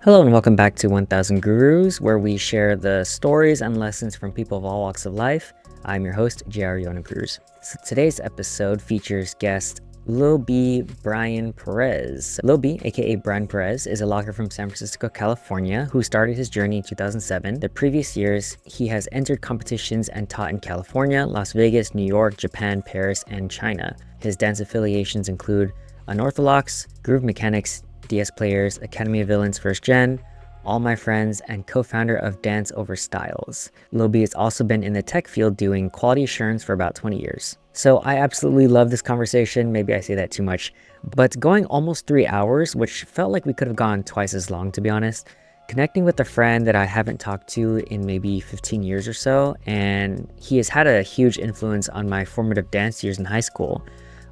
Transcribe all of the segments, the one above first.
Hello and welcome back to 1000 Gurus, where we share the stories and lessons from people of all walks of life. I'm your host, J.R. Cruz. So today's episode features guest Lil B, Brian Perez. Lil B, a.k.a. Brian Perez, is a locker from San Francisco, California, who started his journey in 2007. The previous years, he has entered competitions and taught in California, Las Vegas, New York, Japan, Paris, and China. His dance affiliations include Unortholockx, Groovmekanex, DS Players, Academy of Villains First Gen, All My Friends, and co-founder of Dance Over Styles. Lil B has also been in the tech field doing quality assurance for about 20 years. So I absolutely love this conversation. Maybe I say that too much, but going almost 3 hours, which felt like we could have gone twice as long, to be honest. Connecting with a friend that I haven't talked to in maybe 15 years or so, and he has had a huge influence on my formative dance years in high school.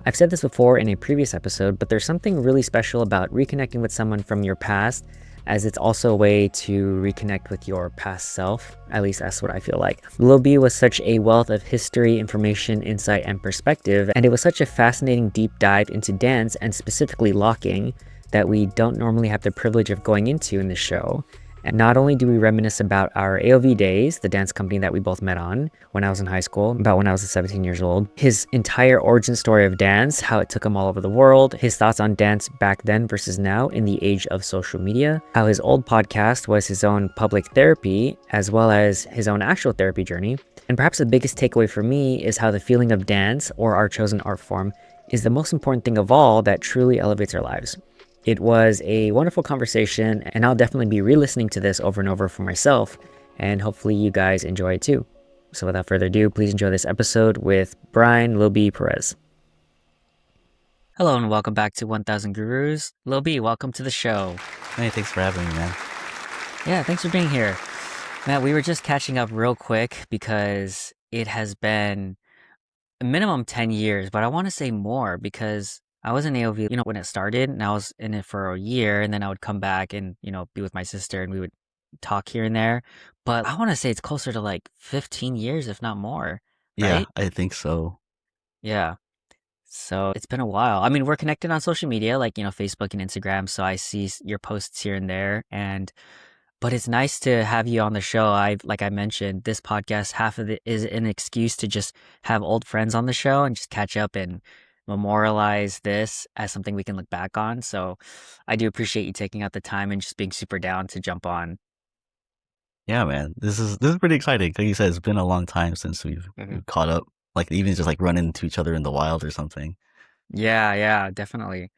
I've said this before in a previous episode, but there's something really special about reconnecting with someone from your past, as it's also a way to reconnect with your past self. At least that's what I feel like. Lil B was such a wealth of history, information, insight, and perspective, and it was such a fascinating deep dive into dance and specifically locking that we don't normally have the privilege of going into in the show. And not only do we reminisce about our AOV days, the dance company that we both met on when I was in high school, about when I was 17 years old, his entire origin story of dance, how it took him all over the world, his thoughts on dance back then versus now in the age of social media, how his old podcast was his own public therapy, as well as his own actual therapy journey. And perhaps the biggest takeaway for me is how the feeling of dance, or our chosen art form, is the most important thing of all that truly elevates our lives. It was a wonderful conversation, and I'll definitely be re-listening to this over and over for myself, and hopefully you guys enjoy it too. So without further ado, please enjoy this episode with Brian Lil B Perez. Hello and welcome back to 1000 Gurus. Lil B, welcome to the show. Hey, thanks for having me, man. Yeah, thanks for being here. Matt, we were just catching up real quick because it has been a minimum 10 years, but I want to say more because I was in AOV, when it started, and I was in it for a year, and then I would come back and, be with my sister, and we would talk here and there. But I want to say it's closer to like 15 years, if not more, Yeah, right? I think so. Yeah. So it's been a while. I mean, we're connected on social media, like, Facebook and Instagram. So I see your posts here and there. But it's nice to have you on the show. Like I mentioned, this podcast, half of it is an excuse to just have old friends on the show and just catch up and memorialize this as something we can look back on. So I do appreciate you taking out the time and just being super down to jump on. Yeah, man. This is pretty exciting. Like you said, it's been a long time since we've caught up. Like even just like run into each other in the wild or something. Yeah, definitely.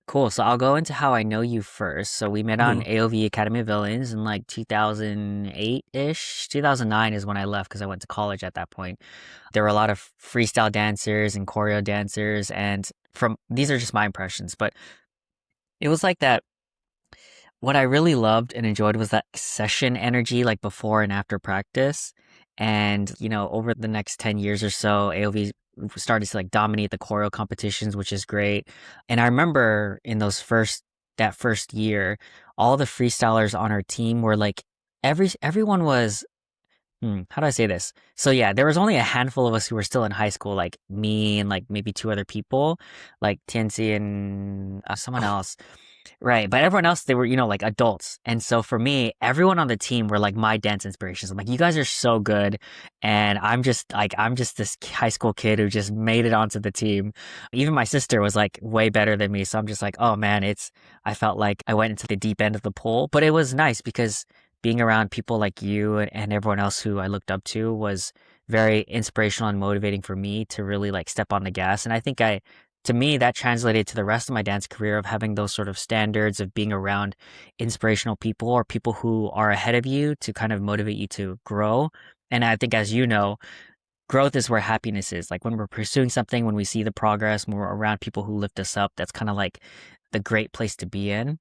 Cool. So I'll go into how I know you first. So we met on Ooh. AOV Academy of Villains in like 2008-ish. 2009 is when I left because I went to college at that point. There were a lot of freestyle dancers and choreo dancers, and these are just my impressions, but it was like that. What I really loved and enjoyed was that session energy, like before and after practice. And, over the next 10 years or so, AOV started to like dominate the choreo competitions, which is great. And I remember in that first year, all the freestylers on our team were like, everyone was, how do I say this? So yeah, there was only a handful of us who were still in high school, like me and like maybe two other people, like Tianzi and someone else. Right. But everyone else, they were, like adults. And so for me, everyone on the team were like my dance inspirations. I'm like, you guys are so good. And I'm just this high school kid who just made it onto the team. Even my sister was like way better than me. So I'm just like, oh man, I felt like I went into the deep end of the pool. But it was nice because being around people like you and everyone else who I looked up to was very inspirational and motivating for me to really like step on the gas. And I think to me, that translated to the rest of my dance career of having those sort of standards of being around inspirational people or people who are ahead of you to kind of motivate you to grow. And I think, as you know, growth is where happiness is. Like when we're pursuing something, when we see the progress, when we're around people who lift us up, that's kind of like the great place to be in.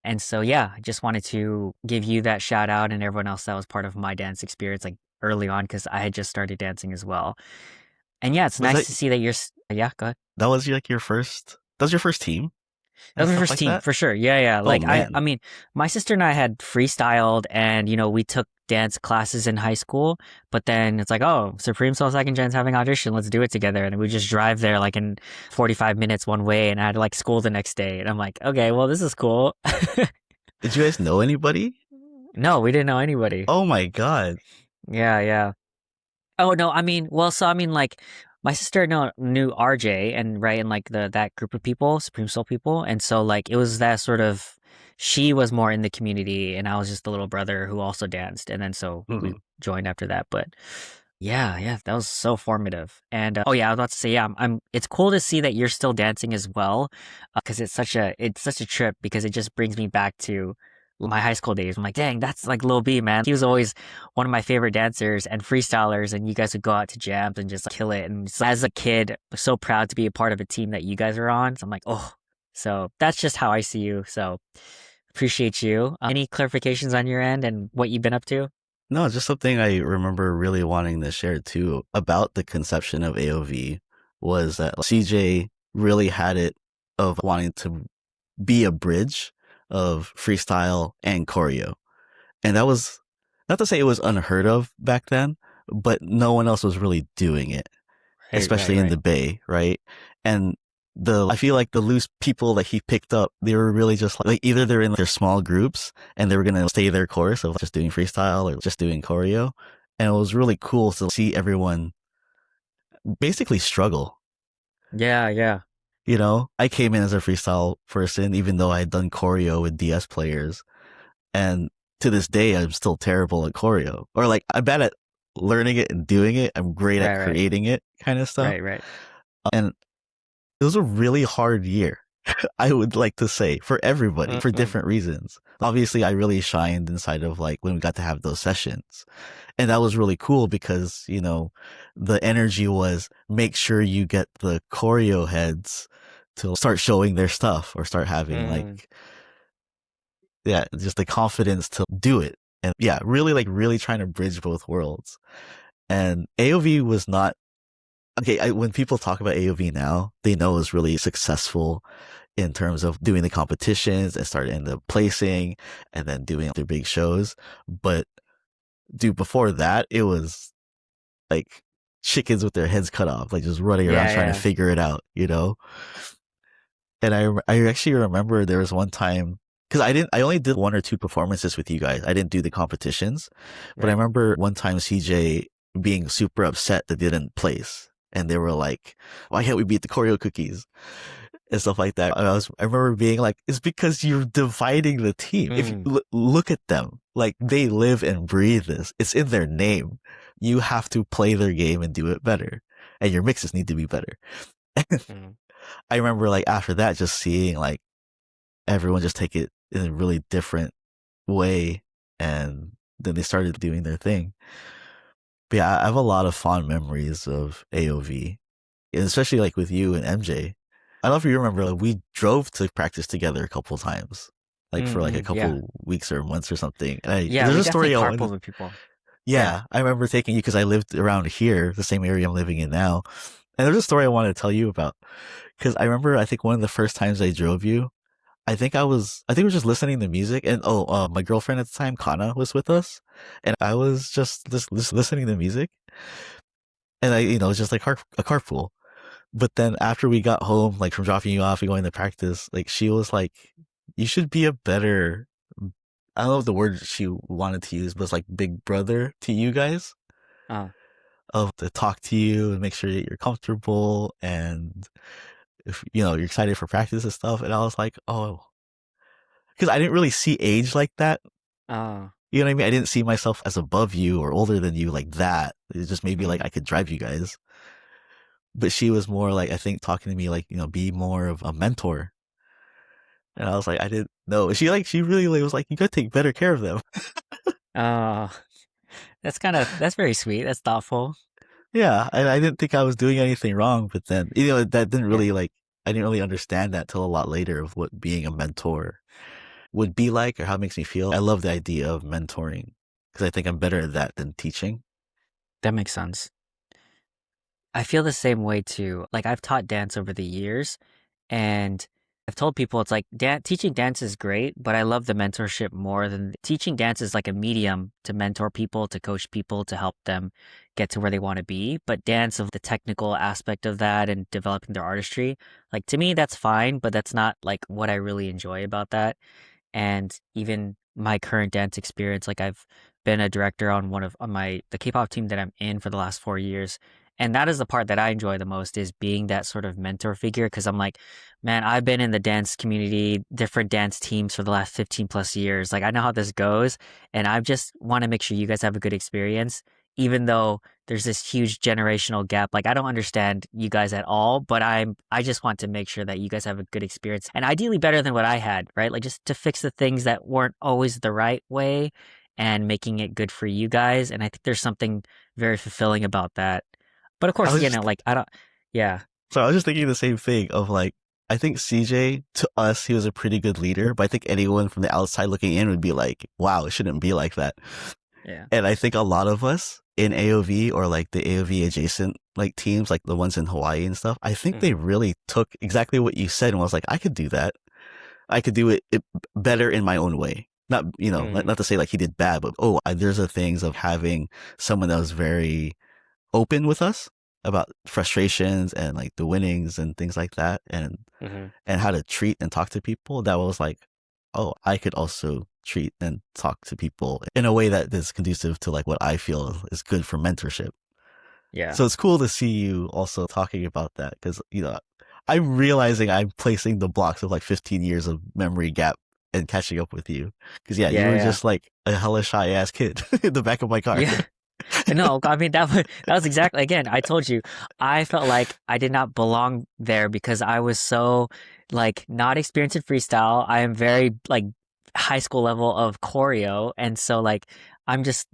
And so, yeah, I just wanted to give you that shout out and everyone else that was part of my dance experience, like early on, because I had just started dancing as well. And yeah, it's Was nice that to see that yeah, go ahead. that was like your first? That was your first team That and was my stuff first like team that? for sure. Yeah. Oh Like I man. mean, my sister and I had freestyled, and we took dance classes in high school. But then it's like, oh, Supreme Soul Second Gen's having audition. Let's do it together. And we just drive there like in 45 minutes one way, and I had like school the next day. And I'm like, okay, well, this is cool. Did you guys know anybody? No, we didn't know anybody. Oh my god. Yeah, yeah. Oh no, I mean, well, so I mean, like, my sister knew RJ and right, and like that group of people, Supreme Soul people, and so like it was that sort of she was more in the community, and I was just the little brother who also danced, and then so we Mhm. joined after that. But yeah, yeah, that was so formative. And oh yeah, I was about to say, yeah, I'm. It's cool to see that you're still dancing as well, because it's such a trip because it just brings me back to my high school days. I'm like, dang, that's like Lil B, man. He was always one of my favorite dancers and freestylers, and you guys would go out to jams and just like, kill it. And so, as a kid, so proud to be a part of a team that you guys are on. So I'm like, oh, so that's just how I see you. So appreciate you. Any clarifications on your end and what you've been up to? No, just something I remember really wanting to share too about the conception of AOV was that CJ really had it of wanting to be a bridge of freestyle and choreo. And that was not to say it was unheard of back then, but no one else was really doing it, Right, right, especially in right, the Bay, right? And I feel like the loose people that he picked up, they were really just like either they're in their small groups and they were going to stay their course of just doing freestyle or just doing choreo. And it was really cool to see everyone basically struggle. yeah, yeah, You know, I came in as a freestyle person, even though I had done choreo with DS players. And to this day, I'm still terrible at choreo. Or like, I'm bad at learning it and doing it. I'm great at right, right, creating it kind of stuff. right, right. And it was a really hard year, I would like to say, for everybody for Mm-mm. different reasons. Obviously, I really shined inside of like when we got to have those sessions. And that was really cool because, you know, the energy was make sure you get the choreo heads to start showing their stuff or start having Mm. like, yeah, just the confidence to do it. And yeah, really trying to bridge both worlds. And AOV was not okay. When people talk about AOV now, they know it was really successful in terms of doing the competitions and starting the placing and then doing their big shows. But dude, before that, it was like chickens with their heads cut off, like just running around Yeah, trying to yeah, figure it out, you know? And I actually remember there was one time because I only did one or two performances with you guys. I didn't do the competitions, but I right. remember one time CJ being super upset that they didn't place, and they were like, "Why can't we beat the choreo cookies?" and stuff like that. I remember being like, "It's because you're dividing the team. If you Mm, look at them, like they live and breathe this. It's in their name. You have to play their game and do it better, and your mixes need to be better." mm. I remember like after that, just seeing like everyone just take it in a really different way, and then they started doing their thing. But yeah, I have a lot of fond memories of AOV, and especially like with you and MJ. I don't know if you remember, like we drove to practice together a couple times, like for like a Mm-mm, yeah. couple weeks or months or something. And Yeah, there's we a definitely story I carpool wanted. with people. Yeah. Yeah, I remember taking you because I lived around here, the same area I'm living in now. And there's a story I wanted to tell you about because I remember I think one of the first times I drove you, I think we were just listening to music, and my girlfriend at the time, Kana, was with us, and I was just listening to music, and it was just like a carpool. But then after we got home, like from dropping you off and going to practice, like she was like, "You should be a better." I don't know what the word she wanted to use, but it's like big brother to you guys, Uh, of to talk to you and make sure that you're comfortable and if you're excited for practice and stuff. And I was like, oh, because I didn't really see age like that. uh, You know what I mean? I didn't see myself as above you or older than you like that. It just maybe like mm, I could drive you guys. But she was more like, I think, talking to me like, be more of a mentor. And I was like, I didn't know. She really like, was like, you gotta take better care of them. uh, that's very sweet. That's thoughtful. Yeah. And I didn't think I was doing anything wrong. But then, that didn't Yeah, really like, I didn't really understand that till a lot later of what being a mentor would be like or how it makes me feel. I love the idea of mentoring because I think I'm better at that than teaching. that makes sense. I feel the same way too. Like I've taught dance over the years, and I've told people it's like teaching dance is great, but I love the mentorship more than teaching dance is like a medium to mentor people, to coach people, to help them get to where they want to be. But dance of the technical aspect of that and developing their artistry, like to me, that's fine, but that's not like what I really enjoy about that. and even my current dance experience. Like I've been a director on the K-pop team that I'm in for the last 4 years. And that is the part that I enjoy the most is being that sort of mentor figure. Cause I'm like, man, I've been in the dance community, different dance teams for the last 15 plus years. Like I know how this goes. And I just want to make sure you guys have a good experience, even though there's this huge generational gap. Like I don't understand you guys at all, but I just want to make sure that you guys have a good experience and ideally better than what I had, right? Like just to fix the things that weren't always the right way and making it good for you guys. And I think there's something very fulfilling about that. But of I course, was just like I don't, yeah, so I was just thinking the same thing of like I think CJ to us he was a pretty good leader, but I think anyone from the outside looking in would be like, wow, it shouldn't be like that. yeah, And I think a lot of us in AOV or like the AOV adjacent like teams, like the ones in Hawaii and stuff, I think they hmm really took exactly what you said and was like, I could do that. I could do it better in my own way. Not, hmm not to say like he did bad, but there's the things of having someone that was very open with us about frustrations and like the winnings and things like that hmm and how to treat and talk to people that was like, oh, I could also treat and talk to people in a way that is conducive to like what I feel is good for mentorship. yeah. So it's cool to see you also talking about that because, I'm realizing I'm placing the blocks of like 15 years of memory gap and catching up with you. Because, yeah, you Yeah, were yeah. just like a hella shy ass kid in the back of my car. Yeah. No, I mean that was exactly again, I told you, I felt like I did not belong there because I was so like not experienced in freestyle. I am very like high school level of choreo, and so like I'm just,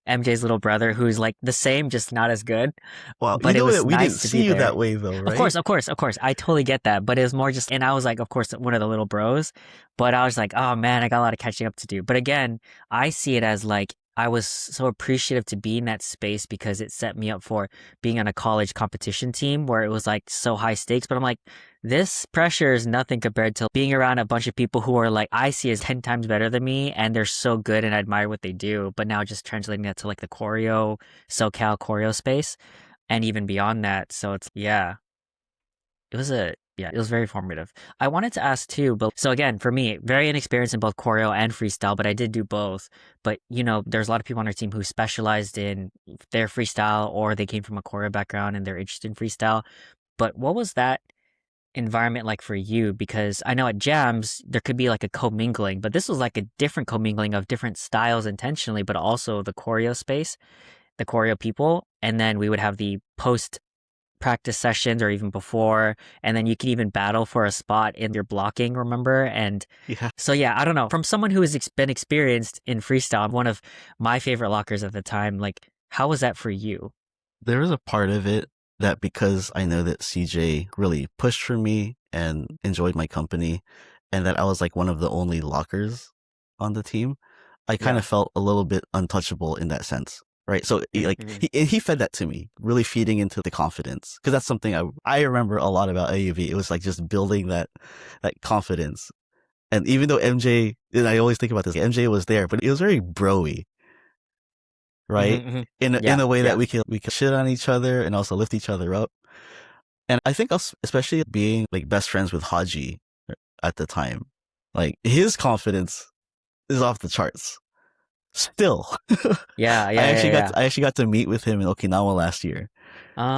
MJ's little brother who's like the same, just not as good. Well, you But it know was that we didn't nice to be see you that there. way though, Of course, right? of course, of course. I totally get that. But it was more just, and I was like, of course, one of the little bros. But I was like, oh man, I got a lot of catching up to do. But again, I see it as like, I was so appreciative to be in that space because it set me up for being on a college competition team where it was like so high stakes. But I'm like, this pressure is nothing compared to being around a bunch of people who are like, I see as 10 times better than me and they're so good and I admire what they do. But now just translating that to like the choreo, SoCal choreo space and even beyond that. So it's, yeah. It was very formative. I wanted to ask too, but so again, for me, very inexperienced in both choreo and freestyle, but I did do both. But there's a lot of people on our team who specialized in their freestyle or they came from a choreo background and they're interested in freestyle. But what was that environment like for you? Because I know at jams there could be like a commingling, but this was like a different commingling of different styles intentionally, but also the choreo space, the choreo people, and then we would have the post practice sessions or even before, and then you could even battle for a spot in your blocking, remember? And Yeah. so yeah, I don't know. From someone who has been experienced in freestyle, one of my favorite lockers at the time, like how was that for you? There was a part of it that because I know that CJ really pushed for me and enjoyed my company and that I was like one of the only lockers on the team, I kind Yeah. of felt a little bit untouchable in that sense. Right. So Mm-hmm. he fed that to me, really feeding into the confidence. Cause that's something I remember a lot about AUV. It was like just building that confidence. And even though MJ, and I always think about this, MJ was there, but it was very broy, right? Mm-hmm. In Yeah. a way that Yeah. we can shit on each other and also lift each other up. And I think us, especially being like best friends with Haji at the time, like his confidence is off the charts. Still, Yeah. Yeah. Yeah. Yeah. I actually got to meet with him in Okinawa last year.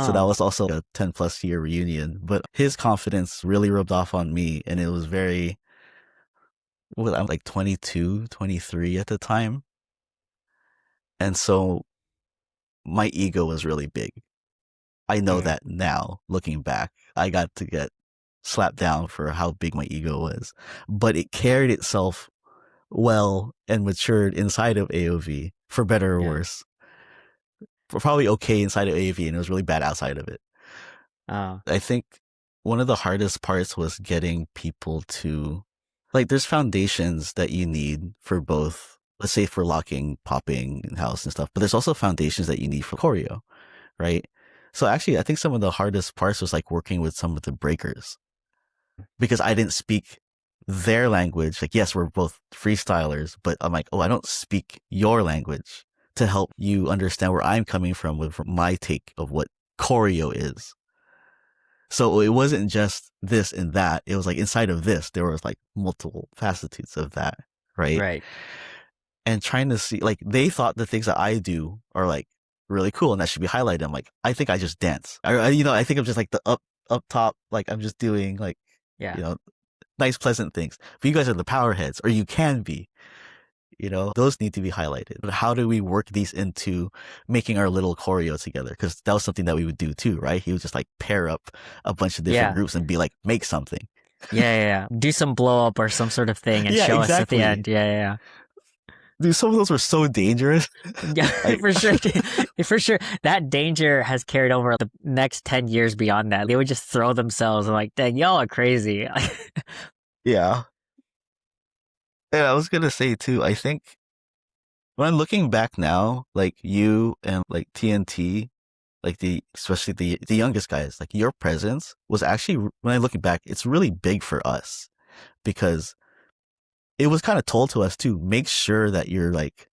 So that Oh. was also a 10 plus year reunion. But his confidence really rubbed off on me, and it was very. Well, I'm like 22, 23 at the time, and so my ego was really big. I know Mm-hmm. that now, looking back, I got to get slapped down for how big my ego was. But it carried itself well and matured inside of AOV, for better or Yeah. worse. Probably okay inside of AOV, and it was really bad outside of it. Oh. I think one of the hardest parts was getting people to, like, there's foundations that you need for both, let's say for locking, popping, and house and stuff, but there's also foundations that you need for choreo, right? So actually, I think some of the hardest parts was like working with some of the breakers because I didn't speak their language. Like, yes, we're both freestylers, but I'm like, oh, I don't speak your language to help you understand where I'm coming from with my take of what choreo is. So it wasn't just this and that. It was like inside of this, there was like multiple facets of that, right? Right. And trying to see, like, they thought the things that I do are like really cool and that should be highlighted. I'm like, I think I just dance. I think I'm just like the up top, like I'm just doing like, Yeah. you know, nice, pleasant things. But you guys are the power heads, or you can be. Those need to be highlighted. But how do we work these into making our little choreo together? Because that was something that we would do too, right? He would just like pair up a bunch of different Yeah. groups and be like, make something. Yeah. Do some blow up or some sort of thing and Yeah, show us at the exactly. end. Yeah. Dude, some of those were so dangerous. Yeah, I, for sure. For sure. That danger has carried over the next 10 years beyond that. They would just throw themselves and like, dang, y'all are crazy. yeah. And I was gonna say too, I think when I'm looking back now, like you and like TNT, like especially the youngest guys, like your presence was actually, when I look back, it's really big for us because it was kind of told to us too, make sure that you're like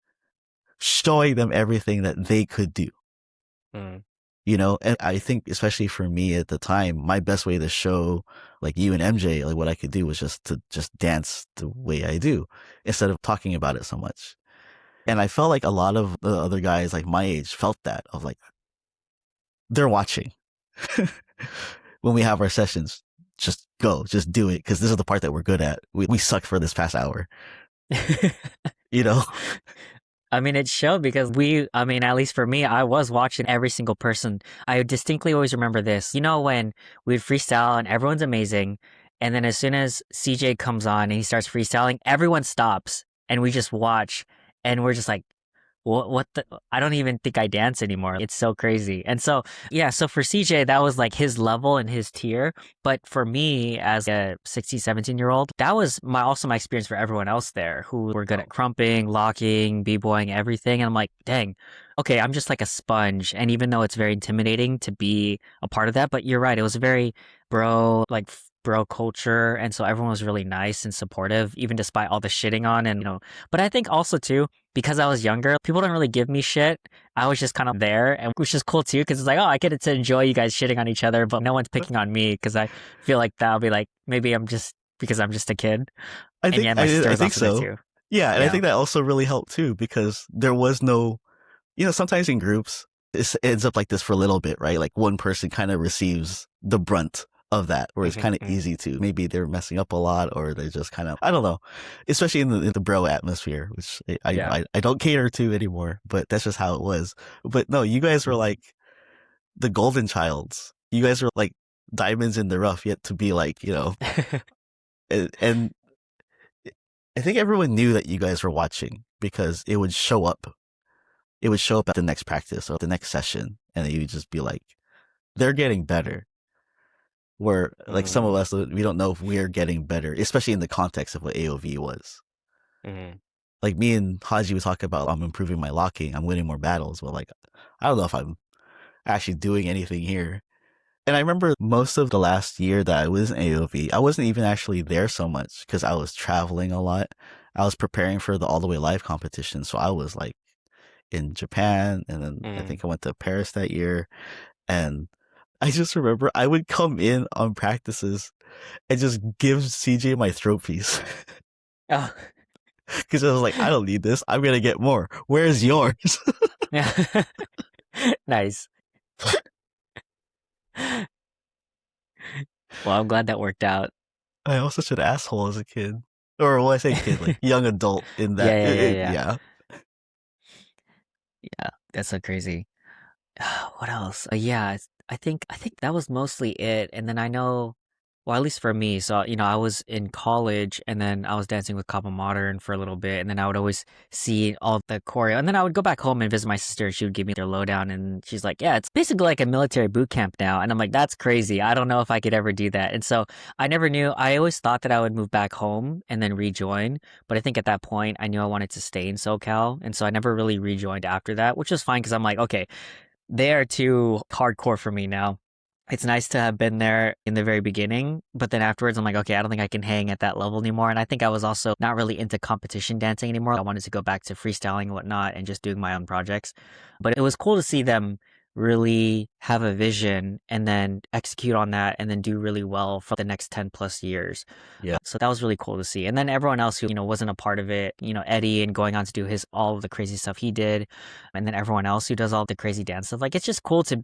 showing them everything that they could do. Mm. And I think especially for me at the time, my best way to show like you and MJ, like what I could do was just to just dance the way I do instead of talking about it so much. And I felt like a lot of the other guys like my age felt that of like, they're watching when we have our sessions. Just go, just do it. Cause this is the part that we're good at. We sucked for this past hour, you know? I mean, it showed because at least for me, I was watching every single person. I distinctly always remember this. When we'd freestyle and everyone's amazing, and then as soon as CJ comes on and he starts freestyling, everyone stops and we just watch and we're just like, what the, I don't even think I dance anymore. It's so crazy. And so, yeah, so for CJ, that was like his level and his tier. But for me as a 16, 17-year-old, that was also my experience for everyone else there who were good at crumping, locking, b-boying, everything. And I'm like, dang, okay, I'm just like a sponge. And even though it's very intimidating to be a part of that, but you're right, it was very bro culture. And so everyone was really nice and supportive, even despite all the shitting on but I think also too, because I was younger, people don't really give me shit. I was just kind of there, and which is cool too, because it's like, oh, I get to enjoy you guys shitting on each other, but no one's picking on me because I feel like that'll be like maybe I'm just because I'm just a kid. I And think yeah, my sister I was think also there so. too. Yeah, and I Yeah. think that also really helped too because there was no, sometimes in groups it ends up like this for a little bit, right? Like one person kind of receives the brunt of that, where it's kind of easy to, maybe they're messing up a lot or they're just kind of, I don't know, especially in the bro atmosphere, which I don't cater to anymore, but that's just how it was. But no, you guys were like the golden childs. You guys were like diamonds in the rough, yet to be like, and I think everyone knew that you guys were watching because it would show up. It would show up at the next practice or the next session, and you would just be like, they're getting better. Where like some of us, we don't know if we're getting better, especially in the context of what AOV was. Like me and Haji would talk about, I'm improving my locking, I'm winning more battles, but like, I don't know if I'm actually doing anything here. And I remember most of the last year that I was in AOV, I wasn't even actually there so much because I was traveling a lot. I was preparing for the All the Way Live competition. So I was like in Japan, and then I think I went to Paris that year. And I just remember I would come in on practices and just give CJ my throat piece. Oh. Because I was like, I don't need this. I'm going to get more. Where's yours? Yeah. Nice. Well, I'm glad that worked out. I was such an asshole as a kid. Or when I say kid, like young adult in that. Yeah. Yeah, that's so crazy. What else? I think that was mostly it. And then I know, well, at least for me, so I was in college, and then I was dancing with Kappa Modern for a little bit, and then I would always see all the choreo, and then I would go back home and visit my sister. She would give me their lowdown, and she's like, "Yeah, it's basically like a military boot camp now." And I'm like, "That's crazy. I don't know if I could ever do that." And so I never knew. I always thought that I would move back home and then rejoin, but I think at that point I knew I wanted to stay in SoCal, and so I never really rejoined after that, which was fine because I'm like, okay, they are too hardcore for me now. It's nice to have been there in the very beginning, but then afterwards I'm like, okay, I don't think I can hang at that level anymore. And I think I was also not really into competition dancing anymore. I wanted to go back to freestyling and whatnot and just doing my own projects. But it was cool to see them really have a vision and then execute on that and then do really well for the next 10 plus years. Yeah. So that was really cool to see. And then everyone else who, wasn't a part of it, Eddie and going on to do all of the crazy stuff he did. And then everyone else who does all the crazy dance stuff. Like, it's just cool to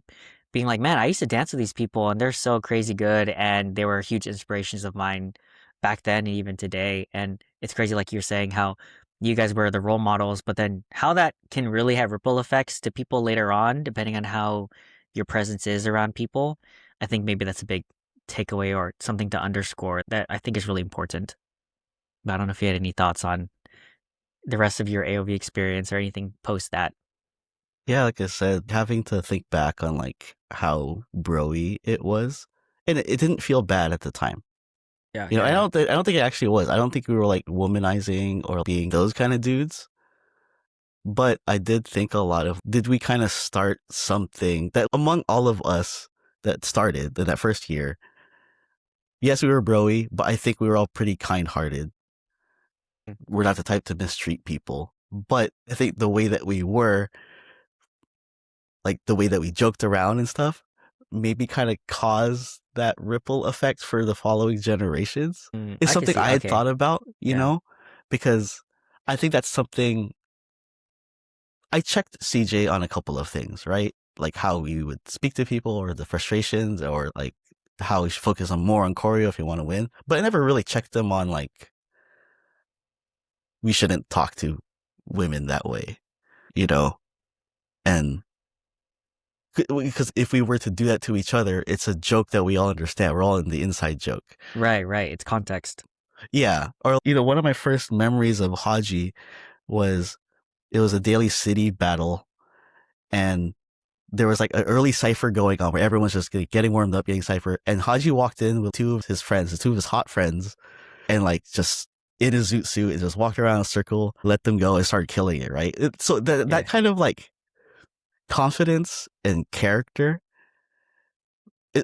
being like, man, I used to dance with these people and they're so crazy good. And they were huge inspirations of mine back then and even today. And it's crazy, like you're saying, how you guys were the role models, but then how that can really have ripple effects to people later on, depending on how your presence is around people. I think maybe that's a big takeaway or something to underscore that I think is really important. But I don't know if you had any thoughts on the rest of your AOV experience or anything post that. Yeah, like I said, having to think back on like how broy it was, and it didn't feel bad at the time. Yeah, You know, yeah, yeah. I don't think it actually was. I don't think we were like womanizing or being those kind of dudes. But I did think a lot of, did we kind of start something that among all of us that started in that first year? Yes, we were broy, but I think we were all pretty kind-hearted. We're not the type to mistreat people, but I think the way that we were, like the way that we joked around and stuff, maybe kind of caused that ripple effect for the following generations. It's I can something see. I had Okay. thought about, Yeah. because I think that's something I checked CJ on a couple of things, right? Like how we would speak to people or the frustrations or like how we should focus on more on choreo if you want to win. But I never really checked them on like, we shouldn't talk to women that way, you know? And because if we were to do that to each other, it's a joke that we all understand. We're all in the inside joke. Right, right. It's context. Yeah. Or, one of my first memories of Haji was it was a Daily City battle and there was like an early cipher going on where everyone's just getting warmed up, getting cipher. And Haji walked in with two of his friends, two of his hot friends, and like just in his zoot suit and just walked around in a circle, let them go and started killing it, right? So that Yeah. kind of like confidence and character.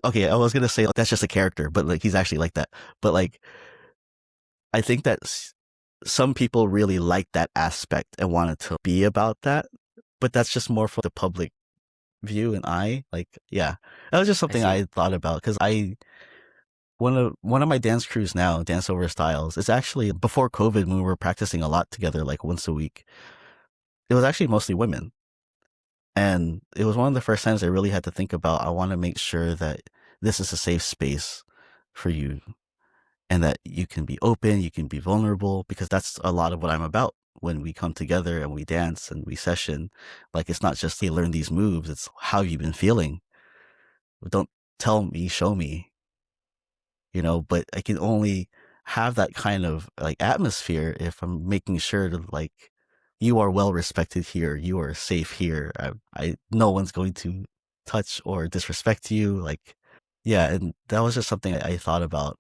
Okay, I was gonna say like, that's just a character, but like he's actually like that. But like I think that some people really liked that aspect and wanted to be about that, but that's just more for the public view and eye. Like, yeah, that was just I something see. I thought about because one of my dance crews now, Dance Over Styles, is actually before COVID when we were practicing a lot together, like once a week. It was actually mostly women. And it was one of the first times I really had to think about, I want to make sure that this is a safe space for you and that you can be open, you can be vulnerable, because that's a lot of what I'm about when we come together and we dance and we session. Like, it's not just, hey, learn these moves, it's how you've been feeling. Don't tell me, show me, but I can only have that kind of like atmosphere if I'm making sure to like, you are well respected here, you are safe here. No one's going to touch or disrespect you. Like, yeah, and that was just something I thought about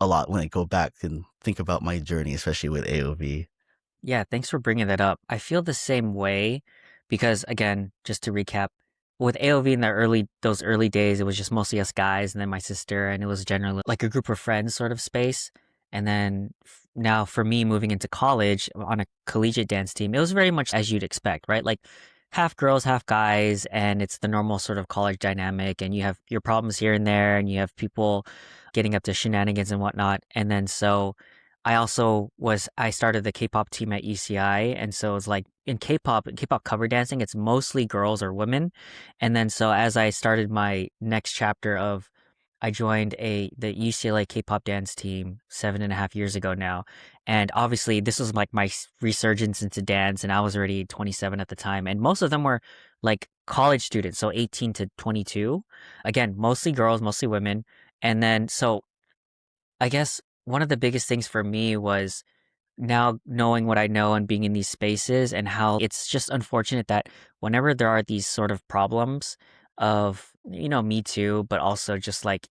a lot when I go back and think about my journey, especially with AOV. Yeah, thanks for bringing that up. I feel the same way because, again, just to recap, with AOV in those early days, it was just mostly us guys and then my sister, and it was generally like a group of friends sort of space. And then now for me moving into college on a collegiate dance team, it was very much as you'd expect, right? Like half girls, half guys, and it's the normal sort of college dynamic, and you have your problems here and there, and you have people getting up to shenanigans and whatnot. And then I started the K-pop team at UCI, and so it's like in K-pop cover dancing, it's mostly girls or women. And then so as I started my next chapter of, I joined the UCLA K-pop dance team 7.5 years ago now, and obviously this was like my resurgence into dance, and I was already 27 at the time, and most of them were like college students, so 18 to 22. Again, mostly girls, mostly women, and then so I guess one of the biggest things for me was now knowing what I know and being in these spaces and how it's just unfortunate that whenever there are these sort of problems of, Me Too, but also just like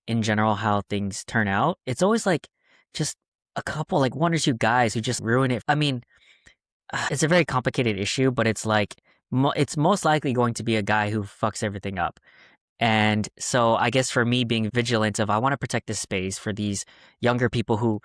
in general how things turn out, it's always like just a couple, like one or two guys who just ruin it. I mean, it's a very complicated issue, but it's like it's most likely going to be a guy who fucks everything up. And so I guess for me being vigilant of I want to protect this space for these younger people who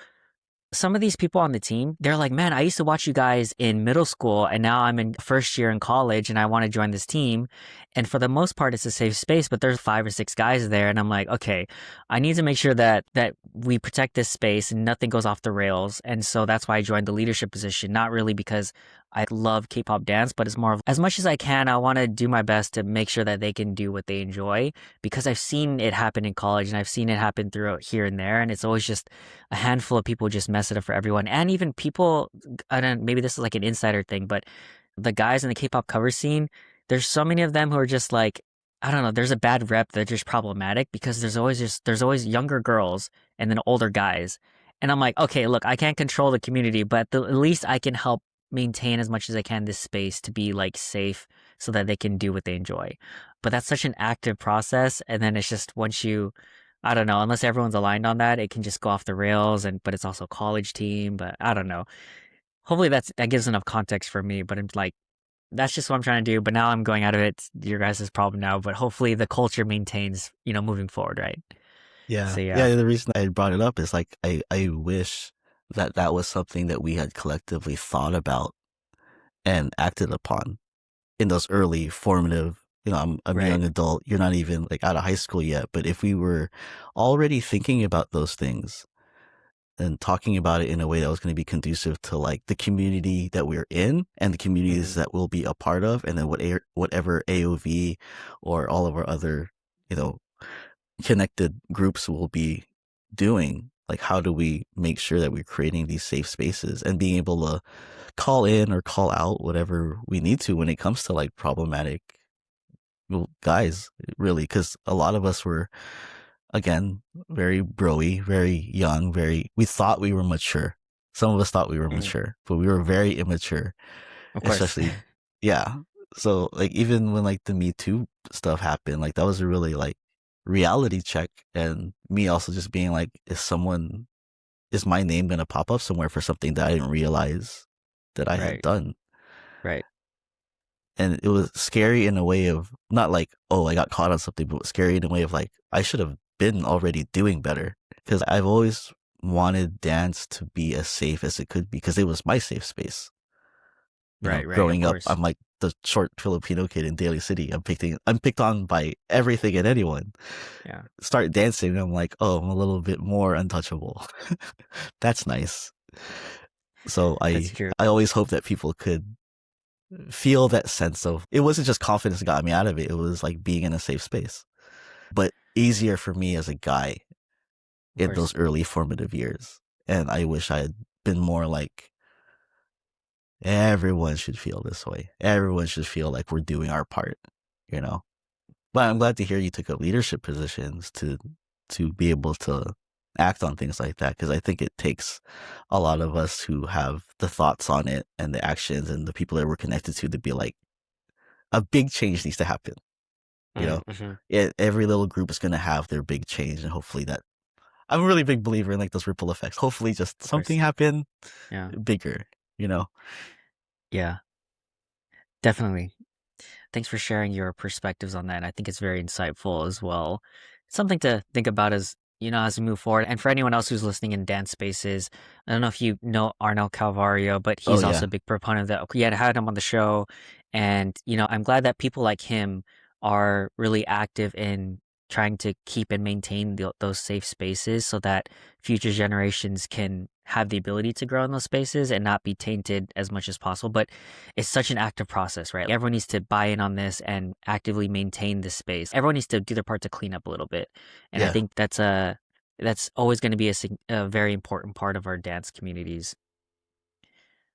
some of these people on the team, they're like, man, I used to watch you guys in middle school and now I'm in first year in college and I want to join this team. And for the most part, it's a safe space, but there's 5 or 6 guys there. And I'm like, okay, I need to make sure that we protect this space and nothing goes off the rails. And so that's why I joined the leadership position, not really because I love K-pop dance, but it's more of as much as I can, I want to do my best to make sure that they can do what they enjoy because I've seen it happen in college and I've seen it happen throughout here and there. And it's always just a handful of people just mess it up for everyone. And even people, I don't, maybe this is like an insider thing, but the guys in the K-pop cover scene, there's so many of them who are just like, I don't know, there's a bad rep. They're just problematic because there's always younger girls and then older guys. And I'm like, okay, look, I can't control the community, but at least I can help maintain as much as I can this space to be like safe so that they can do what they enjoy. But that's such an active process. And then it's just once you, I don't know, unless everyone's aligned on that, it can just go off the rails. And but it's also a college team. But I don't know. Hopefully that gives enough context for me. But I'm like, that's just what I'm trying to do. But now I'm going out of it. It's your guys' problem now. But hopefully the culture maintains, moving forward, right? Yeah. So yeah, Yeah. The reason I brought it up is like, I wish that that was something that we had collectively thought about and acted upon in those early formative, I'm a right. young adult. You're not even like out of high school yet. But if we were already thinking about those things and talking about it in a way that was going to be conducive to like the community that we're in and the communities Hmm. that we'll be a part of, and then whatever AOV or all of our other, you know, connected groups will be doing. Like, how do we make sure that we're creating these safe spaces and being able to call in or call out whatever we need to when it comes to like problematic, well, guys, really? Because a lot of us were, again, very broy, very young, we thought we were mature. Some of us thought we were Hmm. mature, but we were very immature, Of course. especially, yeah. So like even when like the Me Too stuff happened, like that was a really like reality check, and me also just being like, is my name gonna pop up somewhere for something that I didn't realize that I had Right. done? Right. And it was scary in a way of not like, oh, I got caught on something, but scary in a way of like, I should have been already doing better. Because I've always wanted dance to be as safe as it could be, because it was my safe space. Right. Right. Of Growing up, course. I'm like the short Filipino kid in Daly City. I'm picked on by everything and anyone. Yeah. Start dancing, and I'm like, oh, I'm a little bit more untouchable. That's nice. So That's I true. I always hope that people could feel that sense of, it wasn't just confidence that got me out of it. It was like being in a safe space, but easier for me as a guy Of in course. those early formative years. And I wish I had been more like, everyone should feel this way. Everyone should feel like we're doing our part, you know? But I'm glad to hear you took up leadership positions to be able to act on things like that, because I think it takes a lot of us who have the thoughts on it and the actions and the people that we're connected to be like, a big change needs to happen. you know Mm-hmm. every little group is going to have their big change, and hopefully that, I'm a really big believer in like those ripple effects. Hopefully just Of something course. happen Yeah. bigger you know Yeah. Definitely. Thanks for sharing your perspectives on that. And I think it's very insightful as well. Something to think about as as we move forward. And for anyone else who's listening in dance spaces, I don't know if you know Arnel Calvario, but oh he's also yeah. a big proponent of that. We had him on the show, and I'm glad that people like him are really active in trying to keep and maintain those safe spaces so that future generations can have the ability to grow in those spaces and not be tainted as much as possible. But it's such an active process, right? Everyone needs to buy in on this and actively maintain this space. Everyone needs to do their part to clean up a little bit. And I Yeah, think that's always going to be a very important part of our dance communities.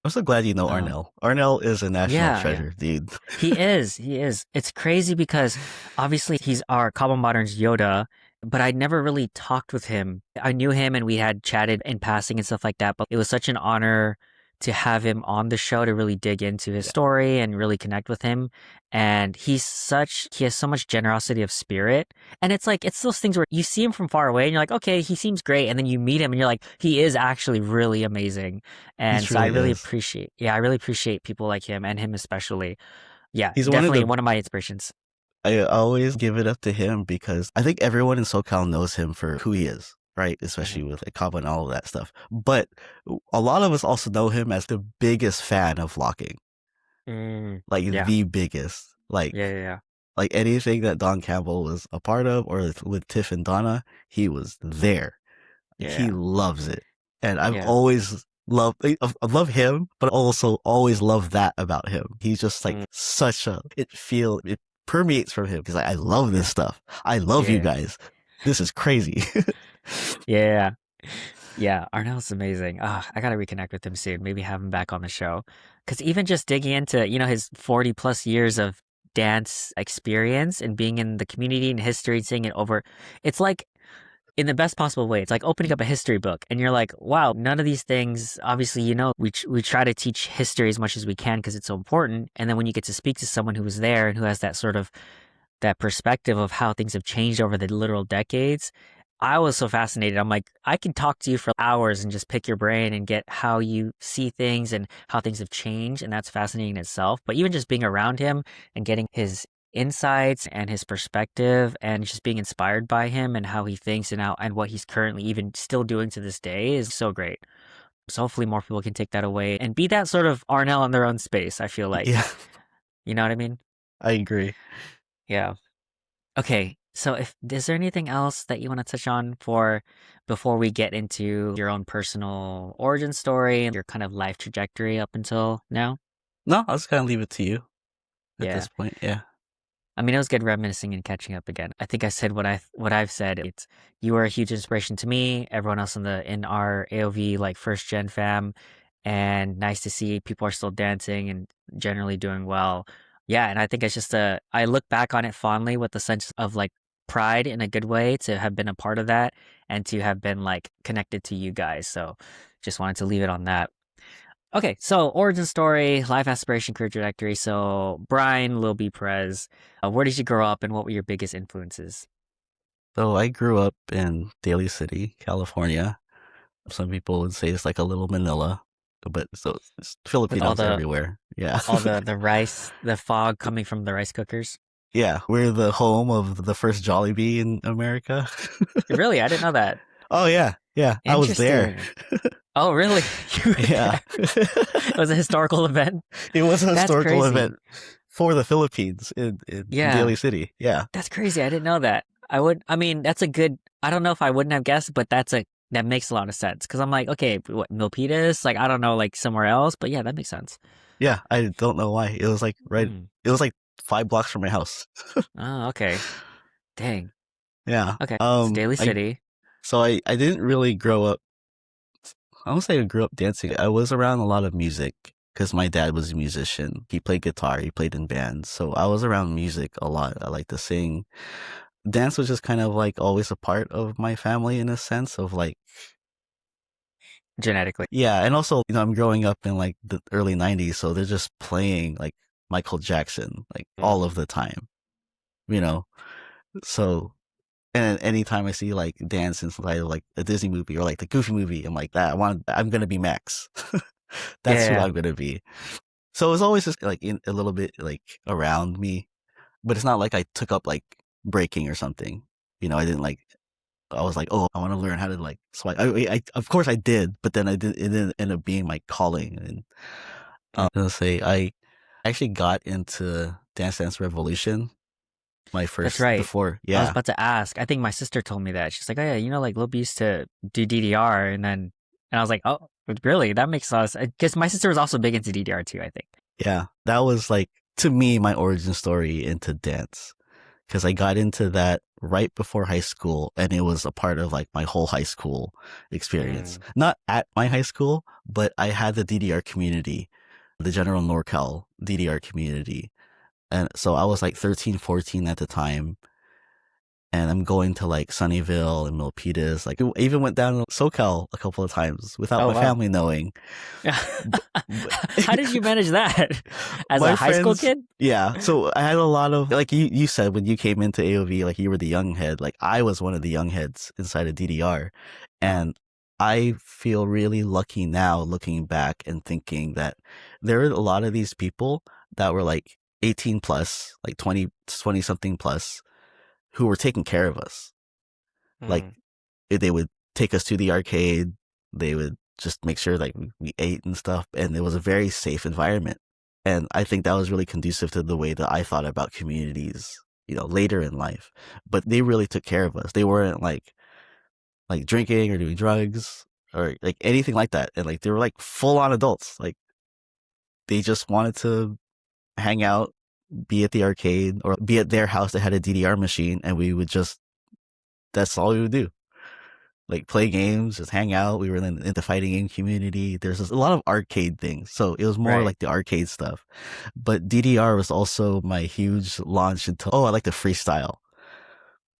I'm so glad you know Um, Arnel. Arnel is a national yeah, yeah. treasure, dude. He is. He is. It's crazy because obviously he's our Cabo Modern's Yoda, but I never really talked with him. I knew him and we had chatted in passing and stuff like that, but it was such an honor to have him on the show to really dig into his Yeah, story and really connect with him. And he has so much generosity of spirit. And it's like, it's those things where you see him from far away and you're like, okay, he seems great. And then you meet him and you're like, he is actually really amazing. he And so truly is. I really appreciate people like him and him especially. Yeah, He's one of definitely the one of my inspirations. I always give it up to him because I think everyone in SoCal knows him for who he is. right? Especially with like Kaba and all of that stuff. But a lot of us also know him as the biggest fan of locking, like Yeah. the biggest. Yeah. Yeah. Like anything that Don Campbell was a part of, or with Tiff and Donna, he was there. He Yeah. loves it, and I've Yeah. always loved I love him, but also always love that about him. He's just like Mm, such a it permeates from him because I love this stuff. I love you yeah. guys. This is crazy. Yeah. Yeah. Arnel's amazing. Ah, I gotta reconnect with him soon. Maybe have him back on the show. Because even just digging into, his 40 plus years of dance experience and being in the community and history, seeing it over, it's like in the best possible way. It's like opening up a history book and you're like, wow, none of these things, obviously, we try to teach history as much as we can because it's so important. And then when you get to speak to someone who was there and who has that sort of that perspective of how things have changed over the literal decades, I was so fascinated. I'm like, I can talk to you for hours and just pick your brain and get how you see things and how things have changed. And that's fascinating in itself. But even just being around him and getting his insights and his perspective and just being inspired by him and how he thinks and what he's currently even still doing to this day is so great. So hopefully more people can take that away and be that sort of Arnel in their own space, I feel like. Yeah, You know what I mean? I agree. Yeah. Okay, so if is there anything else that you want to touch on for before we get into your own personal origin story and your kind of life trajectory up until now? No, I'll just kind of leave it to you at Yeah. this point. Yeah. I mean, it was good reminiscing and catching up again. I think I said what I've said. It's you were a huge inspiration to me, everyone else in our AOV like first gen fam, and nice to see people are still dancing and generally doing well. Yeah, and I think it's just I look back on it fondly with a sense of like pride in a good way to have been a part of that and to have been like connected to you guys. So just wanted to leave it on that. Okay, so origin story, life aspiration, career trajectory. So Brian, Lil B, Perez, where did you grow up and what were your biggest influences? So I grew up in Daly City, California. Some people would say it's like a little Manila, but so it's With all Filipinos the everywhere. Yeah. all the rice, the fog coming from the rice cookers. Yeah, we're the home of the first Jollibee in America. Really, I didn't know that. Oh yeah, yeah, I was there. Interesting. Oh, really? You were Yeah. there. It was a historical event. It was a That's historical crazy. event for the Philippines in Yeah, Daly City. Yeah. that's crazy. I didn't know that. I mean, that's a good, I don't know if I wouldn't have guessed, but that makes a lot of sense. Cause I'm like, okay, what, Milpitas? Like, I don't know, like somewhere else, but yeah, that makes sense. Yeah, I don't know why. It was like Hmm. it was like 5 blocks from my house. Oh, okay. Dang. Yeah. Okay. It's Daly I City. so I didn't really grow up. I don't say I grew up dancing. I was around a lot of music because my dad was a musician. He played guitar. He played in bands. So I was around music a lot. I like to sing. Dance was just kind of like always a part of my family in a sense of like, Genetically. yeah. And also, I'm growing up in like the early 90s. So they're just playing like Michael Jackson, like all Mm. of the time, you know? So, and anytime I see like dance inside of like a Disney movie or like the Goofy movie, I'm like that. I'm going to be Max. That's who Yeah. I'm going to be. So it was always just like a little bit like around me, but it's not like I took up like breaking or something. I didn't like, I was like, oh, I want to learn how to like swipe. Of course I did, but then it didn't end up being my calling. And Mm. I'm going to say, I actually got into Dance Dance Revolution, my That's first right. before. I was Yeah. about to ask. I think my sister told me that. She's like, oh yeah, like Lil B used to do DDR and I was like, oh, really? That makes a lot of sense. Because my sister was also big into DDR too, I think. Yeah. That was like, to me, my origin story into dance. Because I got into that right before high school and it was a part of like my whole high school experience. Mm. Not at my high school, but I had the DDR community, the general NorCal DDR community. And so I was like 13, 14 at the time. And I'm going to like Sunnyvale and Milpitas. Like I even went down to SoCal a couple of times without Oh my wow. family knowing. How did you manage that? As a My high school friends, kid? yeah. So I had a lot of, like you said, when you came into AOV, like you were the young head. Like I was one of the young heads inside of DDR. Uh-huh. And I feel really lucky now looking back and thinking that there are a lot of these people that were like 18 plus, like 20 something plus, who were taking care of us. Like Mm. they would take us to the arcade. They would just make sure like we ate and stuff, and it was a very safe environment. And I think that was really conducive to the way that I thought about communities, later in life. But they really took care of us. They weren't like drinking or doing drugs or like anything like that. And like they were like full on adults. Like they just wanted to hang out, be at the arcade or be at their house that had a DDR machine, and we would just that's all we would do. Like play games, just hang out. We were in the fighting game community. There's a lot of arcade things. So it was more Right. like the arcade stuff. But DDR was also my huge launch into, I like the freestyle.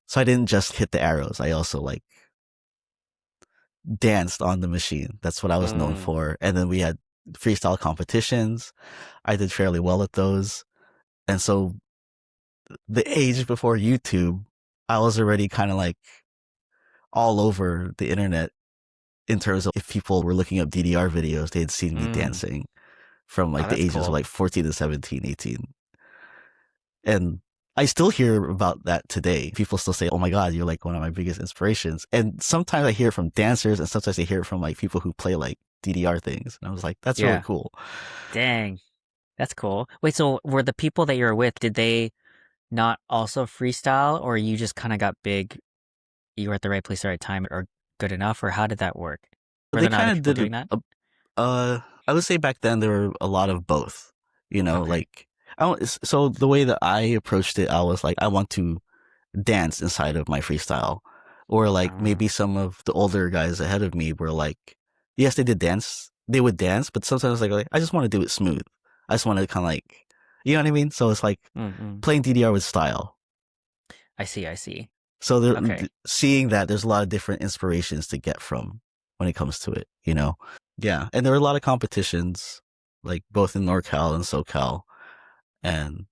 So I didn't just hit the arrows. I also like danced on the machine. That's what I was known Mm. for. And then we had freestyle competitions. I did fairly well at those. And so the age before YouTube, I was already kind of like all over the internet in terms of if people were looking up DDR videos, they had seen me Mm. dancing from Oh, like the that's ages of cool. like 14 to 17, 18. And I still hear about that today. People still say, oh my God, you're like one of my biggest inspirations. And sometimes I hear it from dancers and sometimes I hear it from like people who play like DDR things. And I was like, that's really Yeah. cool. Dang. That's cool. Wait, so were the people that you were with, did they not also freestyle, or you just kind of got big, you were at the right place at the right time, or good enough, or how did that work? Were They there not other kind of people did doing that? I would say back then there were a lot of both, Okay. like so the way that I approached it, I was like, I want to dance inside of my freestyle. Or like Uh, maybe some of the older guys ahead of me were like, yes, they did dance. They would dance, but sometimes like I just want to do it smooth. I just want to kind of like, you know what I mean? So it's like mm-mm. playing DDR with style. I see, I see. So Okay. seeing that there's a lot of different inspirations to get from when it comes to it. Yeah. And there were a lot of competitions, like both in NorCal and SoCal. And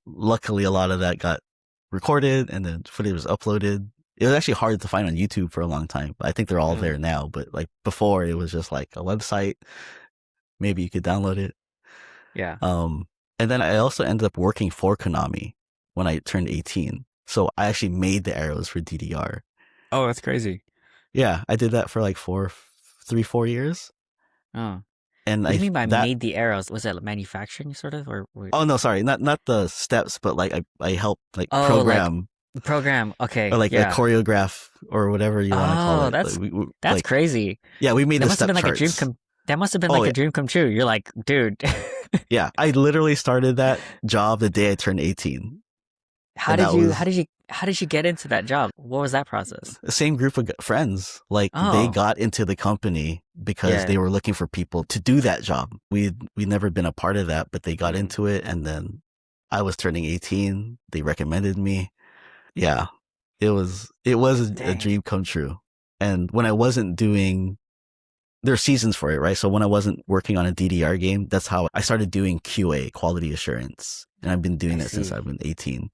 luckily, a lot of that got recorded and then footage was uploaded. It was actually hard to find on YouTube for a long time. I think they're all Mm, there now, but like before, it was just like a website. Maybe you could download it. yeah. Um, and then I also ended up working for Konami when I turned 18. So I actually made the arrows for DDR. Oh, that's crazy. Yeah, I did that for like 4 years. Oh. And What do you I mean by that made the arrows? Was that manufacturing sort of, or oh no, sorry, not the steps, but like I helped like oh, like program the program. or Okay, like a yeah. choreograph or whatever you want to call Oh, it. Like that's crazy. yeah, we made That the must have step been like a dream charts. come. That must have been Oh like a yeah, dream come true. You're like, dude. yeah. I literally started that job the day I turned 18, How and did that you? was How did you get into that job? What was that process? the same group of friends. Like they Oh, got into the company because yeah. they were looking for people to do that job. We never been a part of that, but they got Mm, into it, and then I was turning 18. They recommended me. Yeah, it was a dang. dream come true. And when I wasn't doing there's seasons for it, right? So when I wasn't working on a DDR game, that's how I started doing QA, quality assurance. And I've been I doing that since see. I've been 18.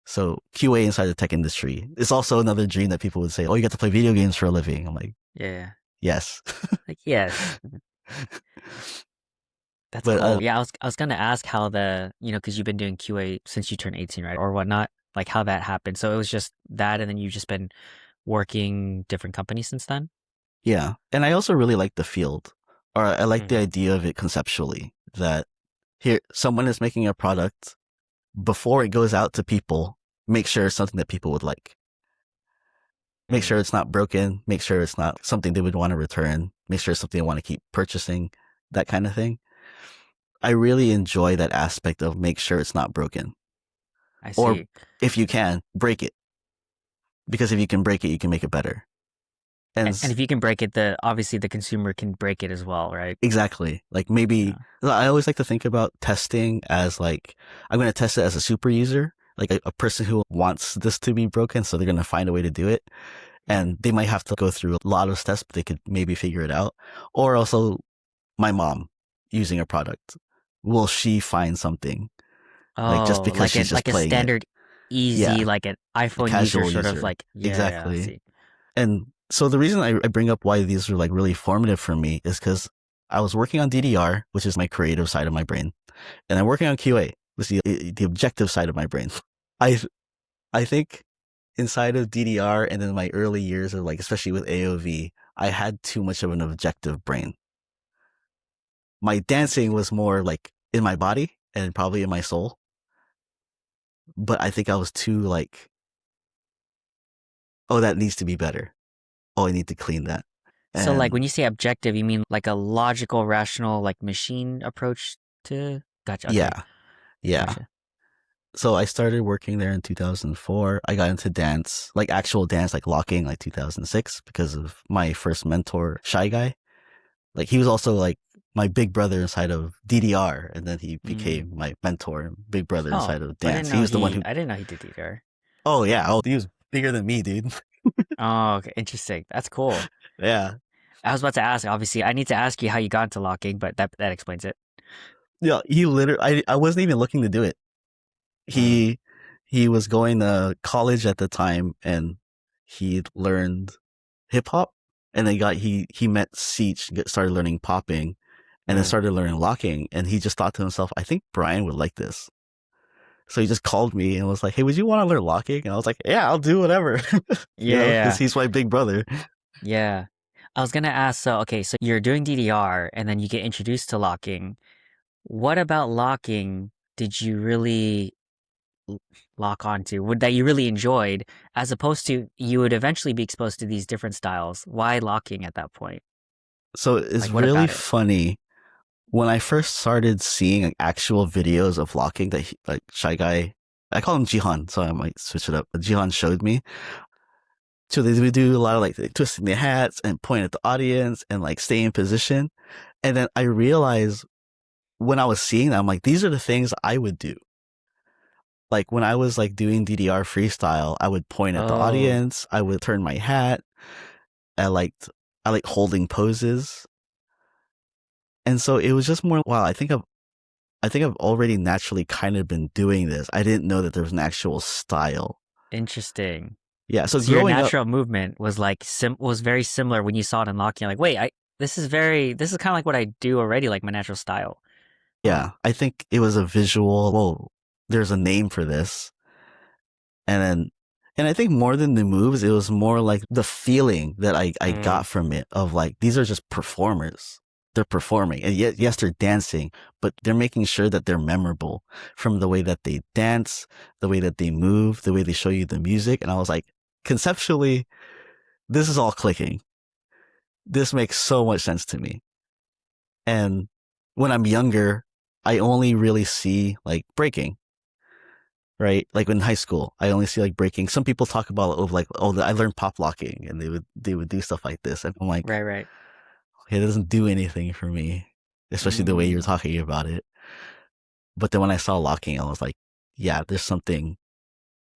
So QA inside the tech industry is also another dream that people would say, oh, you got to play video games for a living. I'm like, Yeah. yes. Like yes. That's but cool. Yeah, I was gonna ask how because you've been doing QA since you turned 18, right? Or whatnot, like how that happened. So it was just that, and then you've just been working different companies since then? yeah. And I also really like the field, or I like the Hmm. idea of it conceptually that here, someone is making a product before it goes out to people, make sure it's something that people would like. Make Mm, sure it's not broken. Make sure it's not something they would want to return. Make sure it's something they want to keep purchasing, that kind of thing. I really enjoy that aspect of make sure it's not broken. I Or see. if you can, break it. Because if you can break it, you can make it better. And And if you can break it, the obviously the consumer can break it as well, right? exactly, like maybe Yeah. I always like to think about testing as like, I'm going to test it as a super user, like a person who wants this to be broken. So they're going to find a way to do it. Mm. And they might have to go through a lot of steps, but they could maybe figure it out. Or also my mom using a product. Will she find something like just Oh, because she's just like a playing it? standard easy, Yeah, like an a iPhone user casual sort of user. like yeah, I Exactly. see. And so the reason I bring up why these are like really formative for me is because I was working on DDR, which is my creative side of my brain, and I'm working on QA, which is the objective side of my brain. I I think inside of DDR and in my early years of like, especially with AOV, I had too much of an objective brain. My dancing was more like in my body and probably in my soul. But I think I was too like, oh, that needs to be better. Oh, I need to clean that. So like And when you say objective, you mean like a logical, rational, like machine approach to? Gotcha. Okay. yeah, yeah. Gotcha. So I started working there in 2004. I got into dance, like actual dance, like locking, like 2006 because of my first mentor, Shy Guy. Like he was also like my big brother inside of DDR, and then he Mm. became my mentor and big brother Oh, inside of dance. He was I didn't know he did DDR. oh yeah, oh, he was bigger than me, dude. Oh, okay. Interesting. That's cool. Yeah. I was about to ask, obviously, I need to ask you how you got into locking, but that explains it. Yeah, he literally, I wasn't even looking to do it. Uh, He, he was going to college at the time and he learned hip hop and then he met Seach, started learning popping and then uh, started learning locking. And he just thought to himself, I think Brian would like this. So he just called me and was like, hey, would you want to learn locking? And I was like, yeah, I'll do whatever, because yeah, he's my big brother. yeah. I was gonna ask, so okay, so you're doing DDR and then you get introduced to locking. What about locking did you really l- lock onto? Would that you really enjoyed, as opposed to you would eventually be exposed to these different styles? Why locking at that point? So it's Like, what really about it? funny. When I first started seeing like, actual videos of locking that like Shy Guy, I call him Jihan, so I might switch it up. But Jihan showed me. So they would do a lot of like twisting their hats and point at the audience and like stay in position. And then I realized when I was seeing that, I'm like, these are the things I would do. Like when I was like doing DDR freestyle, I would point at the Oh, audience, I would turn my hat, I liked I like holding poses. And so it was just more wow, I think I've already naturally kind of been doing this. I didn't know that there was an actual style. interesting. Yeah, so So your growing up, natural movement was like was very similar when you saw it in locking. You're like, wait, I this is kind of like what I do already, like my natural style. Huh. yeah, I think it was a visual, well, there's a name for this. And then and I think more than the moves, it was more like the feeling that I Mm. got from it of like these are just performers. They're performing. And yet, yes, they're dancing, but they're making sure that they're memorable from the way that they dance, the way that they move, the way they show you the music. And I was like, conceptually, this is all clicking. This makes so much sense to me. And when I'm younger, I only really see like breaking, right? Like in high school, I only see like breaking. Some people talk about like, oh, I learned pop locking, and they would do stuff like this, and I'm like, Right, right. it doesn't do anything for me, especially the way you're Mm. talking about it. But then when I saw locking, I was like, yeah, there's something.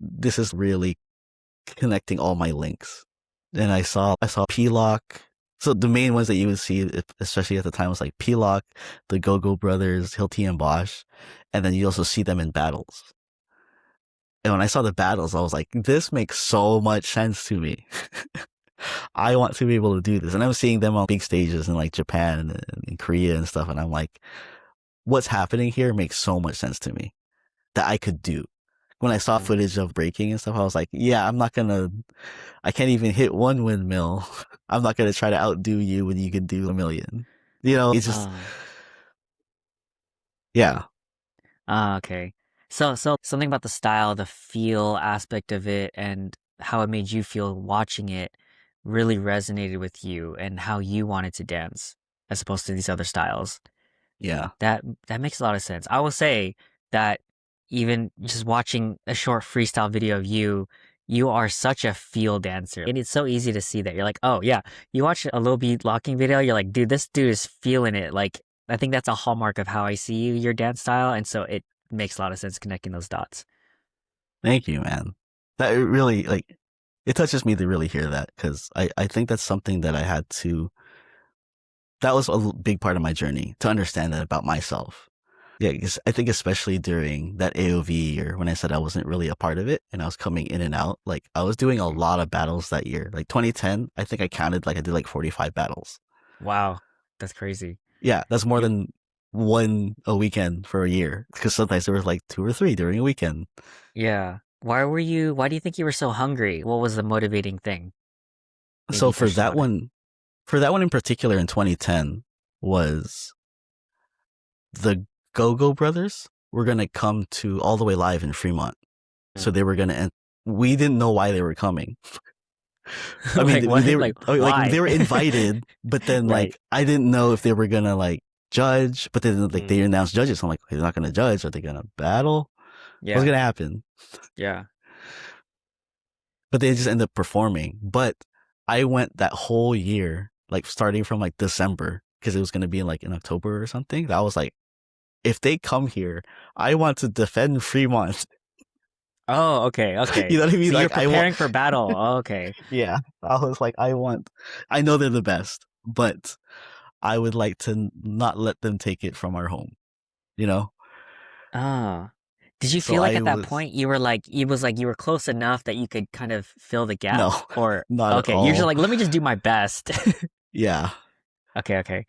This is really connecting all my links. And I saw P lock. So the main ones that you would see, especially at the time, was like P lock, the Go Go Brothers, Hilti and Bosch, and then you also see them in battles. And when I saw the battles, I was like, this makes so much sense to me. I want to be able to do this. And I'm seeing them on big stages in like Japan and Korea and stuff. And I'm like, what's happening here makes so much sense to me that I could do. When I saw Mm. footage of breaking and stuff, I was like, yeah, I can't even hit one windmill. I'm not going to try to outdo you when you can do a million. It's just, Ah. yeah, Okay. So something about the style, the feel aspect of it, and how it made you feel watching it really resonated with you and how you wanted to dance as opposed to these other styles. yeah. That makes a lot of sense. I will say that even just watching a short freestyle video of you, you are such a feel dancer. And it's so easy to see that. You're like, oh yeah. You watch a Lil B locking video, you're like, dude, this dude is feeling it. Like I think that's a hallmark of how I see you, your dance style, and so it makes a lot of sense connecting those dots. Thank you, man. That really, like, it touches me to really hear that because I think that's something that I had to, that was a big part of my journey to understand that about myself. Yeah, because I think especially during that AOV year when I said I wasn't really a part of it and I was coming in and out, like I was doing a lot of battles that year. Like 2010, I think I counted like I did like 45 battles. Wow. That's crazy. Yeah, that's more You than one a weekend for a year because sometimes there was like two or three during a weekend. yeah. Why do you think you were so hungry? What was the motivating thing? Made So you push harder? for that one in particular in 2010 was the Go-Go Brothers were going to come to All the Way Live in Fremont. So Mm. they were going to, we didn't know why they were coming. I mean, Like what? they were Like like why? they were invited, but then Right. like I didn't know if they were gonna like judge. But then like they Mm. announced judges. So I'm like, they're not gonna judge. Are they gonna battle? What's Yeah. gonna happen? Yeah. But they just ended up performing. But I went that whole year, like starting from like December, because it was gonna be like in October or something. That was like, if they come here, I want to defend Fremont. Oh, okay, You okay. know what I mean? So you're Like I want, preparing for battle. Oh, okay. yeah. I was like, I know they're the best, but I would like to not let them take it from our home, you know? Ah. Did you So feel like I at that was, point you were like it was like you were close enough that you could kind of fill the gap? no, Or not at okay, you're just all. like, let me just do my best. Yeah. Okay, okay.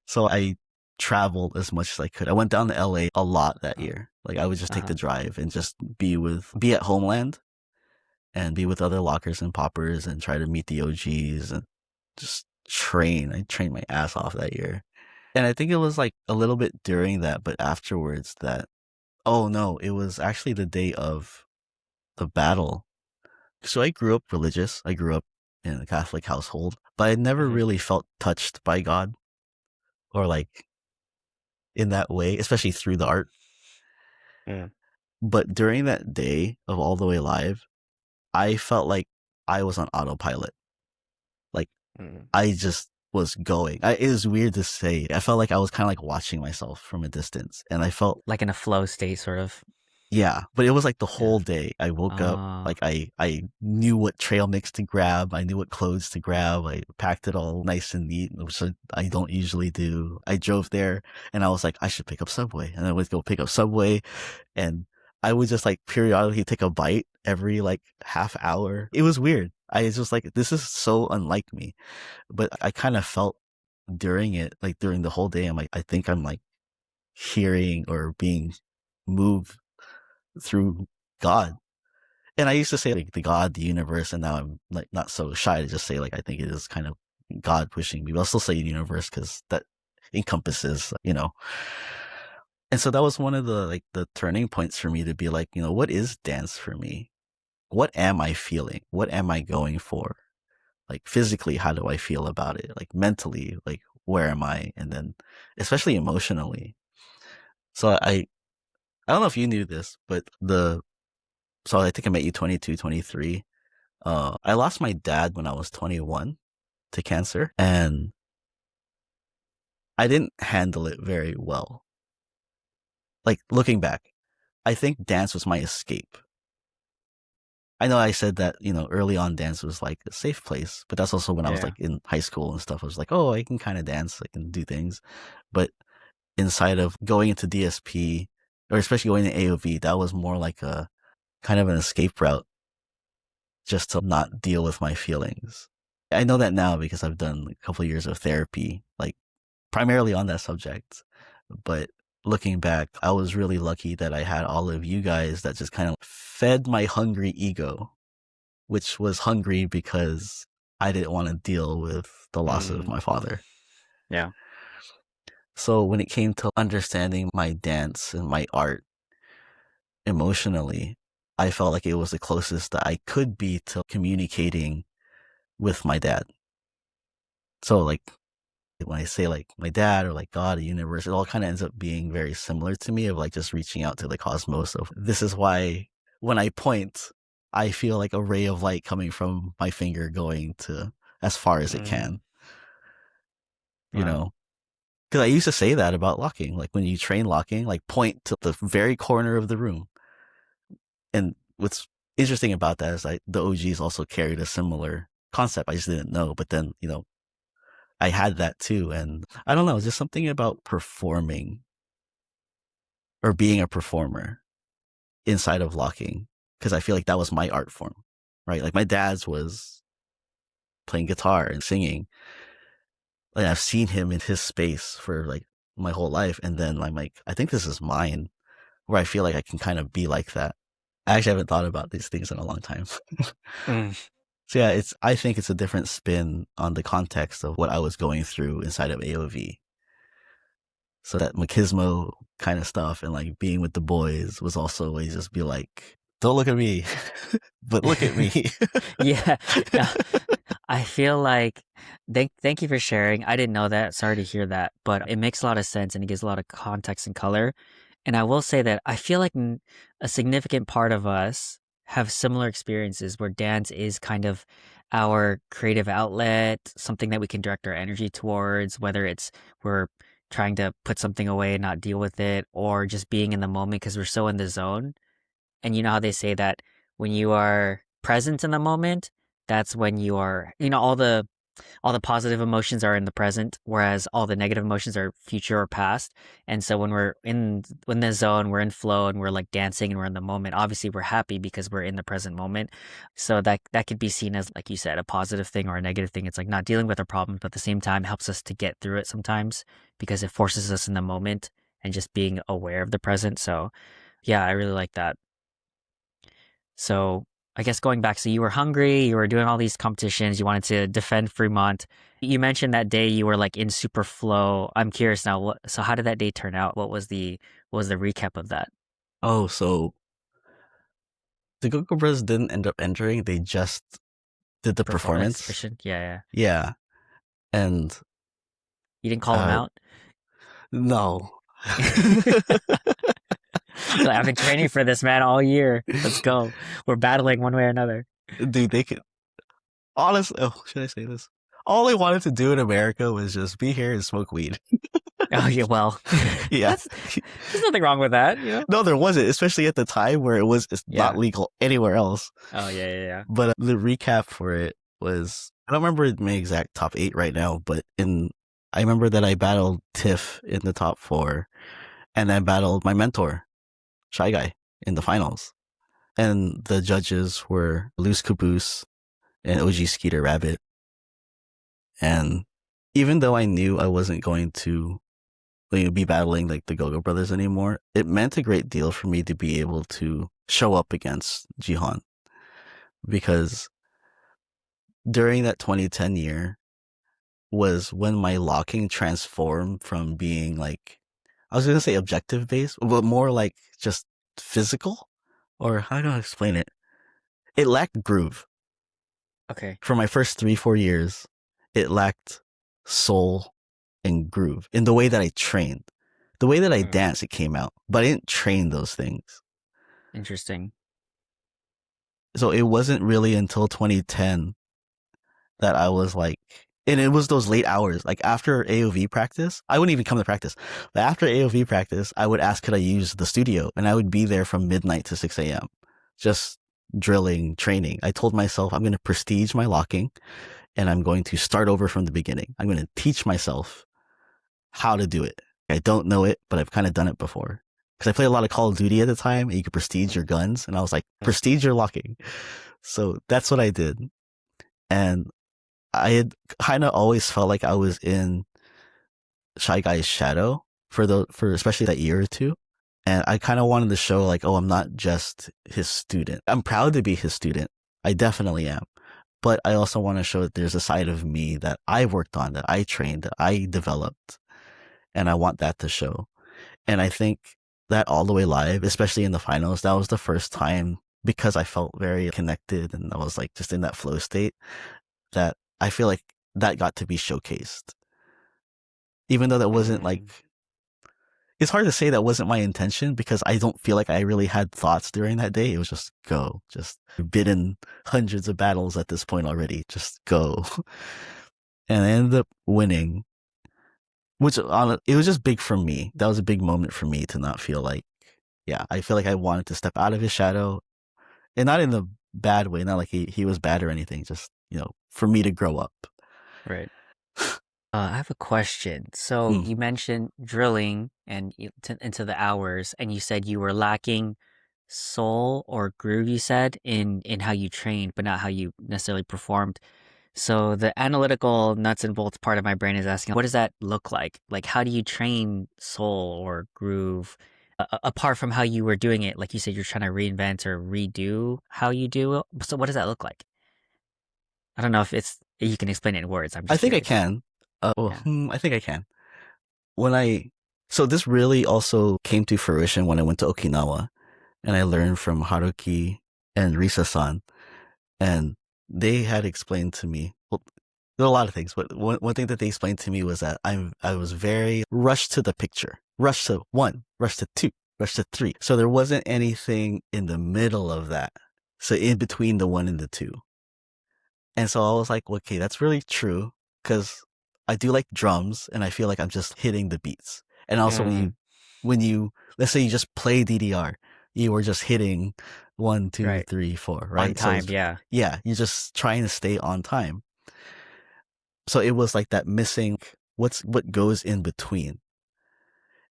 So I traveled as much as I could. I went down to LA a lot that Uh, year. Like I would just take uh-huh. the drive and just be at Homeland and be with other lockers and poppers and try to meet the OGs and just train. I trained my ass off that year. And I think it was like a little bit during that, but afterwards that, oh no, it was actually the day of the battle. So I grew up religious. I grew up in a Catholic household, but I never Hmm. really felt touched by God or like in that way, especially through the art. Mm, But during that day of All the Way Live, I felt like I was on autopilot. Like mm. I just was going. It was weird to say. I felt like I was kind of like watching myself from a distance, and I felt, Like in a flow state, sort of. yeah, but it was like the Yeah. whole day. I woke up, Uh, like I knew what trail mix to grab. I knew what clothes to grab. I packed it all nice and neat, which I don't usually do. I drove there and I was like, I should pick up Subway. And I would go pick up Subway and I would just like periodically take a bite every like half hour. It was weird. I was just like, this is so unlike me. But I kind of felt during it, like during the whole day, I'm like, I think I'm like hearing or being moved through God. And I used to say like the God, the universe, and now I'm like not so shy to just say like I think it is kind of God pushing me. But I'll still say universe because that encompasses, you know. And so that was one of the like the turning points for me to be like, you know, what is dance for me? What am I feeling? What am I going for? Like physically, how do I feel about it? Like mentally, like where am I? And then especially emotionally. So I don't know if you knew this, but so I think I met you 22, 23. I lost my dad when I was 21 to cancer, and I didn't handle it very well. Like looking back, I think dance was my escape. I know I said that, you know, early on dance was like a safe place, but that's also when I was yeah. like in high school and stuff. I was like, oh, I can kind of dance, I can do things. But inside of going into DSP, or especially going to AOV, that was more like a kind of an escape route just to not deal with my feelings. I know that now because I've done a couple of years of therapy, like primarily on that subject. But looking back, I was really lucky that I had all of you guys that just kind of fed my hungry ego, which was hungry because I didn't want to deal with the loss of Mm, my father. yeah. So when it came to understanding my dance and my art emotionally, I felt like it was the closest that I could be to communicating with my dad. So like when I say like my dad or like God, the universe, it all kind of ends up being very similar to me of like just reaching out to the cosmos. Of this is why when I point, I feel like a ray of light coming from my finger going to as far as it Mm, can, you wow. know? Because I used to say that about locking. Like when you train locking, like point to the very corner of the room. And what's interesting about that is like the OGs also carried a similar concept. I just didn't know. But then, you know, I had that too. And I don't know, just something about performing or being a performer inside of locking. Cause I feel like that was my art form, right? Like my dad's was playing guitar and singing. Like I've seen him in his space for like my whole life. And then I'm like, I think this is mine where I feel like I can kind of be like that. I actually haven't thought about these things in a long time. Mm. So yeah, I think it's a different spin on the context of what I was going through inside of AOV. So that machismo kind of stuff and like being with the boys was also always just be like, don't look at me, but look at me. Yeah. No, I feel like thank you for sharing. I didn't know that. Sorry to hear that, but it makes a lot of sense and it gives a lot of context and color. And I will say that I feel like a significant part of us have similar experiences where dance is kind of our creative outlet, something that we can direct our energy towards, whether it's we're trying to put something away and not deal with it, or just being in the moment because we're so in the zone. And you know how they say that when you are present in the moment, that's when you are, all the positive emotions are in the present, whereas all the negative emotions are future or past. And so when we're in the zone, we're in flow and we're like dancing and we're in the moment. Obviously, we're happy because we're in the present moment. So that could be seen as, like you said, a positive thing or a negative thing. It's like not dealing with our problems, but at the same time helps us to get through it sometimes because it forces us in the moment and just being aware of the present. So yeah, I really like that. So I guess going back, so you were hungry, you were doing all these competitions, you wanted to defend Fremont. You mentioned that day you were like in super flow. I'm curious now, so how did that day turn out? What was the recap of that? Oh, so the Gogo Brothers didn't end up entering. They just did the Perform performance. exhibition? Yeah, yeah. Yeah. And You didn't call him uh out? no. Like, I've been training for this man all year. Let's go. We're battling one way or another. Dude, they could honestly, oh, should I say this? All they wanted to do in America was just be here and smoke weed. Oh yeah, well, Yeah. that's there's nothing wrong with that, you know? No, there wasn't, especially at the time where it's not Yeah. legal anywhere else. Oh yeah, yeah, yeah. But the recap for it was I don't remember my exact top 8 right now, but in I remember that I battled Tiff in the top 4 and I battled my mentor, Shy Guy, in the finals. And the judges were Loose Caboose and OG Skeeter Rabbit. And even though I knew I wasn't going to be battling like the Go-Go Brothers anymore, it meant a great deal for me to be able to show up against Jihan because during that 2010 year was when my locking transformed from being like, I was going to say objective based, but more like just physical, or how do I explain it? It lacked groove. Okay. For my first 3-4 years, it lacked soul and groove in the way that I trained. The way that I Mm, danced, it came out, but I didn't train those things. interesting. So it wasn't really until 2010 that I was like, and it was those late hours. Like after AOV practice, I wouldn't even come to practice. But after AOV practice, I would ask, could I use the studio? And I would be there from midnight to 6 a.m. just drilling, training. I told myself I'm going to prestige my locking and I'm going to start over from the beginning. I'm going to teach myself how to do it. I don't know it, but I've kind of done it before. Because I played a lot of Call of Duty at the time and you could prestige your guns. And I was like, Yeah. prestige your locking. So that's what I did. And I had kind of always felt like I was in Shy Guy's shadow for especially that year or two. And I kind of wanted to show like, oh, I'm not just his student. I'm proud to be his student. I definitely am. But I also want to show that there's a side of me that I worked on, that I trained, that I developed. And I want that to show. And I think that all the way live, especially in the finals, that was the first time because I felt very connected and I was like just in that flow state that I feel like that got to be showcased. Even though that wasn't like, Mm, it's hard to say that wasn't my intention because I don't feel like I really had thoughts during that day. It was just go, just been in hundreds of battles at this point already. Just go. And I ended up winning, which it was just big for me. That was a big moment for me to not feel like, yeah, I feel like I wanted to step out of his shadow and not in the bad way, not like he was bad or anything, just, for me to grow up. right. I have a question. So Mm. you mentioned drilling and into the hours, and you said you were lacking soul or groove. You said in how you trained, but not how you necessarily performed. So the analytical nuts and bolts part of my brain is asking, what does that look like? Like, how do you train soul or groove? Apart from how you were doing it, like you said, you're trying to reinvent or redo how you do it. So what does that look like? I don't know if it's you can explain it in words. I'm I just think I curious. can. Yeah. I think I can. When I so this really also came to fruition when I went to Okinawa and I learned from Haruki and Risa-san, and they had explained to me. Well, there are a lot of things, but one thing that they explained to me was that I was very rushed to the picture, rushed to one, rushed to two, rushed to three. So there wasn't anything in the middle of that. So in between the one and the two. And so I was like, okay, that's really true because I do like drums and I feel like I'm just hitting the beats. And also Mm, when you, let's say you just play DDR, you were just hitting one, two, right. three, four, On right? So time. it's, Yeah. yeah, you're just trying to stay on time. So it was like that missing what goes in between.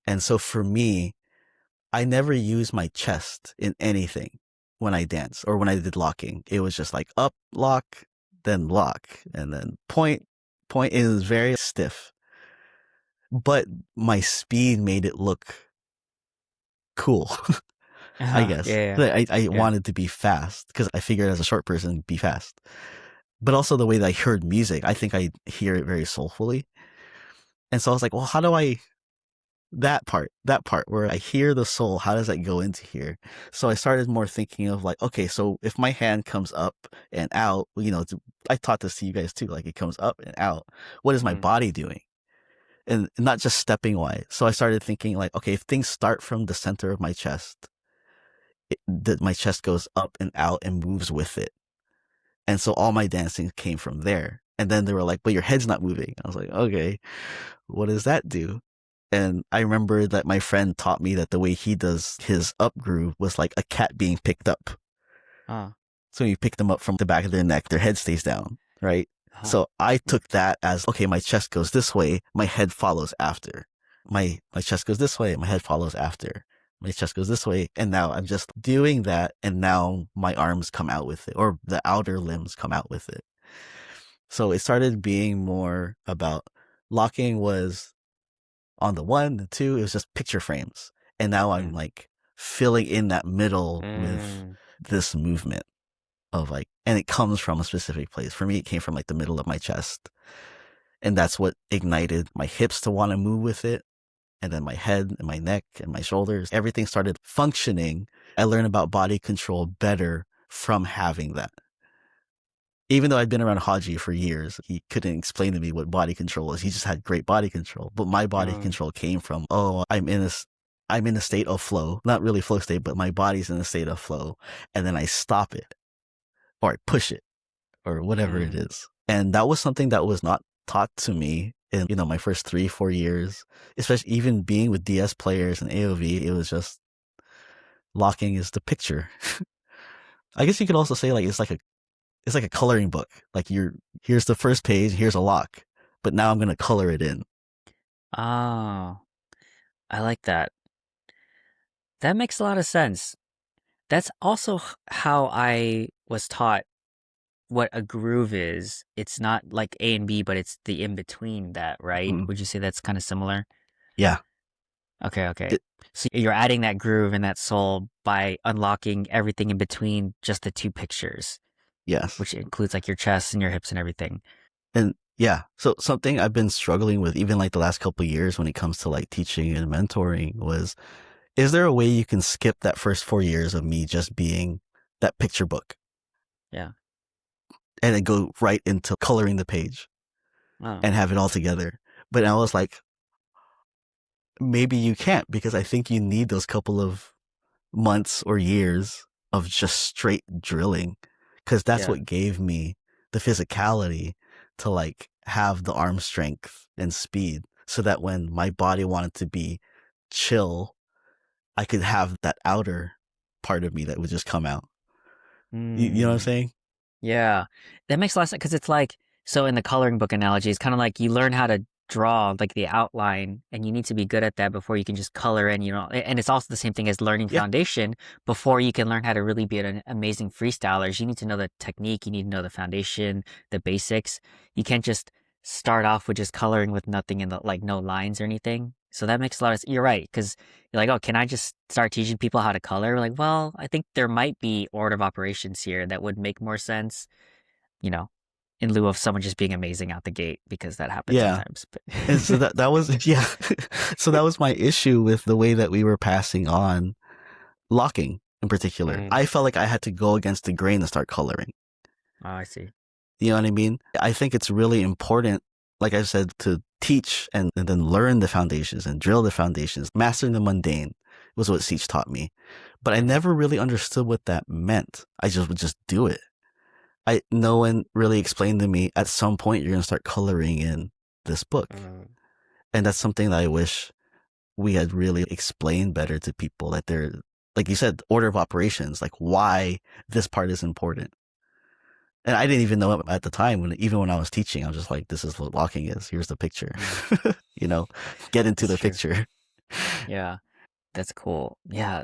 And so for me, I never use my chest in anything when I dance or when I did locking. It was just like up, lock, then lock, and then point, point. It was very stiff, but my speed made it look cool, I Yeah. guess. Yeah. I Yeah. wanted to be fast because I figured as a short person, be fast. But also the way that I heard music, I think I hear it very soulfully. And so I was like, well, how do I that part where I hear the soul, how does that go into here? So I started more thinking of like, okay, so if my hand comes up and out, I taught this to you guys too, like it comes up and out. What is my Mm, body doing? And not just stepping wise. So I started thinking like, okay, if things start from the center of my chest, that my chest goes up and out and moves with it. And so all my dancing came from there. And then they were like, but your head's not moving. I was like, okay, what does that do? And I remember that my friend taught me that the way he does his up groove was like a cat being picked up. uh, So you pick them up from the back of their neck, their head stays down, right? uh, So I took that as, okay, my chest goes this way, my head follows after. My chest goes this way, my head follows after. My chest goes this way, and now I'm just doing that, and now my arms come out with it, or the outer limbs come out with it. So it started being more about locking was on the one, the two, it was just picture frames. And now I'm mm, like filling in that middle with mm, this movement of like, and it comes from a specific place. For me, it came from like the middle of my chest. And that's what ignited my hips to want to move with it. And then my head and my neck and my shoulders, everything started functioning. I learned about body control better from having that. Even though I'd been around Haji for years, he couldn't explain to me what body control was. He just had great body control. But my body mm, control came from, oh, I'm in a state of flow. Not really flow state, but my body's in a state of flow. And then I stop it or I push it or whatever it mm. is. And that was something that was not taught to me in, my first 3-4 years, especially even being with DS players and AOV. It was just locking is the picture. I guess you could also say like it's like a coloring book. Like here's the first page, here's a lock, but now I'm gonna color it in. Oh, I like that. That makes a lot of sense. That's also how I was taught what a groove is. It's not like A and B, but it's the in between that, right? Mm, Would you say that's kind of similar? yeah. Okay, okay. It, So you're adding that groove and that soul by unlocking everything in between just the two pictures, yes. which includes like your chest and your hips and everything. And yeah. So something I've been struggling with even like the last couple of years when it comes to like teaching and mentoring was, is there a way you can skip that first 4 years of me just being that picture book Yeah. and then go right into coloring the page Oh, and have it all together? But I was like, maybe you can't because I think you need those couple of months or years of just straight drilling because that's yeah. what gave me the physicality to like have the arm strength and speed so that when my body wanted to be chill, I could have that outer part of me that would just come out. You know what I'm Hmm. saying? Yeah, that makes a lot of sense because it's like so in the coloring book analogy, it's kind of like you learn how to draw like the outline, and you need to be good at that before you can just color in. And it's also the same thing as learning Yeah. foundation before you can learn how to really be an amazing freestyler. You need to know the technique, you need to know the foundation, the basics. You can't just start off with just coloring with nothing in the like no lines or anything. So that makes a lot of you're right, because you're like, oh, can I just start teaching people how to color? Like, well, I think there might be order of operations here that would make more sense, you know, in lieu of someone just being amazing out the gate, because that happens Yeah. sometimes. And so that was yeah. So that was my issue with the way that we were passing on locking in particular. Mm. I felt like I had to go against the grain and start coloring. Oh, I see. You know what I mean? I think it's really important, like I said, to teach and then learn the foundations and drill the foundations. Mastering the mundane was what Siege taught me. But I Hmm. never really understood what that meant. I just would just do it. No one really explained to me at some point you're gonna start coloring in this book. Mm. And that's something that I wish we had really explained better to people, that they're, like you said, order of operations, like why this part is important. And I didn't even know it at the time. Even when I was teaching, I was just like, this is what locking is. Here's the picture. Mm. You know, get into That's the true. picture. Yeah, that's cool. Yeah,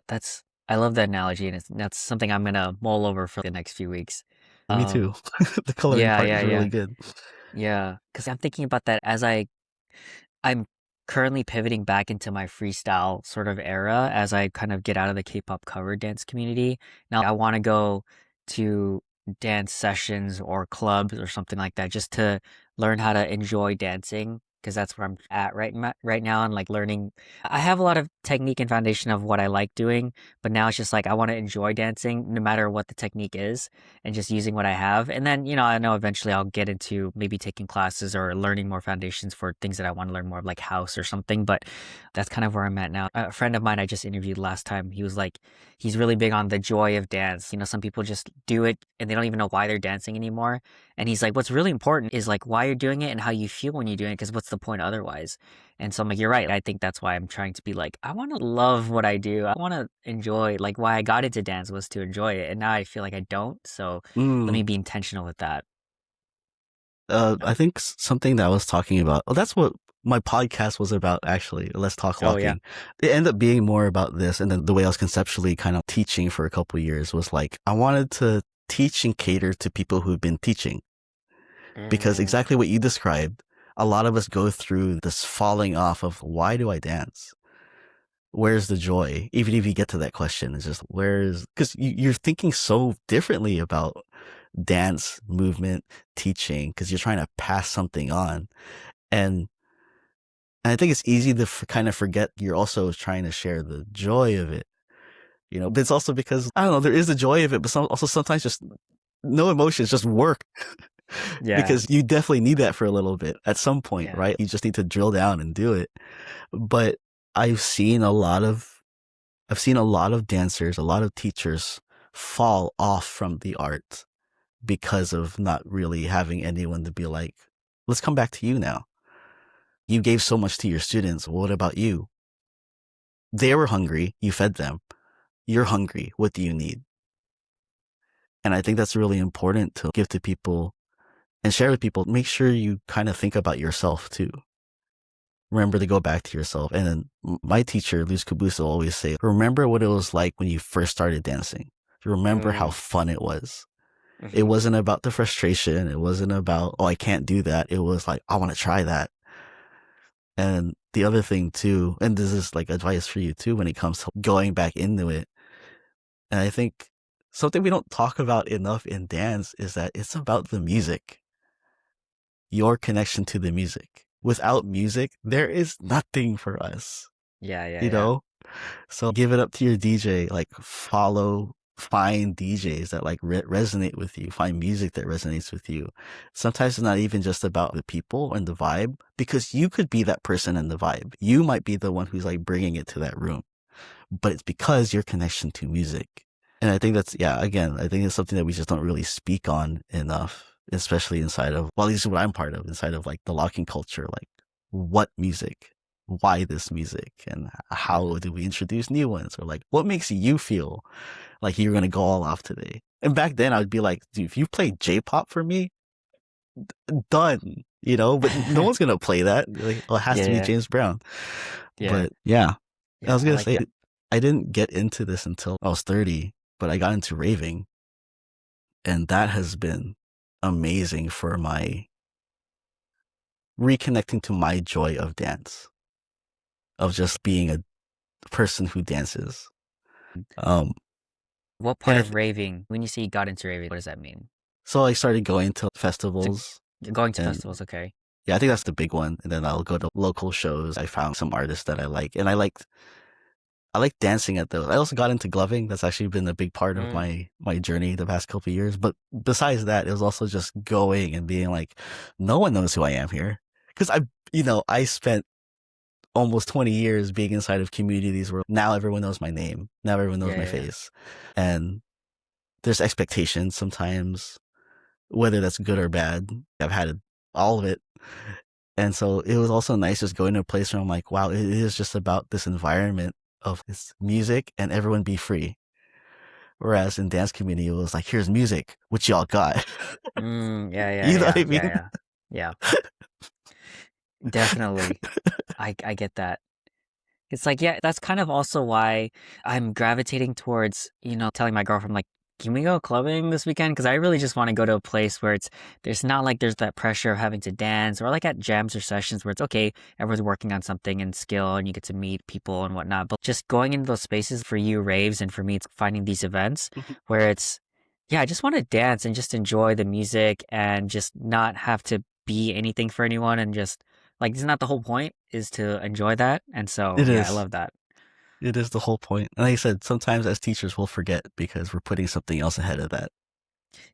I love that analogy, and that's something I'm gonna mull over for the next few weeks. Me too. Um, The coloring yeah, part yeah, is really yeah, good. yeah. Because I'm thinking about that as I'm currently pivoting back into my freestyle sort of era as I kind of get out of the K-pop cover dance community. Now I want to go to dance sessions or clubs or something like that just to learn how to enjoy dancing because that's where I'm at right now and like learning. I have a lot of technique and foundation of what I like doing, but now it's just like I want to enjoy dancing no matter what the technique is and just using what I have. And then, I know eventually I'll get into maybe taking classes or learning more foundations for things that I want to learn more of, like house or something. But that's kind of where I'm at now. A friend of mine I just interviewed last time, he was like, he's really big on the joy of dance. Some people just do it and they don't even know why they're dancing anymore. And he's like, what's really important is like why you're doing it and how you feel when you're doing it, because what's the point otherwise? And so I'm like, you're right. I think that's why I'm trying to be like, I want to love what I do. I want to enjoy, like, why I got into dance was to enjoy it. And now I feel like I don't. So let me Mm. be intentional with that. I think something that I was talking about. Oh, that's what my podcast was about, actually. Let's Talk Oh, yeah. Locking. It ended up being more about this. And then the way I was conceptually kind of teaching for a couple of years was like, I wanted to teach and cater to people who've been teaching. Because Mm, exactly what you described, a lot of us go through this falling off of, why do I dance? Where's the joy? Even if you get to that question, it's just, because you're thinking so differently about dance, movement, teaching, because you're trying to pass something on. And, and I think it's easy to kind of forget you're also trying to share the joy of it. But it's also because, I don't know, there is the joy of it, but also sometimes just no emotions, just work. yeah. Because you definitely need that for a little bit at some point, Yeah. right? You just need to drill down and do it. But I've seen a lot of dancers, a lot of teachers fall off from the art because of not really having anyone to be like, let's come back to you now. You gave so much to your students. What about you? They were hungry. You fed them. You're hungry. What do you need? And I think that's really important to give to people and share with people. Make sure you kind of think about yourself too. Remember to go back to yourself. And then my teacher, Luz Cabuso, always say, remember what it was like when you first started dancing. Remember how Mm, fun it was. It hmm. wasn't about the frustration. It wasn't about, oh, I can't do that. It was like, I want to try that. And the other thing too, and this is like advice for you too, when it comes to going back into it. And I think something we don't talk about enough in dance is that it's about the music, your connection to the music. Without music, there is nothing for us, Yeah, yeah, you yeah. know? So give it up to your DJ, like find DJs that like resonate with you, find music that resonates with you. Sometimes it's not even just about the people and the vibe, because you could be that person in the vibe. You might be the one who's like bringing it to that room, but it's because your connection to music. And I think that's, yeah, again, I think it's something that we just don't really speak on enough, especially inside of, well, at least what I'm part of, inside of like the locking culture, like what music, why this music, and how Hmm. do we introduce new ones, or like what makes you feel like you're going to go all off today. And back then I would be like, dude, if you play J-pop for me, done, but no one's going to play that. Like, oh, it has Yeah, to be yeah, James Brown. yeah, But yeah, I yeah. was I going to like say, that. I didn't get into this until I was 30, but I got into raving, and that has been amazing for my reconnecting to my joy of dance. of just being a person who dances. Um, What part and of raving, when you say you got into raving, what does that mean? so I started going to So festivals, you're going to and festivals, okay. yeah, I think that's the big one. And then I'll go to local shows. I found some artists that I like, and I like dancing at those. I also got into gloving. That's actually been a big part of Mm, my journey the past couple of years. But besides that, it was also just going and being like, no one knows who I am here, because I spent almost 20 years being inside of communities where now everyone knows my name, now everyone knows yeah, my yeah, yeah. face, and there's expectations sometimes, whether that's good or bad. I've had all of it. And so it was also nice just going to a place where I'm like, wow, it is just about this environment of this music and everyone be free. Whereas in dance community, it was like, here's music, which y'all got. Yeah, yeah, You know what yeah, I yeah, mean? yeah. Yeah, definitely. I get that. It's like, yeah, that's kind of also why I'm gravitating towards, telling my girlfriend, like, can we go clubbing this weekend? Because I really just want to go to a place where there's not like there's that pressure of having to dance, or like at jams or sessions where it's okay, everyone's working on something and skill and you get to meet people and whatnot. But just going into those spaces for you, raves, and for me, it's finding these events where yeah, I just want to dance and just enjoy the music and just not have to be anything for anyone and just like, isn't that the whole point is to enjoy that? And so, It yeah, I is. love that. It is the whole point. And like I said, sometimes as teachers, we'll forget because we're putting something else ahead of that.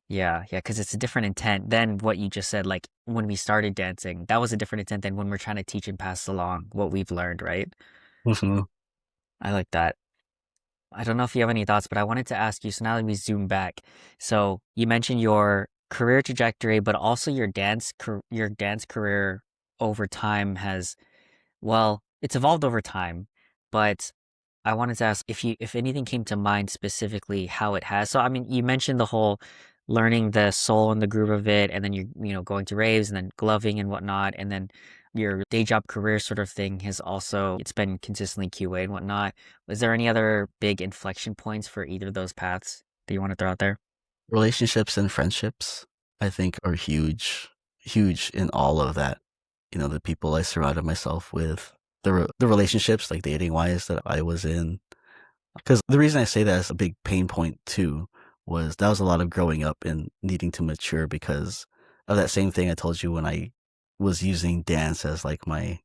Yeah, yeah, because it's a different intent than what you just said. Like when we started dancing, that was a different intent than when we're trying to teach and pass along what we've learned, right? Mhm. I like that. I don't know if you have any thoughts, but I wanted to ask you. So now that we zoom back, so you mentioned your career trajectory, but also your dance career over time has, well, it's evolved over time, but I wanted to ask if anything came to mind specifically how it has. So I mean, you mentioned the whole learning the soul and the groove of it, and then you going to raves and then gloving and whatnot, and then your day job career sort of thing has also it's been consistently QA and whatnot. Was there any other big inflection points for either of those paths that you want to throw out there? Relationships and friendships, I think, are huge, huge in all of that. The people I surrounded myself with, the relationships, like dating wise, that I was in. Because the reason I say that is a big pain point too was that was a lot of growing up and needing to mature because of that same thing I told you when I was using dance as like my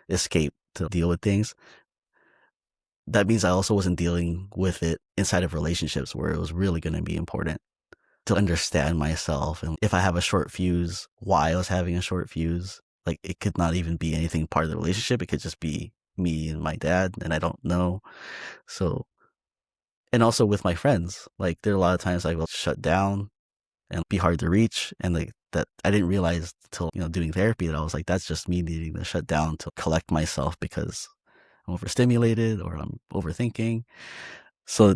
escape to deal with things. That means I also wasn't dealing with it inside of relationships where it was really going to be important to understand myself. And if I have a short fuse, why I was having a short fuse, like it could not even be anything part of the relationship. It could just be me and my dad, and I don't know. So, and also with my friends, like there are a lot of times I will shut down and be hard to reach. And like that, I didn't realize till, doing therapy that I was like, that's just me needing to shut down to collect myself because I'm overstimulated or I'm overthinking. So,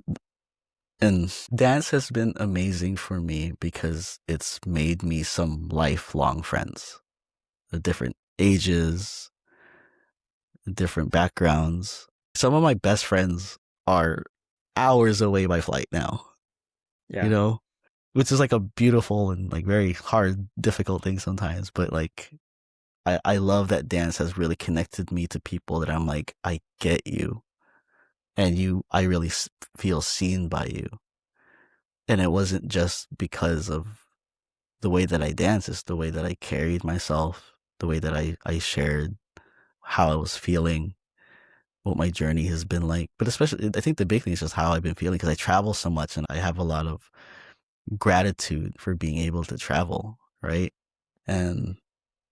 and dance has been amazing for me because it's made me some lifelong friends of different ages, different backgrounds. Some of my best friends are hours away by flight now, you Yeah. know, which is like a beautiful and like very hard, difficult thing sometimes. But like, I love that dance has really connected me to people that I'm like, I get you. And I really feel seen by you. And it wasn't just because of the way that I danced, it's the way that I carried myself, the way that I shared how I was feeling, what my journey has been like. But especially, I think the big thing is just how I've been feeling because I travel so much and I have a lot of gratitude for being able to travel, right? And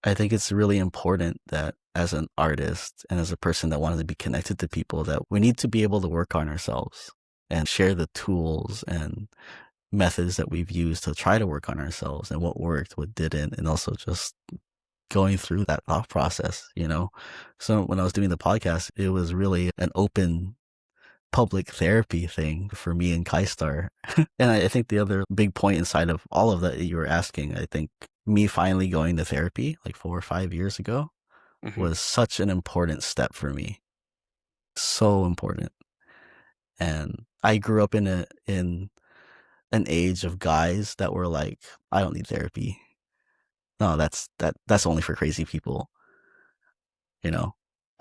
I think it's really important that as an artist and as a person that wanted to be connected to people, that we need to be able to work on ourselves and share the tools and methods that we've used to try to work on ourselves and what worked, what didn't, and also just going through that thought process. So when I was doing the podcast, it was really an open public therapy thing for me and Kaistar. And I think the other big point inside of all of that you were asking, I think me finally going to therapy like 4 or 5 years ago Hmm. was such an important step for me. So important. And I grew up in an age of guys that were like, I don't need therapy. No, that's only for crazy people, you know.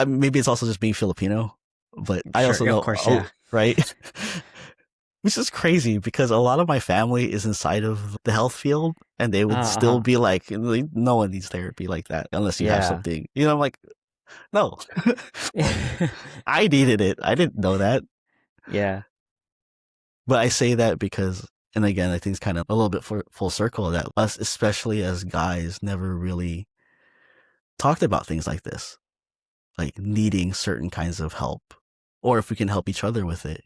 maybe it's also just being Filipino, but I Sure, also of know, course, yeah. right? Which is crazy because a lot of my family is inside of the health field and they would still Uh-huh. be like, no one needs therapy like that unless you have Yeah. something. I'm like, no, I needed it. I didn't know that. Yeah. But I say that because, and again, I think it's kind of a little bit full circle that us, especially as guys, never really talked about things like this, like needing certain kinds of help, or if we can help each other with it.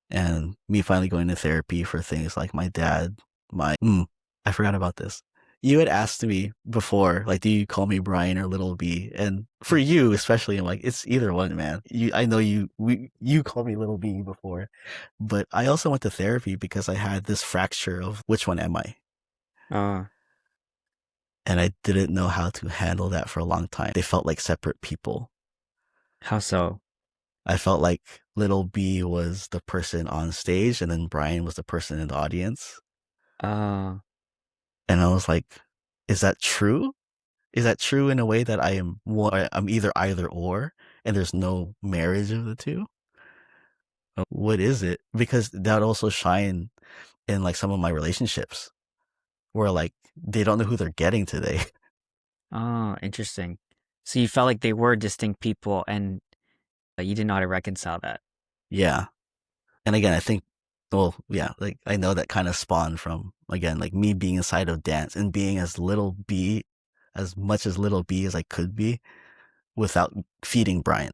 And me finally going to therapy for things like my dad, I forgot about this. You had asked me before, like, do you call me Brian or Little B? And for you, especially, I'm like, it's either one, man. I know you called me Little B before, but I also went to therapy because I had this fracture of which one am I? Uh, And I didn't know how to handle that for a long time. They felt like separate people. how so? I felt like Little B was the person on stage and then Brian was the person in the audience. Uh, And I was like, is that true? Is that true in a way that I'm either or and there's no marriage of the two? What is it? Because that would also shine in like some of my relationships where like they don't know who they're getting today. interesting. So you felt like they were distinct people and you didn't know how to reconcile that. Yeah. And again, I think, well, yeah, like I know that kind of spawned from, again, like me being inside of dance and being as much as Little B as I could be without feeding Brian.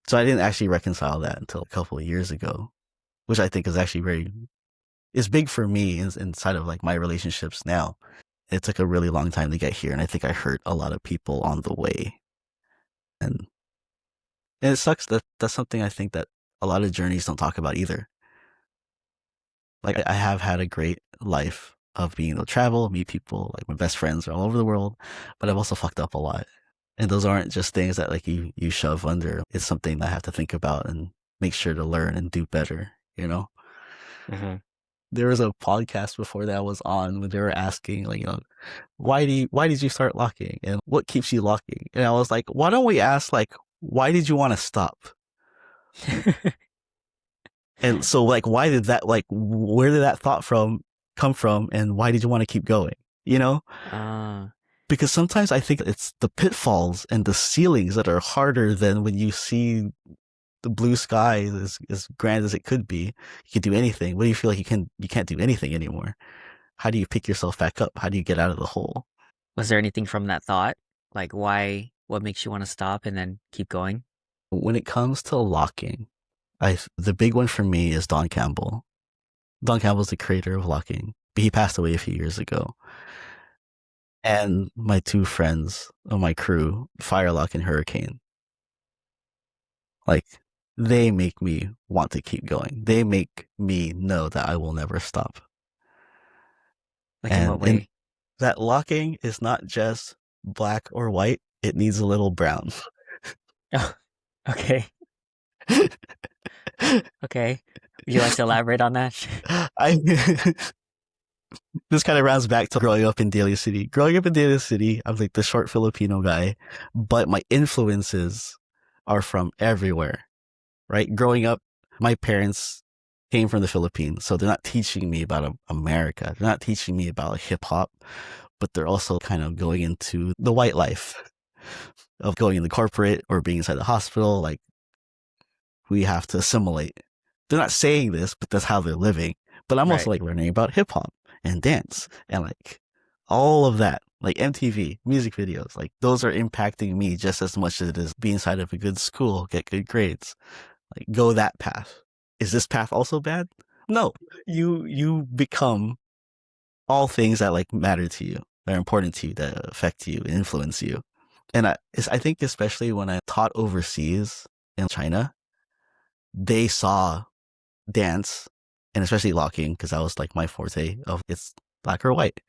So I didn't actually reconcile that until a couple of years ago, which I think is actually is big for me inside of like my relationships now. It took a really long time to get here, and I think I hurt a lot of people on the way. And, and it sucks that that's something I think that a lot of journeys don't talk about either. Like I have had a great life of being able to travel, meet people, like my best friends are all over the world, but I've also fucked up a lot. And those aren't just things that like you shove under. It's something that I have to think about and make sure to learn and do better. Uh-huh. There was a podcast before that I was on when they were asking like, why did you start locking and what keeps you locking? And I was like, why don't we ask like, why did you want to stop? And so like, why did that, like, where did that thought come from? And why did you want to keep going? You know, uh, because sometimes I think it's the pitfalls and the ceilings that are harder than when you see the blue sky is as grand as it could be. You can do anything. What do you feel like you can't do anything anymore? How do you pick yourself back up? How do you get out of the hole? was there anything from that thought? Like what makes you want to stop and then keep going? When it comes to locking, the big one for me is Don Campbell. Don Campbell's the creator of locking, but he passed away a few years ago. And my two friends on my crew, Firelock and Hurricane, like they make me want to keep going. They make me know that I will never stop. Like in what And in way? that locking is not just black or white, it needs a little brown. Oh, okay. Okay. Would you like to elaborate on that? I this kind of rounds back to growing up in Daly City. Growing up in Daly City, I'm like the short Filipino guy, but my influences are from everywhere, right? Growing up, my parents came from the Philippines, so they're not teaching me about America. They're not teaching me about hip hop, but they're also kind of going into the white life of going in the corporate or being inside the hospital. Like we have to assimilate. They're not saying this, but that's how they're living. But I'm also Right. like learning about hip hop and dance and like all of that, like MTV, music videos, like those are impacting me just as much as it is be inside of a good school, get good grades, like go that path. Is this path also bad? No, you become all things that like matter to you, that are important to you, that affect you, influence you. And I think especially when I taught overseas in China, they saw dance and especially locking because that was like my forte of it's black or white.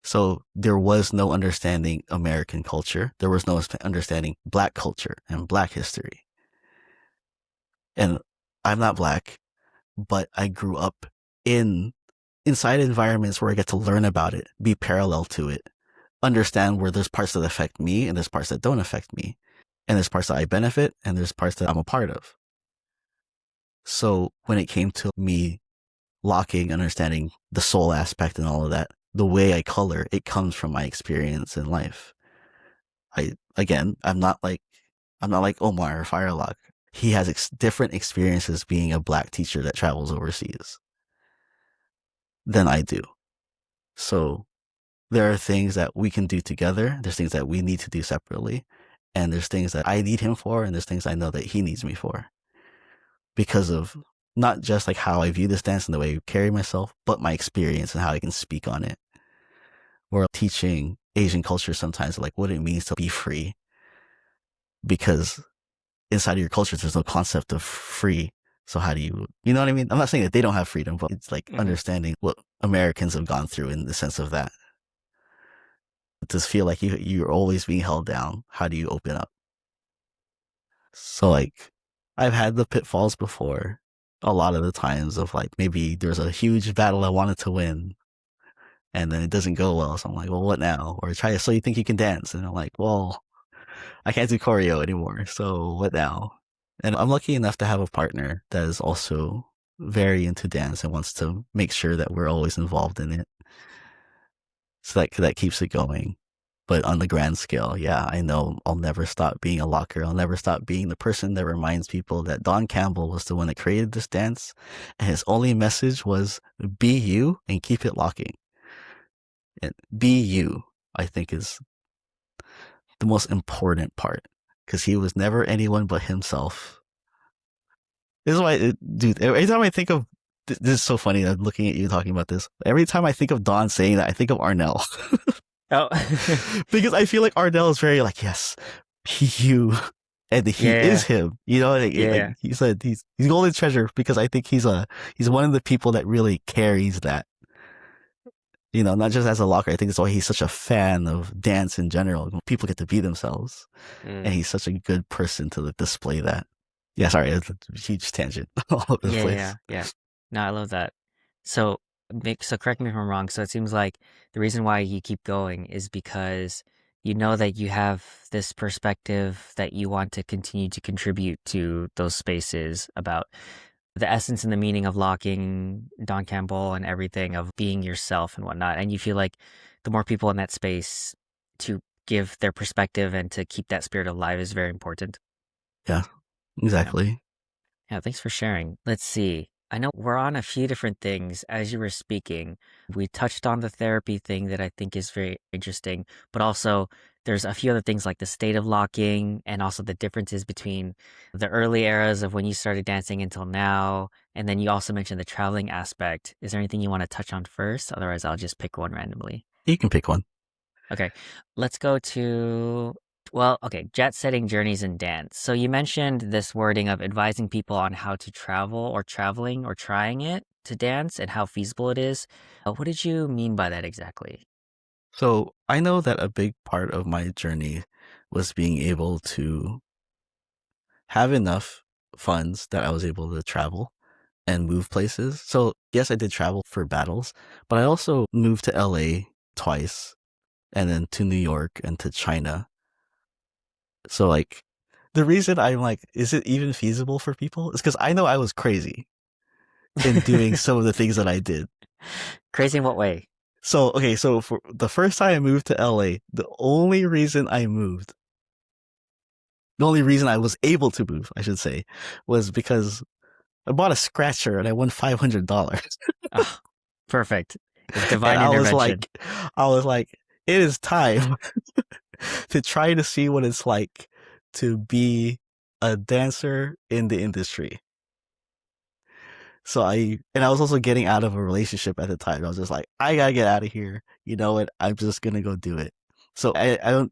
So there was no understanding American culture. There was no understanding black culture and black history. And I'm not black, but I grew up in inside environments where I get to learn about it, be parallel to it, understand where there's parts that affect me and there's parts that don't affect me. And there's parts that I benefit and there's parts that I'm a part of. So when it came to me locking, understanding the soul aspect and all of that, the way I color, it comes from my experience in life. I'm not like Omar or Firelock. He has different experiences being a black teacher that travels overseas than I do. So there are things that we can do together. There's things that we need to do separately. And there's things that I need him for. And there's things I know that he needs me for. Because of not just like how I view this dance and the way I carry myself, but my experience and how I can speak on it. We're teaching Asian culture sometimes like what it means to be free. Because inside of your culture, there's no concept of free. So how do you know what I mean? I'm not saying that they don't have freedom, but it's like understanding what Americans have gone through in the sense of that. It does feel like you're always being held down. How do you open up? So like, I've had the pitfalls before. A lot of the times of like maybe there's a huge battle I wanted to win, and then it doesn't go well. So I'm like, well, what now? Or try so you think you can dance, and I'm like, well, I can't do choreo anymore. So what now? And I'm lucky enough to have a partner that is also very into dance and wants to make sure that we're always involved in it. So that keeps it going. But on the grand scale, yeah, I know I'll never stop being a locker. I'll never stop being the person that reminds people that Don Campbell was the one that created this dance. And his only message was be you and keep it locking. And be you, I think, is the most important part because he was never anyone but himself. This is why, dude, every time I think of this is so funny. I'm looking at you talking about this. Every time I think of Don saying that, I think of Arnel. Oh, because I feel like Arnel is very like, yes, you, and he is him. You know, like he said, he's golden treasure because I think he's one of the people that really carries that. You know, not just as a locker. I think that's why he's such a fan of dance in general. People get to be themselves, and he's such a good person to display that. Yeah, sorry, it's a huge tangent all over the place. Yeah. No, I love that. So, correct me if I'm wrong. So it seems like the reason why you keep going is because you know that you have this perspective that you want to continue to contribute to those spaces about the essence and the meaning of locking Don Campbell and everything of being yourself and whatnot. And you feel like the more people in that space to give their perspective and to keep that spirit alive is very important. Yeah, Yeah. exactly. Yeah, thanks for sharing. Let's see. I know we're on a few different things as you were speaking. We touched on the therapy thing that I think is very interesting, but also there's a few other things like the state of locking and also the differences between the early eras of when you started dancing until now. And then you also mentioned the traveling aspect. Is there anything you want to touch on first? Otherwise, I'll just pick one randomly. You can pick one. Okay, let's go to, well, okay, jet setting journeys in dance. So you mentioned this wording of advising people on how to travel or traveling or trying it to dance and how feasible it is. What did you mean by that exactly? So I know that a big part of my journey was being able to have enough funds that I was able to travel and move places. So yes, I did travel for battles, but I also moved to LA twice and then to New York and to China. So like the reason I'm like, is it even feasible for people? Is because I know I was crazy in doing some of the things that I did. Crazy in what way? So, okay, so for the first time I moved to LA, the only reason I was able to move, I should say, was because I bought a scratcher and I won $500. Oh, perfect. It's And divine intervention. I was like, it is time to try to see what it's like to be a dancer in the industry. So I was also getting out of a relationship at the time. I was just like, I gotta get out of here. You know what? I'm just gonna go do it. So I'm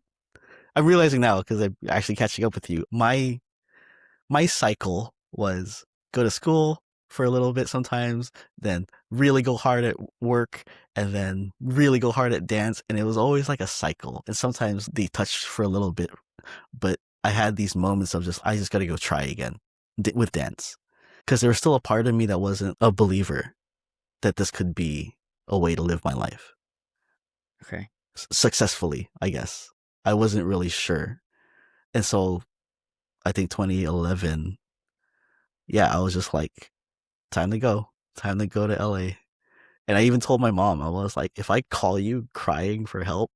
realizing now because I'm actually catching up with you. My cycle was go to school for a little bit sometimes, then really go hard at work, and then really go hard at dance. And it was always like a cycle. And sometimes they touched for a little bit, but I had these moments of I just got to go try again with dance. Because there was still a part of me that wasn't a believer that this could be a way to live my life. Okay. successfully, I guess. I wasn't really sure. And so I think 2011, yeah, I was just like, time to go. Time to go to LA. And I even told my mom, I was like, if I call you crying for help,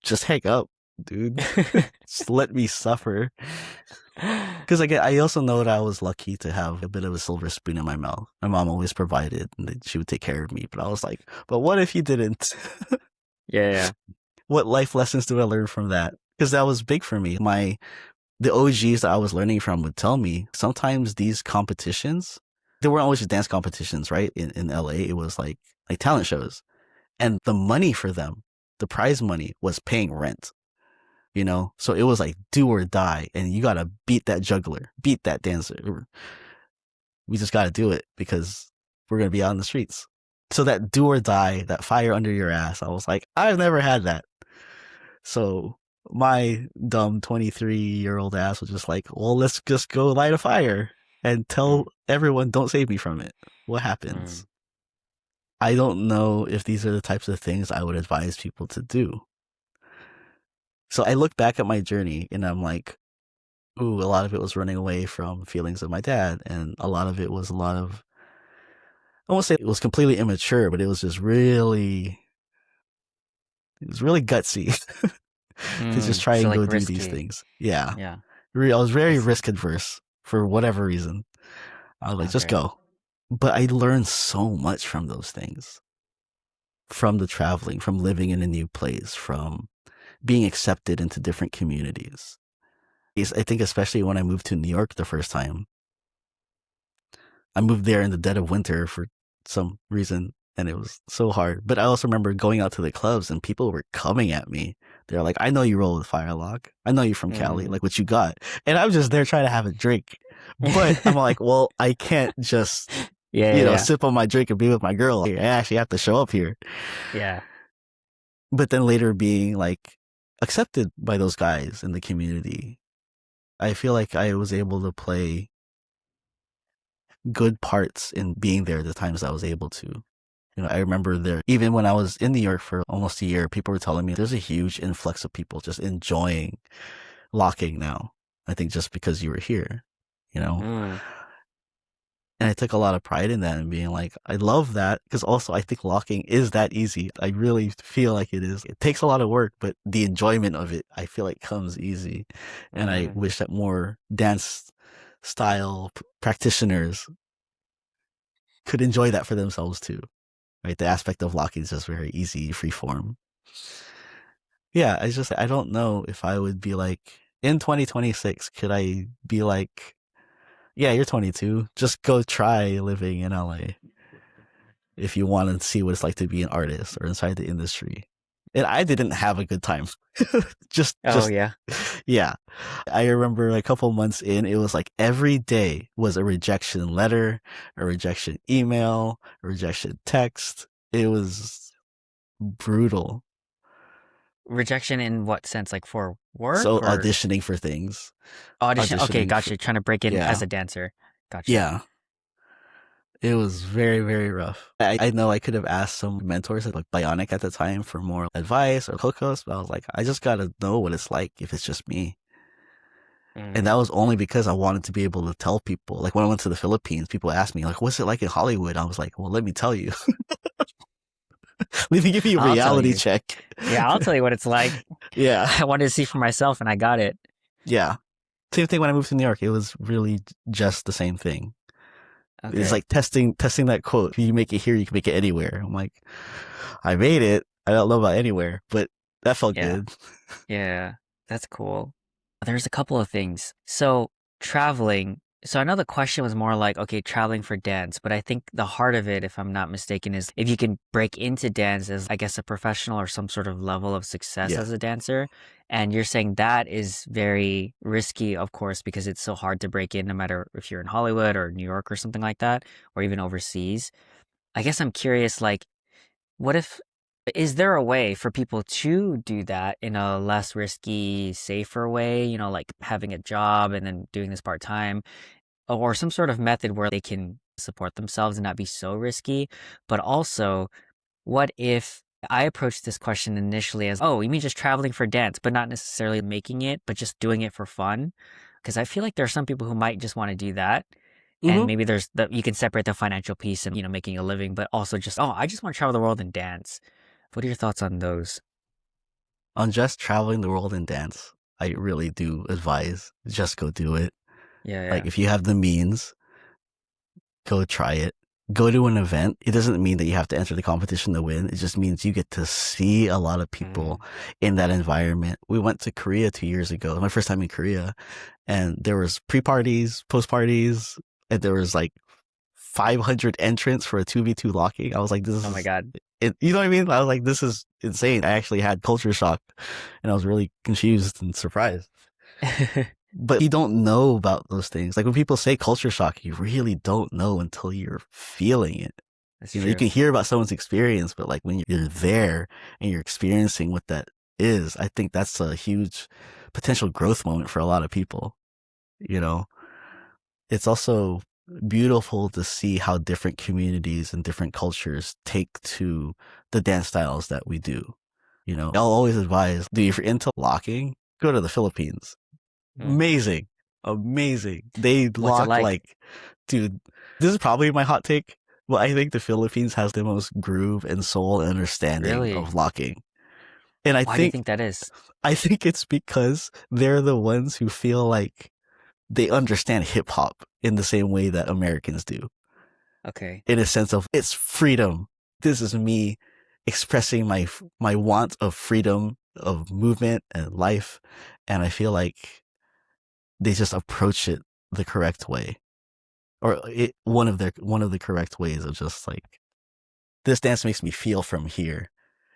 just hang up, dude. Just let me suffer. Because I also know that I was lucky to have a bit of a silver spoon in my mouth. My mom always provided, and she would take care of me. But I was like, but what if you didn't? Yeah. What life lessons do I learn from that? Because that was big for me. The OGs that I was learning from would tell me sometimes these competitions, they weren't always just dance competitions, right? In LA, it was like talent shows, and the money for them, the prize money, was paying rent. So it was like do or die, and you gotta beat that juggler, beat that dancer. We just gotta do it because we're gonna be out in the streets. So that do or die, that fire under your ass, I was like, I've never had that. So my dumb 23-year-old ass was just like, well, let's just go light a fire and tell everyone, don't save me from it. What happens? I don't know if these are the types of things I would advise people to do. So I look back at my journey and I'm like, ooh, a lot of it was running away from feelings of my dad. And a lot of it was I won't say it was completely immature, but it was just really gutsy to just try So and like go do these risky. things. Yeah. Yeah. I was I very see. risk adverse for whatever reason. I was like, just Okay. go. But I learned so much from those things, from the traveling, from living in a new place, from being accepted into different communities. I think especially when I moved to New York the first time, I moved there in the dead of winter for some reason, and it was so hard. But I also remember going out to the clubs and people were coming at me. They're like, I know you roll with Firelock. I know you're from Cali. Like, what you got? And I'm just there trying to have a drink. But I'm like, well, I can't just, Yeah. sip on my drink and be with my girl. I actually have to show up here. Yeah. But then later being like accepted by those guys in the community, I feel like I was able to play good parts in being there the times I was able to. I remember there, even when I was in New York for almost a year, people were telling me there's a huge influx of people just enjoying locking now. I think just because you were here, you know? Mm. And I took a lot of pride in that and being like, I love that because also I think locking is that easy. I really feel like it is. It takes a lot of work, but the enjoyment of it, I feel like comes easy. And I wish that more dance style practitioners could enjoy that for themselves too. Right? The aspect of locking is just very easy, free form. Yeah, I don't know if I would be like in 2026, could I be like, yeah, you're 22, just go try living in LA if you want to see what it's like to be an artist or inside the industry. And I didn't have a good time. Oh just yeah. yeah. I remember a couple months in, it was like every day was a rejection letter, a rejection email, a rejection text. It was brutal. Rejection in what sense? Like for So work or auditioning for things, audition? Okay, auditioning for gotcha. Trying to break in as yeah, a dancer. Gotcha. yeah. It was very, very rough. I know I could have asked some mentors like Bionic at the time for more advice or hookups, but I was like, I just gotta know what it's like if it's just me. And that Mm. was only because I wanted to be able to tell people. Like when I went to the Philippines, people asked me, like, what's it like in Hollywood? I was like, well, let me tell you. Let me give you a I'll tell reality you. check. Yeah, I'll tell you what it's like. Yeah. I wanted to see for myself, and I got it. Yeah. Same thing when I moved to New York. It was really just the same thing. It's Okay. like testing that quote. If you make it here, you can make it anywhere. I'm like, I made it. I don't know about anywhere, but that felt Yeah. good. Yeah. That's cool. There's a couple of things. So traveling. So I know the question was more like, okay, traveling for dance, but I think the heart of it, if I'm not mistaken, is if you can break into dance as, I guess, a professional or some sort of level of success Yeah. as a dancer. And you're saying that is very risky, of course, because it's so hard to break in, no matter if you're in Hollywood or New York or something like that, or even overseas. I guess I'm curious, like, what if, is there a way for people to do that in a less risky, safer way, like having a job and then doing this part time, or some sort of method where they can support themselves and not be so risky? But also, what if I approached this question initially as, oh, you mean just traveling for dance, but not necessarily making it, but just doing it for fun? Because I feel like there are some people who might just want to do that. And Mm-hmm. maybe there's the you can separate the financial piece and making a living, but also just, oh, I just want to travel the world and dance. What are your thoughts on those? On just traveling the world and dance, I really do advise just go do it. Yeah, Like yeah. if you have the means, go try it. Go to an event. It doesn't mean that you have to enter the competition to win. It just means you get to see a lot of people Mm. in that environment. We went to Korea 2 years ago, my first time in Korea, and there was pre-parties, post-parties, and there was like 500 entrants for a 2v2 locking. I was like, this Oh my is God. it, you know what I mean? I was like, this is insane. I actually had culture shock and I was really confused and surprised. But you don't know about those things. Like when people say culture shock, you really don't know until you're feeling it. That's You true. can hear about someone's experience, but like when you're there and you're experiencing what that is, I think that's a huge potential growth moment for a lot of people. You know, it's also beautiful to see how different communities and different cultures take to the dance styles that we do. I'll always advise, dude, if you're into locking, go to the Philippines. Mm. Amazing. Amazing. They What's it lock like? like, dude, this is probably my hot take, but I think the Philippines has the most groove and soul and understanding Really? of locking. And I Why do you think think that is? I think it's because they're the ones who feel like they understand hip hop in the same way that Americans do. Okay. In a sense of it's freedom. This is me expressing my want of freedom of movement and life, and I feel like they just approach it the correct way, or one of the correct ways of just like this dance makes me feel from here,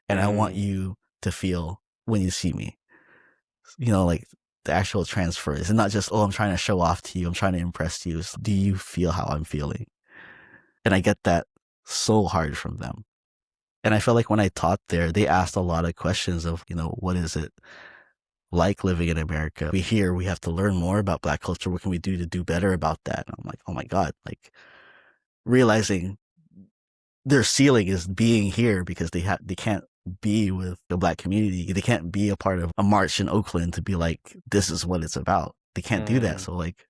and I want Mm. you to feel when you see me. Like the actual transfer is not just, oh, I'm trying to show off to you, I'm trying to impress you. It's, do you feel how I'm feeling? And I get that so hard from them. And I felt like when I taught there, they asked a lot of questions of, what is it like living in America? We have to learn more about Black culture. What can we do to do better about that? And I'm like, oh my God, like realizing their ceiling is being here because they can't be with the Black community. They can't be a part of a march in Oakland to be like, this is what it's about. They can't do that. Mm. So like,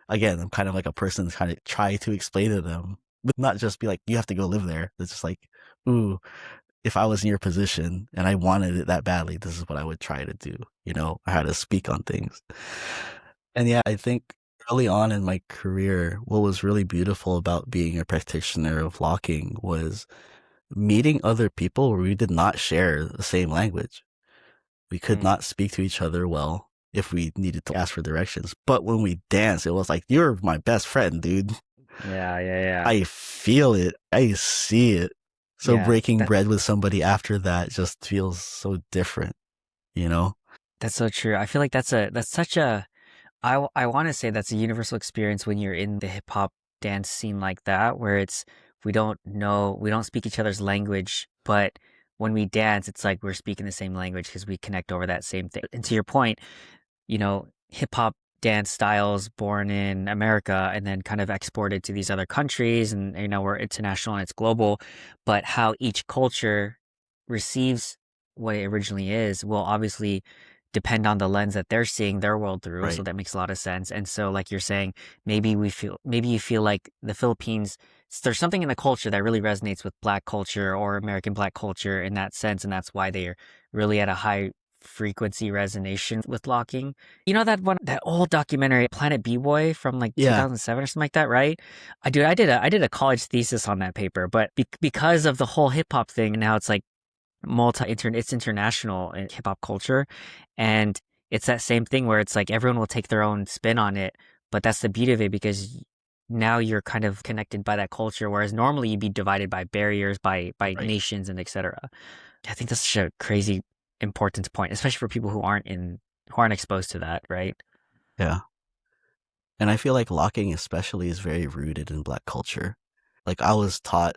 again, I'm kind of like a person trying to try to explain to them, but not just be like, you have to go live there. It's just like, ooh, if I was in your position and I wanted it that badly, this is what I would try to do, how to speak on things. And yeah, I think early on in my career, what was really beautiful about being a practitioner of locking was meeting other people where we did not share the same language. We could Mm. not speak to each other well if we needed to ask for directions. But when we danced, it was like, you're my best friend, dude. Yeah, yeah, yeah. I feel it. I see it. So Yeah. breaking That bread with somebody after that just feels so different, you know? that's so true. I feel like that's such a I want to say that's a universal experience when you're in the hip hop dance scene like that, where it's we don't speak each other's language, but when we dance, it's like we're speaking the same language because we connect over that same thing. And to your point, hip hop dance styles born in America and then kind of exported to these other countries, and we're international and it's global, but how each culture receives what it originally is will obviously depend on the lens that they're seeing their world through. So Right. that makes a lot of sense. And so, like you're saying, maybe you feel like the Philippines, there's something in the culture that really resonates with Black culture or American Black culture in that sense, and that's why they're really at a high frequency resonation with locking. You know that old documentary Planet B-Boy from like Yeah. 2007 or something like that, right? I did a college thesis on that paper, but because of the whole hip hop thing, now it's like it's international in hip hop culture, and it's that same thing where it's like everyone will take their own spin on it, but that's the beauty of it because now you're kind of connected by that culture, whereas normally you'd be divided by barriers, by Right. nations and etc. I think that's such a crazy important point, especially for people who aren't exposed to that, right? Yeah. And I feel like locking especially is very rooted in Black culture. Like I was taught,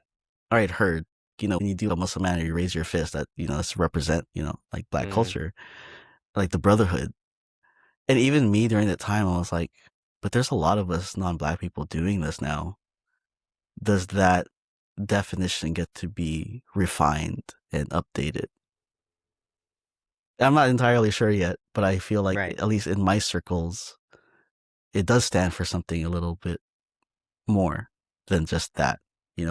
or I'd heard, when you do a Muslim man, you raise your fist, that, that's to represent, like Black Mm. culture, like the brotherhood. And even me during that time, I was like, but there's a lot of us non-Black people doing this now. Does that definition get to be refined and updated. I'm not entirely sure yet, but I feel like, Right. at least in my circles, it does stand for something a little bit more than just that.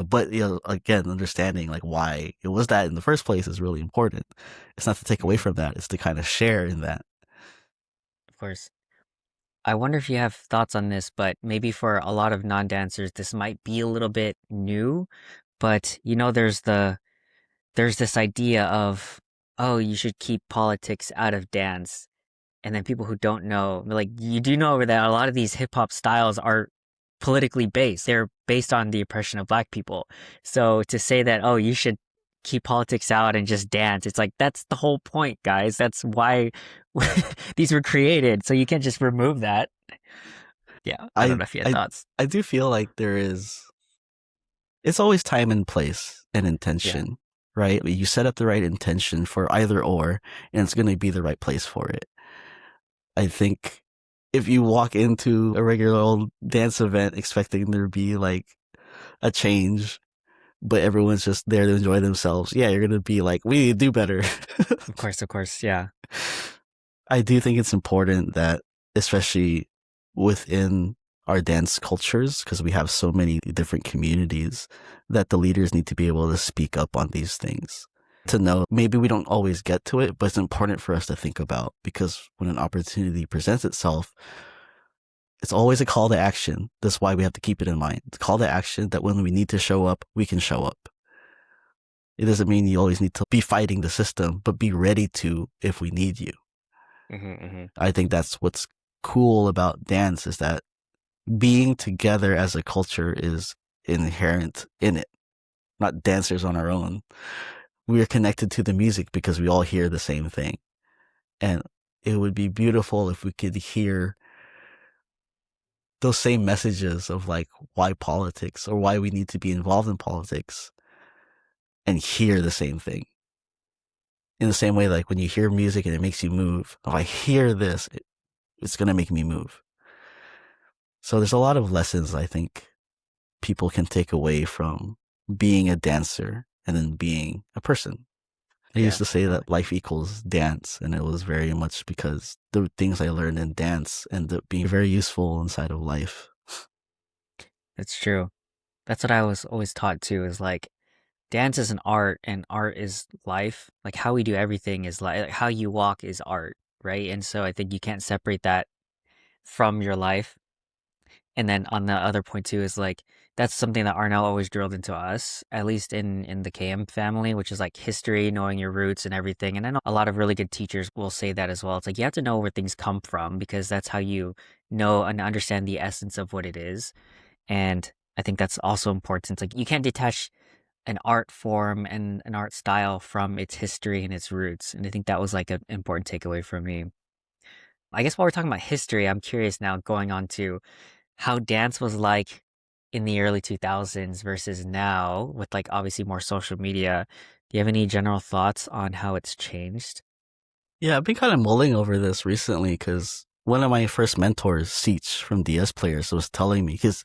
But again, understanding like why it was that in the first place is really important. It's not to take away Mhm. from that, it's to kind of share in that. Of course. I wonder if you have thoughts on this, but maybe for a lot of non-dancers, this might be a little bit new. But there's this idea of, oh, you should keep politics out of dance. And then people who don't know, like, you do know that a lot of these hip hop styles are politically based. They're based on the oppression of black people. So to say that, oh, you should keep politics out and just dance, it's like that's the whole point, guys. That's why these were created. So you can't just remove that. Yeah, I don't I know if you had I thoughts. I do feel like it's always time and place and Yeah. intention, right? You set up the right intention for either or, and it's going to be the right place for it. I think if you walk into a regular old dance event expecting there to be like a change, but everyone's just there to enjoy themselves, yeah, you're going to be like, we need to do better. Of course, yeah. I do think it's important that, especially within our dance cultures, because we have so many different communities, that the leaders need to be able to speak up on these things. To know maybe we don't always get to it, but it's important for us to think about, because when an opportunity presents itself, it's always a call to action. That's why we have to keep it in mind. It's a call to action that when we need to show up, we can show up. It doesn't mean you always need to be fighting the system, but be ready to if we need you. Hmm. I think that's what's cool about dance, is that being together as a culture is inherent in it, not dancers on our own. We are connected to the music because we all hear the same thing. And it would be beautiful if we could hear those same messages of like why politics, or why we need to be involved in politics, and hear the same thing. In the same way, like when you hear music and it makes you move, if I hear this, it's going to make me move. So there's a lot of lessons I think people can take away from being a dancer and then being a person. I used Yeah, to say definitely. that life equals dance, and it was very much because the things I learned in dance ended up being very useful inside of life. That's true. That's what I was always taught too, is like dance is an art and art is life. Like how we do everything is like how you walk is art, right? And so I think you can't separate that from your life. And then on the other point too is like that's something that Arnel always drilled into us, at least in the KM family, which is like history, knowing your roots and everything. And I know a lot of really good teachers will say that as well. It's like you have to know where things come from because that's how you know and understand the essence of what it is. And I think that's also important. Like you can't detach an art form and an art style from its history and its roots. And I think that was like an important takeaway for me. I guess while we're talking about history, I'm curious now going on to how dance was like in the early 2000s versus now with like obviously more social media. Do you have any general thoughts on how it's changed? Yeah, I've been kind of mulling over this recently because one of my first mentors, Seach from DS Players, was telling me, because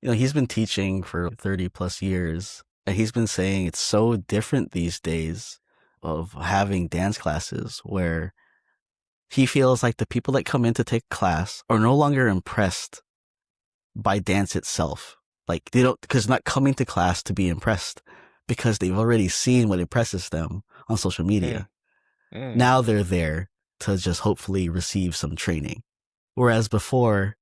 he's been teaching for 30 plus years, and he's been saying it's so different these days of having dance classes, where he feels like the people that come in to take class are no longer impressed by dance itself. Like they don't, because not coming to class to be impressed, because they've already seen what impresses them on social Mm, media. mm, Now they're there to just hopefully receive some training. Whereas before,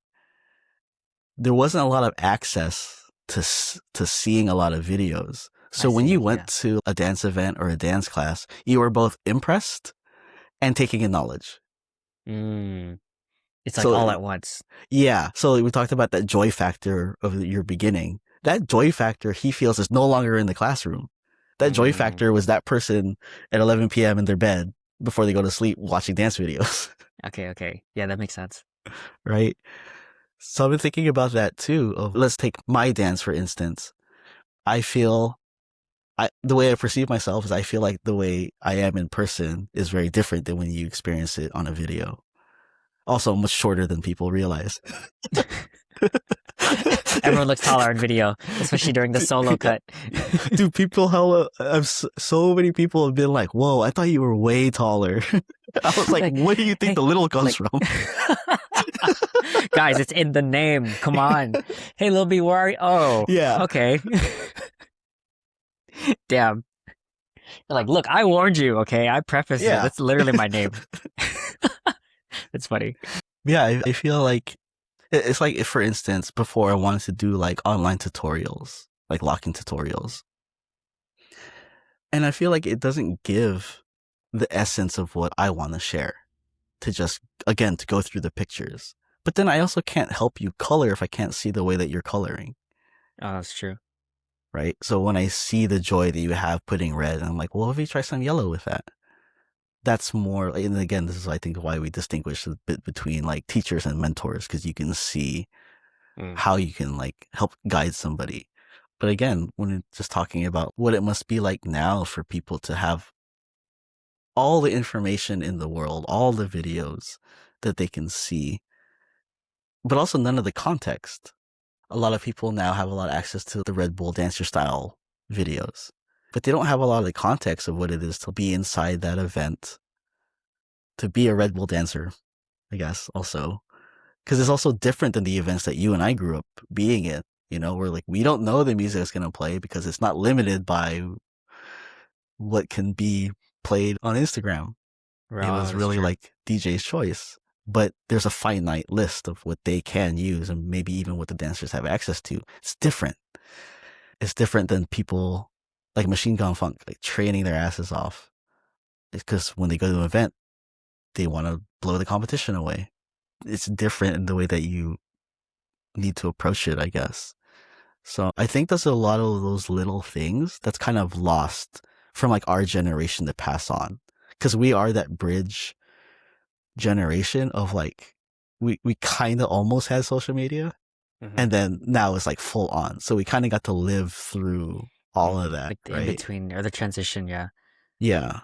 there wasn't a lot of access to seeing a lot of videos. I So when you see. went Yeah. to a dance event or a dance class, you were both impressed and taking in knowledge. Mm. It's like So all at once. yeah, so we talked about that joy factor of your beginning. That joy factor he feels is no longer in the classroom. That joy Mm. factor was that person at 11 p.m. in their bed before they go to sleep watching dance videos, Okay, okay. Yeah, that makes sense. right? So I've been thinking about that too. Of let's take my dance for instance. I feel the way I perceive myself is I feel like the way I am in person is very different than when you experience it on a video. Also, much shorter than people realize. Everyone looks taller on video, especially during the solo Yeah. cut. Dude, people hella, so many people have been like, whoa, I thought you were way taller. I was like, Like, where do you think hey, the little comes like, from? guys, it's in the name. Come on. Hey, Lil B, where are you? Oh, Yeah. okay. Damn. They're like, look, I warned you. Okay, I prefaced it. Yeah. That's literally my name. It's funny. Yeah, I feel like it's like if, for instance, before I wanted to do like online tutorials, like locking tutorials, and I feel like it doesn't give the essence of what I want to share to just, again, to go through the pictures. But then I also can't help you color if I can't see the way that you're coloring, Oh, that's true. right? So when I see the joy that you have putting red, I'm like, well, if you try some yellow with that, that's more, and again, this is, I think, why we distinguish a bit between like teachers and mentors, because you can see Mm. how you can like help guide somebody. But again, when we're just talking about what it must be like now for people to have all the information in the world, all the videos that they can see, but also none of the context. A lot of people now have a lot of access to the Red Bull dancer style videos, but they don't have a lot of the context of what it is to be inside that event, to be a Red Bull dancer, I guess, also. Because it's also different than the events that you and I grew up being in. You know, we're like, we don't know the music that's going to play because it's not limited by what can be played on Instagram. It Oh, was that's really true. like DJ's choice. But there's a finite list of what they can use and maybe even what the dancers have access to. It's different. It's different than people like Machine Gun Funk, like training their asses off. It's because when they go to an event, they want to blow the competition away. It's different in the way that you need to approach it, I guess. So I think there's a lot of those little things that's kind of lost from like our generation to pass on. Because we are that bridge generation of like, we kind of almost had social media Hmm. and then now it's like full on. So we kind of got to live through all of that, Like the in right? between or the transition, yeah. Yeah.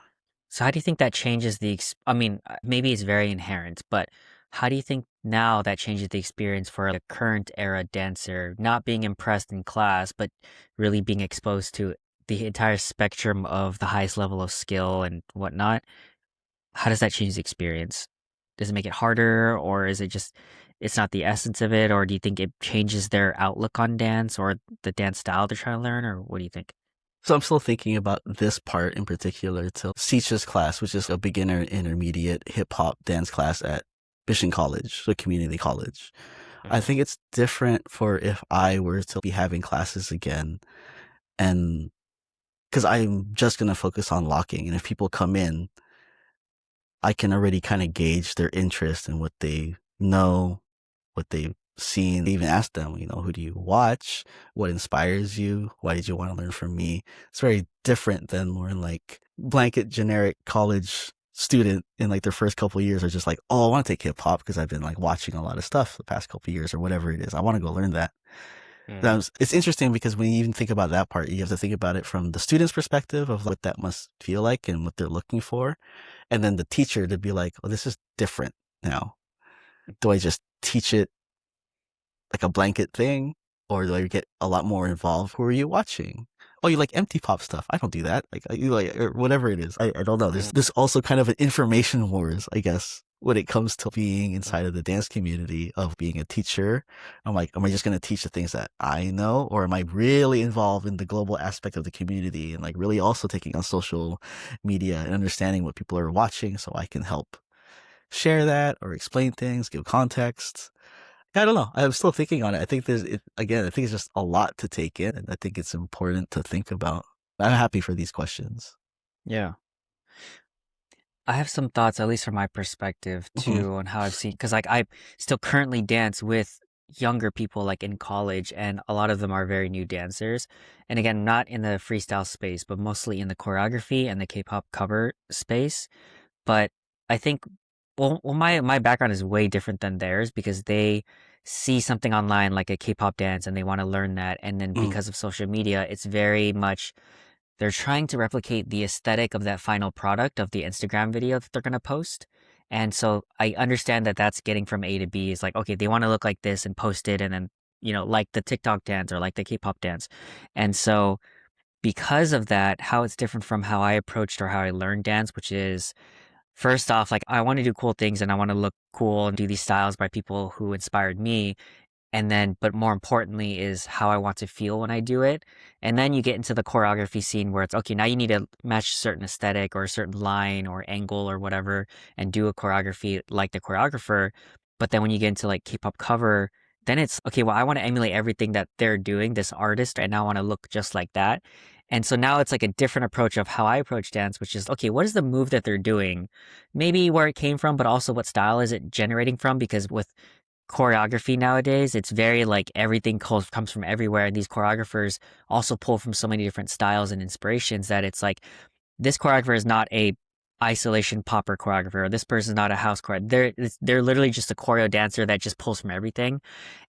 So how do you think that changes I mean, maybe it's very inherent, but how do you think now that changes the experience for the current era dancer, not being impressed in class, but really being exposed to the entire spectrum of the highest level of skill and whatnot? How does that change the experience? Does it make it harder, or is it just it's not the essence of it, or do you think it changes their outlook on dance or the dance style they're trying to learn, or what do you think? So I'm still thinking about this part in particular to Seach's class, which is a beginner intermediate hip hop dance class at Mission College, so community college. I Hmm. think it's different for if I were to be having classes again and because I'm just going to focus on locking. And if people come in, I can already kind of gauge their interest in what they know, what they've seen. Even ask them, you know, who do you watch? What inspires you? Why did you want to learn from me? It's very different than more like blanket generic college student in like their first couple of years are just like, oh, I want to take hip hop because I've been like watching a lot of stuff the past couple of years or whatever it is. I want to go learn that. Hmm. It's interesting because when you even think about that part, you have to think about it from the student's perspective of what that must feel like and what they're looking for. And then the teacher to be like, oh, this is different now. Do I just teach it like a blanket thing? Or do I get a lot more involved? Who are you watching? Oh, you like empty pop stuff. I don't do that. Like you like or whatever it is. I don't know. Hmm. There's also kind of an information wars, I guess, when it comes to being inside of the dance community of being a teacher. I'm like, am I just gonna teach the things that I know? Or am I really involved in the global aspect of the community and like really also taking on social media and understanding what people are watching so I can help share that or explain things, give context. I don't know. I'm still thinking on it. I think again, I think it's just a lot to take in. And I think it's important to think about. I'm happy for these questions. Yeah. I have some thoughts, at least from my perspective, Hmm. too, on how I've seen, because like I still currently dance with younger people like in college, and a lot of them are very new dancers. And again, not in the freestyle space, but mostly in the choreography and the K-pop cover space. But I think, well, my background is way different than theirs because they see something online like a K-pop dance and they want to learn that. And then Mm. because of social media, it's very much they're trying to replicate the aesthetic of that final product of the Instagram video that they're going to post. And so I understand that that's getting from A to B is like, okay, they want to look like this and post it and then like the TikTok dance or like the K-pop dance. And so because of that, how it's different from how I approached or how I learned dance, which is first off, like I want to do cool things and I want to look cool and do these styles by people who inspired me. And then, but more importantly, is how I want to feel when I do it. And then you get into the choreography scene where it's okay, now you need to match a certain aesthetic or a certain line or angle or whatever and do a choreography like the choreographer. But then when you get into like K pop cover, then it's okay, well, I want to emulate everything that they're doing, this artist, and I want to look just like that. And so now it's like a different approach of how I approach dance, which is okay, what is the move that they're doing? Maybe where it came from, but also what style is it generating from? Because with choreography nowadays, it's very like everything comes from everywhere. And these choreographers also pull from so many different styles and inspirations that it's like this choreographer is not a isolation popper choreographer, or this person is not a house choreographer. They're literally just a choreo dancer that just pulls from everything.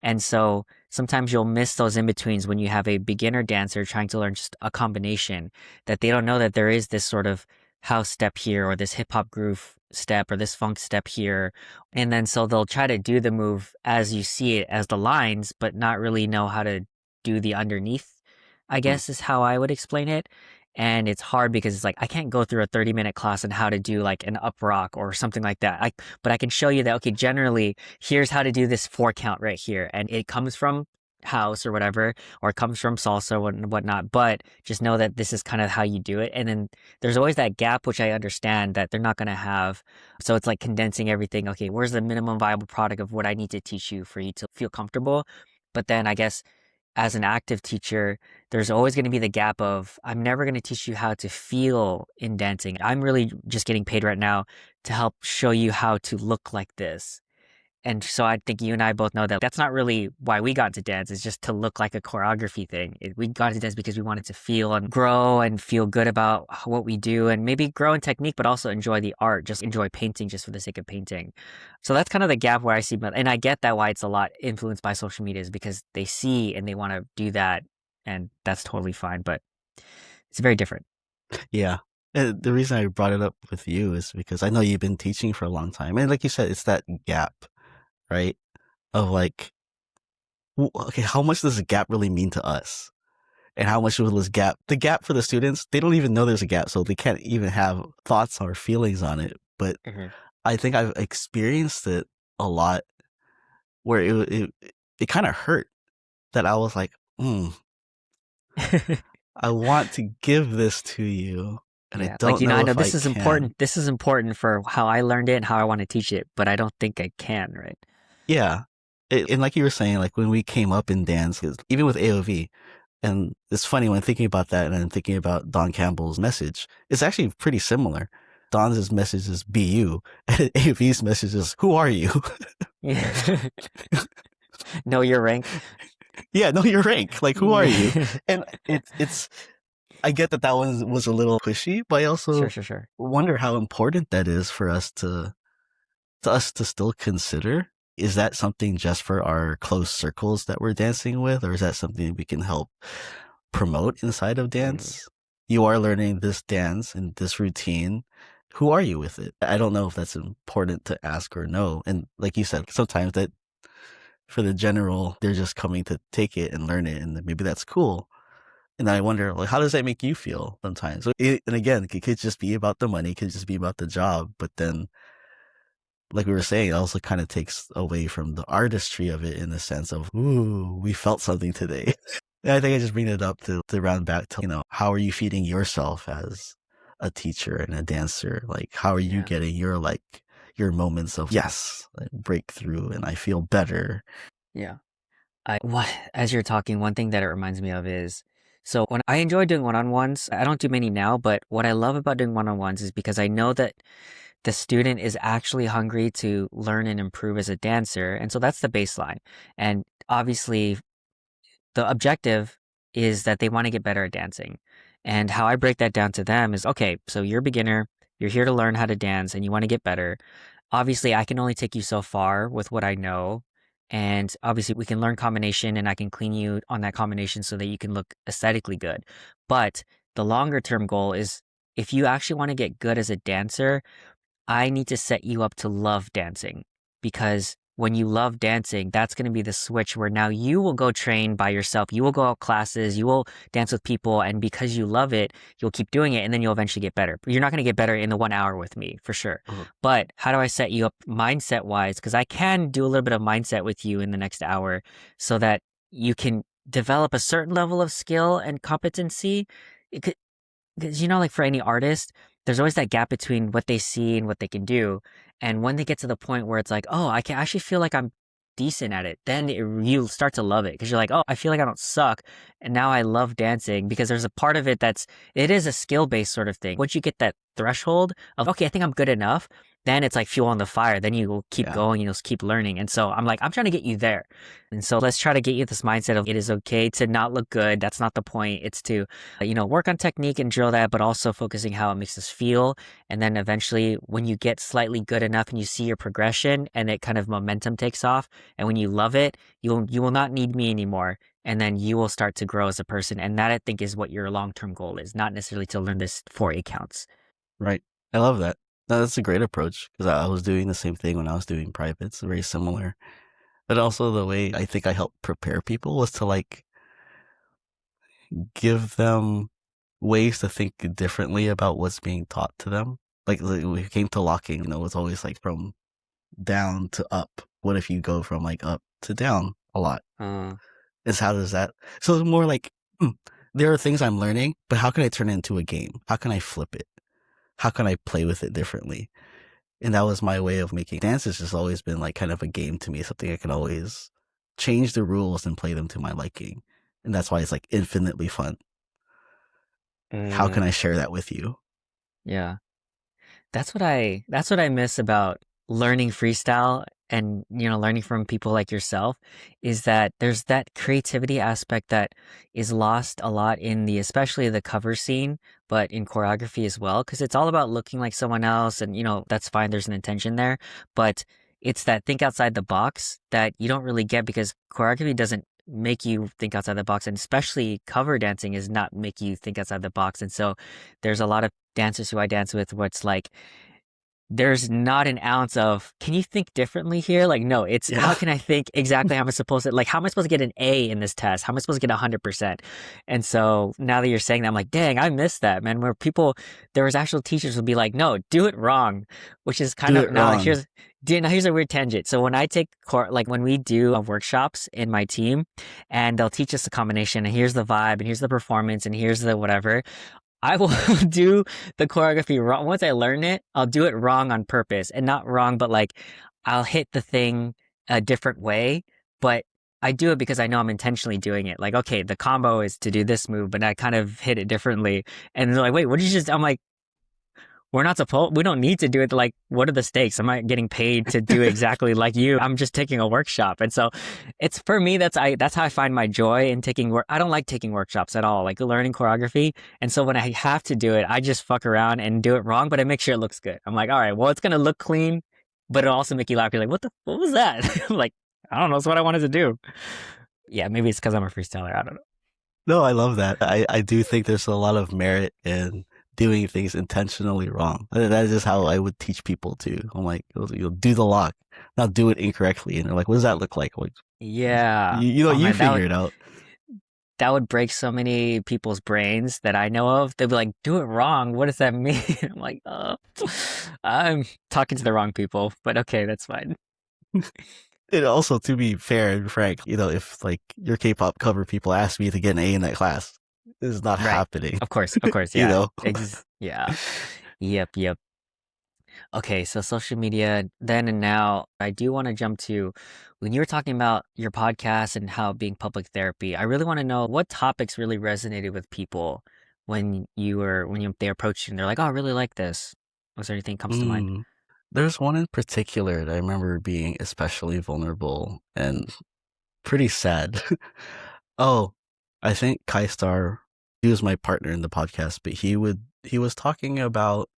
And so sometimes you'll miss those in betweens when you have a beginner dancer trying to learn just a combination that they don't know that there is this sort of house step here or this hip hop groove step or this funk step here. And then so they'll try to do the move as you see it as the lines, but not really know how to do the underneath, I Mm. guess is how I would explain it. And it's hard because it's like I can't go through a 30-minute class on how to do like an up rock or something like that. But I can show you that okay, generally here's how to do this 4 count right here, and it comes from house or whatever, or it comes from salsa and whatnot. But just know that this is kind of how you do it. And then there's always that gap, which I understand that they're not going to have. So it's like condensing everything. Okay, where's the minimum viable product of what I need to teach you for you to feel comfortable? But then I guess as an active teacher, there's always going to be the gap of I'm never going to teach you how to feel in dancing. I'm really just getting paid right now to help show you how to look like this. And so I think you and I both know that that's not really why we got into dance. It's just to look like a choreography thing. We got into dance because we wanted to feel and grow and feel good about what we do and maybe grow in technique, but also enjoy the art, just enjoy painting just for the sake of painting. So that's kind of the gap where I see, and I get that why it's a lot influenced by social media is because they see and they want to do that. And that's totally fine, but it's very different. Yeah. And the reason I brought it up with you is because I know you've been teaching for a long time. And like you said, it's that gap, right? Of like, okay, how much does a gap really mean to us? And how much will this gap, the gap for the students, they don't even know there's a gap. So they can't even have thoughts or feelings on it. But Hmm. I think I've experienced it a lot where it kind of hurt that I was like, I want to give this to you, and I Yeah, like don't I know know if I this is can. important. This is important for how I learned it and how I want to teach it, but I don't think I can, right? Yeah. And like you were saying, like when we came up in dance, 'cause even with AOV, and it's funny when thinking about that and then thinking about Don Campbell's message, it's actually pretty similar. Don's message is be you, and AOV's message is who are you? Yeah. Know your rank. Yeah, know your rank. Like who are you? Yeah. And it's I get that one was a little pushy, but I Sure, also sure, sure. wonder how important that is for us to us to still consider. Is that something just for our close circles that we're dancing with, or is that something we can help promote inside of Mm, dance? You are learning this dance and this routine. Who are you with it? I don't know if that's important to ask or no. And like you said, sometimes that for the general, they're just coming to take it and learn it, and maybe that's cool. And I wonder, like, how does that make you feel sometimes? And again, it could just be about the money, it could just be about the job, but then like we were saying, it also kind of takes away from the artistry of it in the sense of, ooh, we felt something today. And I think I just bring it up to round back to, how are you feeding yourself as a teacher and a dancer? Like, how are you yeah, getting your moments of, yes, like, breakthrough and I feel better? yeah. As you're talking, one thing that it reminds me of is so when I enjoy doing one-on-ones, I don't do many now, but what I love about doing one-on-ones is because I know that the student is actually hungry to learn and improve as a dancer. And so that's the baseline. And obviously, the objective is that they want to get better at dancing. And how I break that down to them is okay, so you're a beginner, you're here to learn how to dance, and you want to get better. Obviously, I can only take you so far with what I know. And obviously, we can learn combination and I can clean you on that combination so that you can look aesthetically good. But the longer term goal is if you actually want to get good as a dancer, I need to set you up to love dancing because when you love dancing, that's going to be the switch where now you will go train by yourself. You will go out classes, you will dance with people, and because you love it, you'll keep doing it and then you'll eventually get better. You're not going to get better in the 1 hour with me for sure. Mhm. But how do I set you up mindset wise? Because I can do a little bit of mindset with you in the next hour so that you can develop a certain level of skill and competency. Because like for any artist, there's always that gap between what they see and what they can do. And when they get to the point where it's like, oh, I can actually feel like I'm decent at it, then you start to love it because you're like, oh, I feel like I don't suck. And now I love dancing because there's a part of it it is a skill based sort of thing. Once you get that threshold of, okay, I think I'm good enough, then it's like fuel on the fire. Then you will keep Yeah. going, you'll keep learning. And so I'm like, I'm trying to get you there. And so let's try to get you this mindset of it is okay to not look good. That's not the point. It's to work on technique and drill that, but also focusing how it makes us feel. And then eventually, when you get slightly good enough and you see your progression and it kind of momentum takes off, and when you love it, you will not need me anymore. And then you will start to grow as a person. And that I think is what your long-term goal is, not necessarily to learn this for accounts. Right. I love that. No, that's a great approach because I was doing the same thing when I was doing privates, very similar. But also the way I think I helped prepare people was to like give them ways to think differently about what's being taught to them. Like when it came to locking, it's always like from down to up. What if you go from like up to down a lot? Is how does that? So it's more like there are things I'm learning, but how can I turn it into a game? How can I flip it? How can I play with it differently? And that was my way of making dance. Has just always been like kind of a game to me, something I can always change the rules and play them to my liking. And that's why it's like infinitely fun. How can I share that with you? Yeah. That's what I miss about learning freestyle and learning from people like yourself is that there's that creativity aspect that is lost a lot in the especially the cover scene, but in choreography as well because it's all about looking like someone else and that's fine, there's an intention there, but it's that think outside the box that you don't really get because choreography doesn't make you think outside the box, and especially cover dancing is not make you think outside the box. And so there's a lot of dancers who I dance with where it's like there's not an ounce of can you think differently here, like no, it's how Yeah. can I think exactly how am I supposed to, like how am I supposed to get an A in this test, how am I supposed to get 100%. And so now that you're saying that, I'm like, dang, I missed that, man, where people, there was actual teachers would be like, no, do it wrong, which is kind Do of it now wrong. here's a weird tangent. So when I take like when we do workshops in my team and they'll teach us the combination and here's the vibe and here's the performance and here's the whatever, I will do the choreography wrong. Once I learn it, I'll do it wrong on purpose, and not wrong, but like I'll hit the thing a different way. But I do it because I know I'm intentionally doing it. Like, okay, the combo is to do this move, but I kind of hit it differently. And they're like, wait, what did you just? I'm like, we don't need to do it. Like, what are the stakes? I'm not getting paid to do exactly like you. I'm just taking a workshop. And so it's for me, that's how I find my joy in taking work. I don't like taking workshops at all, like learning choreography. And so when I have to do it, I just fuck around and do it wrong, but I make sure it looks good. I'm like, all right, well, it's going to look clean, but it'll also make you laugh. You're like, what was that? I'm like, I don't know. It's what I wanted to do. Yeah, maybe it's because I'm a freestyler. I don't know. No, I love that. I do think there's a lot of merit in doing things intentionally wrong. That is just how I would teach people too. I'm like, you'll do the lock, now do it incorrectly, and they're like, what does that look like? Like, Yeah. Oh you man, figure it out. that would break so many people's brains that I know of. They'd be like, do it wrong. What does that mean? I'm like, I'm talking to the wrong people, but okay, that's fine. And also, to be fair and frank, if like your K-pop cover people ask me to get an A in that class, this is not Right. happening. Of course, you yeah. know, Yeah. Yep. Okay, so social media then and now, I do want to jump to when you were talking about your podcast and how being public therapy. I really want to know what topics really resonated with people they approached you and they're like, "Oh, I really like this." Was there anything comes to mind? mm, there's one in particular that I remember being especially vulnerable and pretty sad. Oh, I think Kai Star, he was my partner in the podcast, but he was talking about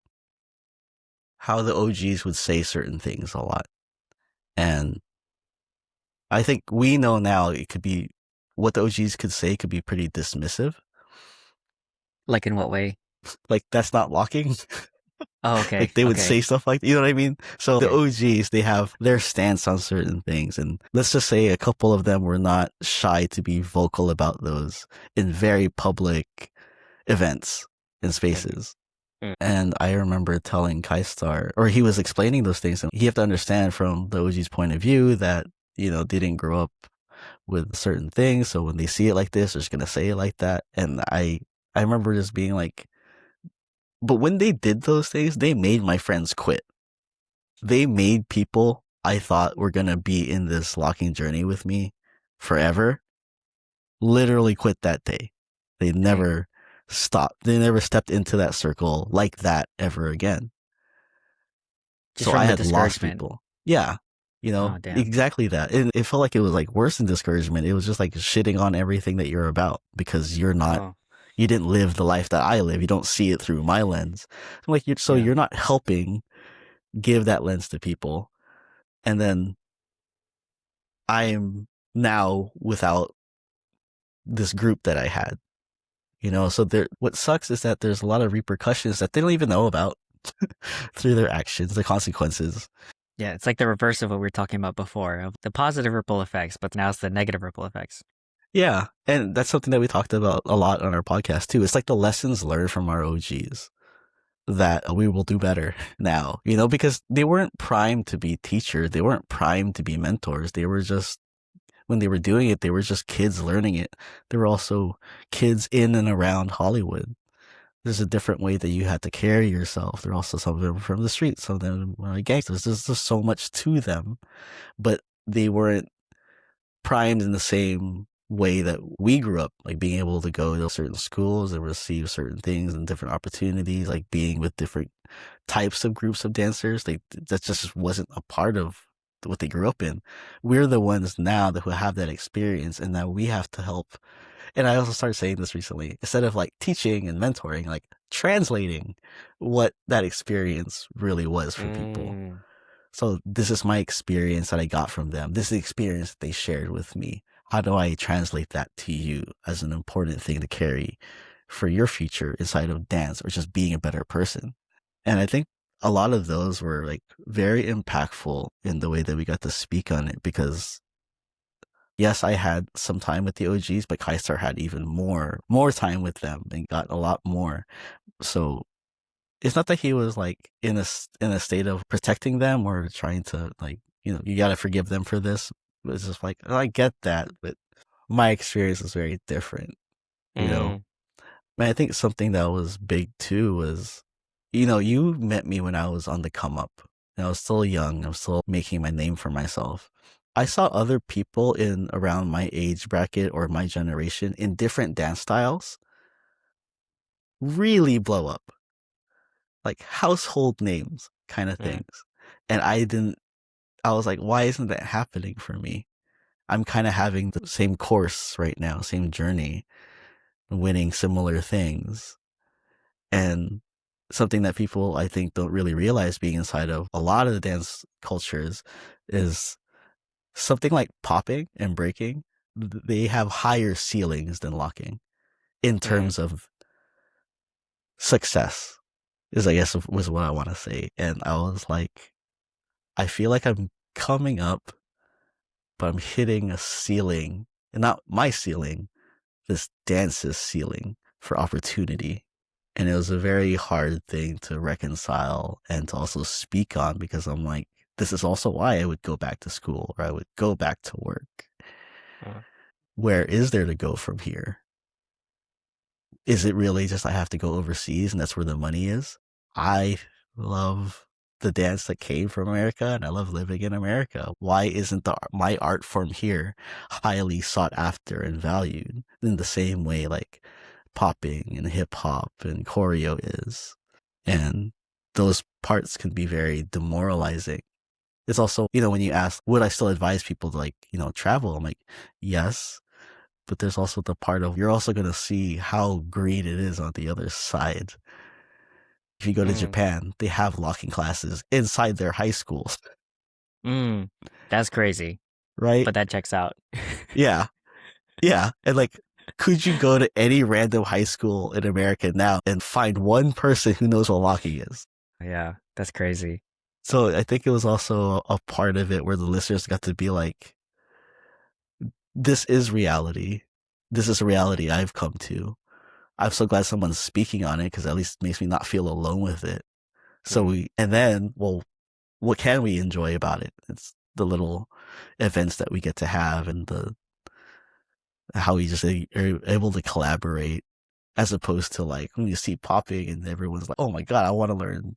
how the OGs would say certain things a lot. And I think we know now it could be what the OGs could say could be pretty dismissive. Like in what way? Like, that's not locking. Oh, okay. Like they would Okay. say stuff like, you know what I mean? So the Okay. OGs, they have their stance on certain things. And let's just say a couple of them were not shy to be vocal about those in very public events and Mm, spaces. mm, And I remember telling Kaistar, or he was explaining those things, and you have to understand from the OG's point of view that, they didn't grow up with certain things. So when they see it like this, they're just going to say it like that. And I remember just being like, but when they did those things, they made my friends quit. They made people I thought were going to be in this locking journey with me forever literally quit that day. They dang. never stopped. They never stepped into that circle like that ever again. Just So from I the had lost discouragement. people. Yeah. Oh, damn. Exactly that. And it felt like it was like worse than discouragement. It was just like shitting on everything that you're about because Oh, you didn't live the life that I live. You don't see it through my lens. So yeah. you're not helping give that lens to people. And then I'm now without this group that I had, so what sucks is that there's a lot of repercussions that they don't even know about through their actions, the consequences. Yeah, it's like the reverse of what we were talking about before, of the positive ripple effects, but now it's the negative ripple effects. Yeah. And that's something that we talked about a lot on our podcast too. It's like the lessons learned from our OGs that we will do better now, because they weren't primed to be teachers. They weren't primed to be mentors. They were just, when they were doing it, they were just kids learning it. They were also kids in and around Hollywood. There's a different way that you had to carry yourself. There are also some of them from the streets, some of them were like gangsters. There's just so much to them, but they weren't primed in the same way that we grew up, like being able to go to certain schools and receive certain things and different opportunities, like being with different types of groups of dancers. That just wasn't a part of what they grew up in. We're the ones now that who have that experience, and now we have to help. And I also started saying this recently, instead of like teaching and mentoring, like translating what that experience really was for people. Mm, So this is my experience that I got from them. This is the experience that they shared with me. How do I translate that to you as an important thing to carry for your future inside of dance or just being a better person? And I think a lot of those were like very impactful in the way that we got to speak on it because yes, I had some time with the OGs, but Kaisar had even more time with them and got a lot more. So it's not that he was like in a state of protecting them or trying to like, you got to forgive them for this. It's just like, oh, I get that, but my experience is very different, you know. mm, And I think something that was big too was, you met me when I was on the come up. And I was still young. I was still making my name for myself. I saw other people in around my age bracket or my generation in different dance styles really blow up, like household names kind of mm, things. And I was like, why isn't that happening for me? I'm kind of having the same course right now, same journey, winning similar things. And something that people I think don't really realize being inside of a lot of the dance cultures is something like popping and breaking. They have higher ceilings than locking in mm, terms of success is I guess was what I want to say. And I was like, I feel like I'm coming up, but I'm hitting a ceiling, and not my ceiling, this dance's ceiling for opportunity. And it was a very hard thing to reconcile and to also speak on because I'm like, this is also why I would go back to school or I would go back to work. uh, Where is there to go from here? Is it really just I have to go overseas and that's where the money is? I love the dance that came from America and I love living in America. Why isn't my art form here highly sought after and valued in the same way like popping and hip hop and choreo is? And those parts can be very demoralizing. It's also, when you ask, would I still advise people to like, travel? I'm like, yes, but there's also the part of you're also going to see how green it is on the other side. If you go to mm, Japan, they have locking classes inside their high schools, mm. That's crazy, right? but that checks out. Yeah. Yeah. And like, could you go to any random high school in America now and find one person who knows what locking is? Yeah, that's crazy. So I think it was also a part of it where the listeners got to be like, this is reality. This is a reality I've come to. I'm so glad someone's speaking on it because at least it makes me not feel alone with it. So Mm. and then, well, what can we enjoy about it? It's the little events that we get to have and the how we just are able to collaborate as opposed to like when you see popping and everyone's like, oh my God, I want to learn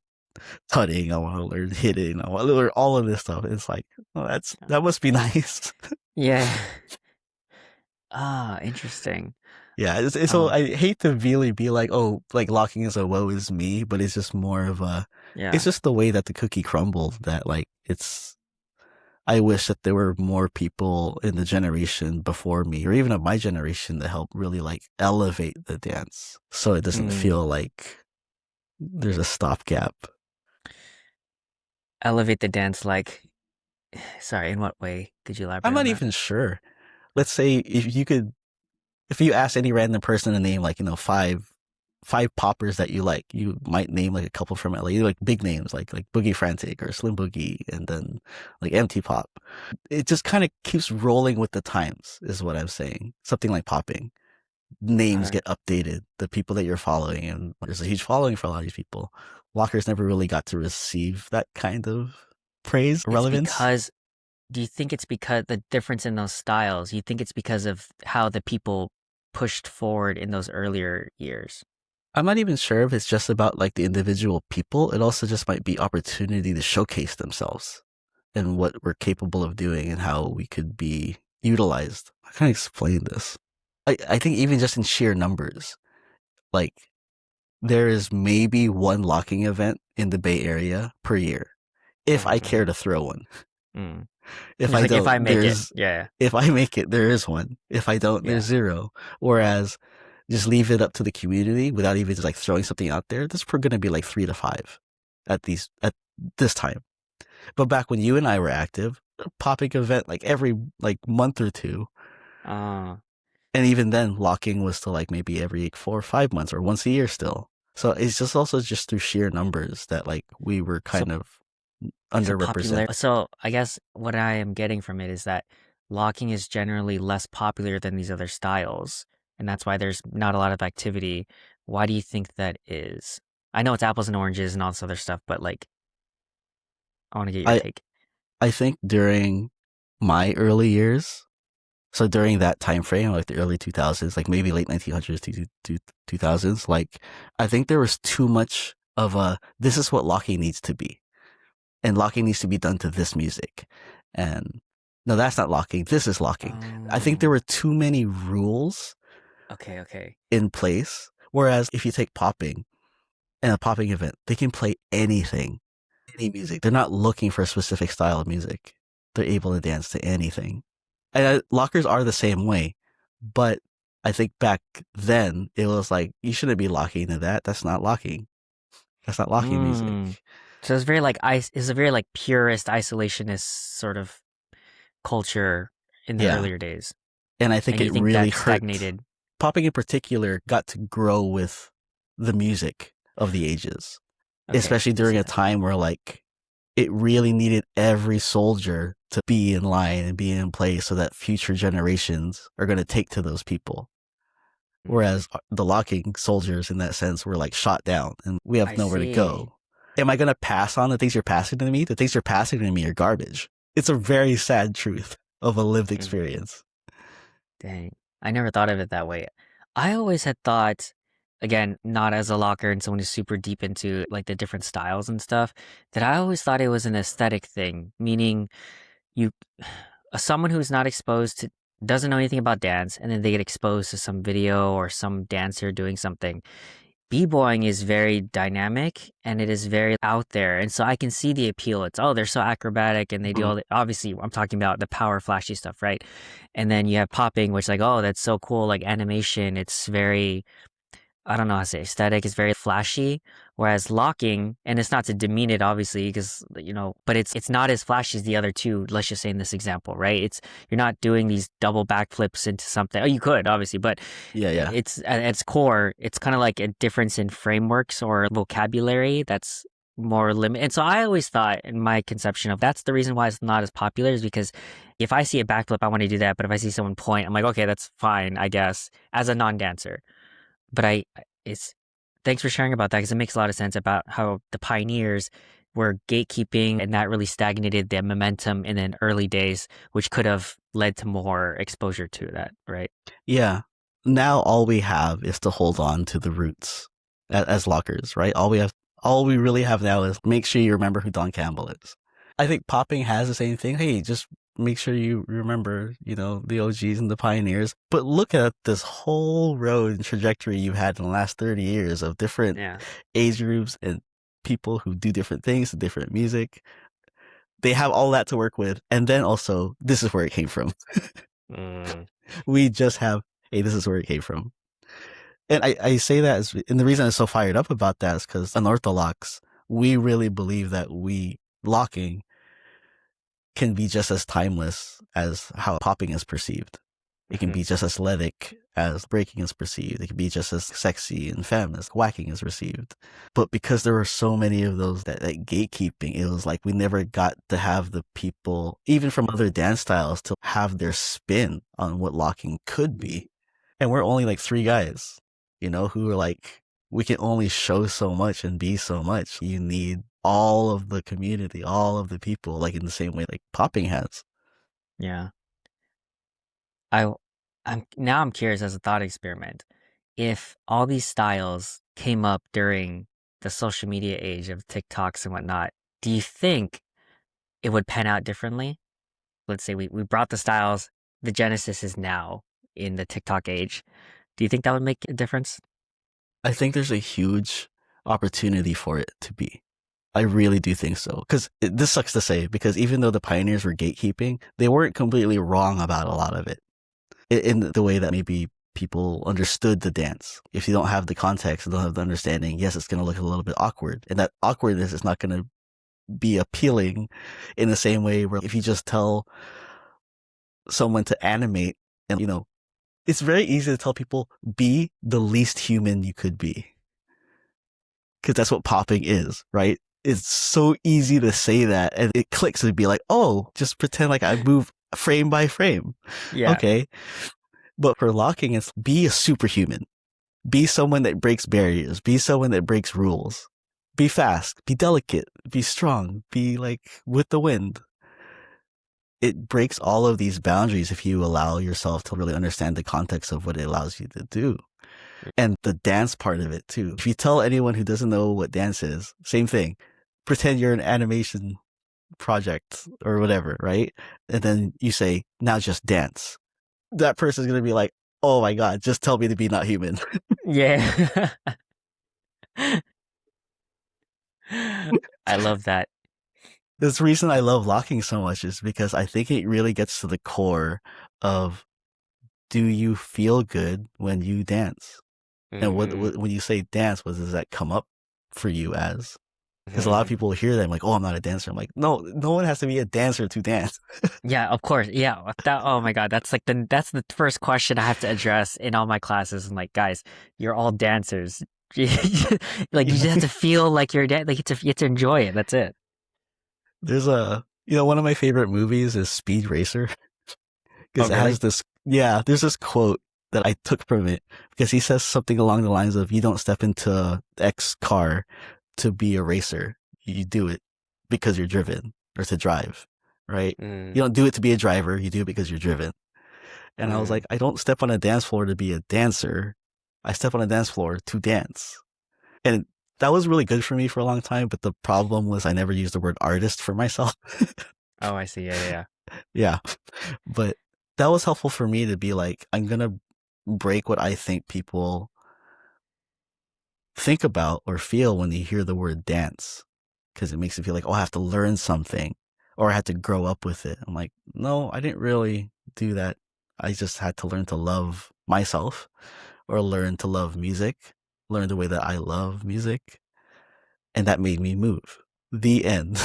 tutting. I want to learn hitting. I want to learn all of this stuff. It's like, oh, that must be nice. Yeah. Ah, interesting. Yeah. So Um, I hate to really be like, oh, like locking is a woe is me, but it's just more of it's yeah. just the way that the cookie crumbled that like I wish that there were more people in the generation before me, or even of my generation, to help really like elevate the dance, so it doesn't Mm. feel like there's a stopgap. Elevate the dance like, sorry, in what way? Could you I'm elaborate on not that? even sure. Let's say if you ask any random person to name like five poppers that you like, you might name like a couple from LA, like big names like Boogie Frantic or Slim Boogie, and then like MT Pop. It just kind of keeps rolling with the times, is what I'm saying. Something like popping. Names Okay. get updated, the people that you're following, and there's a huge following for a lot of these people. Lockers never really got to receive that kind of praise, It's relevance. because, do you think it's because the difference in those styles? You think it's because of how the people pushed forward in those earlier years? I'm not even sure if it's just about like the individual people. It also just might be opportunity to showcase themselves and what we're capable of doing and how we could be utilized. I can't explain this. I think even just in sheer numbers, like there is maybe one locking event in the Bay Area per year, if I care Mm-hmm. to throw one. Mm. If It's I like if don't, I make it, yeah. if I make it, there is one. If I don't, there's Yeah. zero. Whereas just leave it up to the community without even just like throwing something out there, there's going to be like 3 to 5 at this time. But back when you and I were active, a popping event like every like month or two, Uh, and even then, locking was to like maybe every 4 or 5 months or once a year still. So it's just also just through sheer numbers that like we were so kind of so underrepresented. popular. So I guess what I am getting from it is that locking is generally less popular than these other styles, and that's why there's not a lot of activity. Why do you think that is? I know it's apples and oranges and all this other stuff, but like, I want to get your I take. I think during my early years, so during that time frame, like the early 2000s, like maybe late 1900s to 2000s, like I think there was too much of a this is what locking needs to be, and locking needs to be done to this music, and no, that's not locking. This is locking. I think there Oh, were too many rules okay, okay. in place. Whereas if you take popping and a popping event, they can play anything, any music. They're not looking for a specific style of music. They're able to dance to anything. And lockers are the same way. But I think back then it was like you shouldn't be locking to that. That's not locking. That's not locking music. Mm. So it's very like it's a very like purist, isolationist sort of culture in the Yeah. earlier days, And I think and you it think really that hurt. stagnated. Popping in particular got to grow with the music of the ages, Okay, especially I see during a that. time where like it really needed every soldier to be in line and be in place so that future generations are going to take to those people. Mm. Whereas the locking soldiers, in that sense, were like shot down and we have I nowhere to see. go. Am I going to pass on the things you're passing to me? The things you're passing to me are garbage. It's a very sad truth of a lived Mm. experience. Dang. I never thought of it that way. I always had thought, again, not as a locker and someone who's super deep into like the different styles and stuff, that I always thought it was an aesthetic thing, meaning you, someone who's not exposed to, doesn't know anything about dance, and then they get exposed to some video or some dancer doing something. B-boying is very dynamic and it is very out there. And so I can see the appeal. It's, oh, they're so acrobatic and they do Mm. all the, obviously, I'm talking about the power flashy stuff, right? And then you have popping, which, like, oh, that's so cool. Like animation, it's very, I don't know how to say aesthetic is very flashy, whereas locking, and it's not to demean it obviously because but it's not as flashy as the other two. Let's just say in this example, right? It's you're not doing these double backflips into something. Oh, you could obviously, but Yeah, yeah. it's at its core, it's kind of like a difference in frameworks or vocabulary that's more limit. And so I always thought in my conception of that's the reason why it's not as popular is because if I see a backflip, I want to do that. But if I see someone point, I'm like, okay, that's fine, I guess, as a non-dancer. But it's thanks for sharing about that because it makes a lot of sense about how the pioneers were gatekeeping and that really stagnated the momentum in the early days, which could have led to more exposure to that, right? Yeah. Now all we have is to hold on to the roots as lockers, right? All we really have now is make sure you remember who Don Campbell is. I think popping has the same thing. Hey, just make sure you remember, the OGs and the pioneers. But look at this whole road and trajectory you've had in the last 30 years of different Yeah. age groups and people who do different things, different music. They have all that to work with. And then also, this is where it came from. Mm, We just have, hey, this is where it came from. And I say that and the reason I'm so fired up about that is because Unortholockx, we really believe that locking can be just as timeless as how popping is perceived. It can mhm. be just as athletic as breaking is perceived. It can be just as sexy and femme as whacking is received. But because there were so many of those that gatekeeping, it was like we never got to have the people, even from other dance styles, to have their spin on what locking could be. And we're only like three guys, who are like, we can only show so much and be so much. You need all of the community, all of the people, like in the same way like popping has. Yeah. I I'm curious as a thought experiment. If all these styles came up during the social media age of TikToks and whatnot, do you think it would pan out differently? Let's say we brought the styles, the genesis is now in the TikTok age. Do you think that would make a difference? I think there's a huge opportunity for it to be. I really do think so. Because this sucks to say, because even though the pioneers were gatekeeping, they weren't completely wrong about a lot of it. In the way that maybe people understood the dance. If you don't have the context, you don't have the understanding, yes, it's going to look a little bit awkward. And that awkwardness is not going to be appealing in the same way where if you just tell someone to animate and, it's very easy to tell people, be the least human you could be. Because that's what popping is, right? It's so easy to say that and it clicks and be like, oh, just pretend like I move frame by frame. Yeah. Okay. But for locking, it's be a superhuman. Be someone that breaks barriers. Be someone that breaks rules. Be fast. Be delicate. Be strong. Be like with the wind. It breaks all of these boundaries if you allow yourself to really understand the context of what it allows you to do. And the dance part of it too. If you tell anyone who doesn't know what dance is, same thing. Pretend you're an animation project or whatever, right? And then you say, now just dance. That person's going to be like, oh my God, just tell me to be not human. Yeah. I love that. This reason I love locking so much is because I think it really gets to the core of, do you feel good when you dance? And Mm-hmm. when you say dance, what does that come up for you as? Because a lot of Mm-hmm. people hear that, I'm like, oh, I'm not a dancer. I'm like, no, no one has to be a dancer to dance. Yeah, of course. Yeah, that. Oh my God, that's the first question I have to address in all my classes. I'm like, guys, you're all dancers. Like you just have to feel like you're like you have to enjoy it. That's it. There's one of my favorite movies is Speed Racer Oh because it has really? this, yeah, there's this quote that I took from it because he says something along the lines of, you don't step into X car to be a racer. You do it because you're driven or to drive, right? Mm, You don't do it to be a driver. You do it because you're driven. And I was mm. like, I don't step on a dance floor to be a dancer. I step on a dance floor to dance. And that was really good for me for a long time. But the problem was I never used the word artist for myself. Oh, I see. Yeah, yeah, yeah. Yeah. But that was helpful for me to be like, I'm going to break what I think people think about or feel when they hear the word dance. Because it makes it feel like, oh, I have to learn something or I had to grow up with it. I'm like, no, I didn't really do that. I just had to learn to love myself or learn to love music, learn the way that I love music. And that made me move. The end.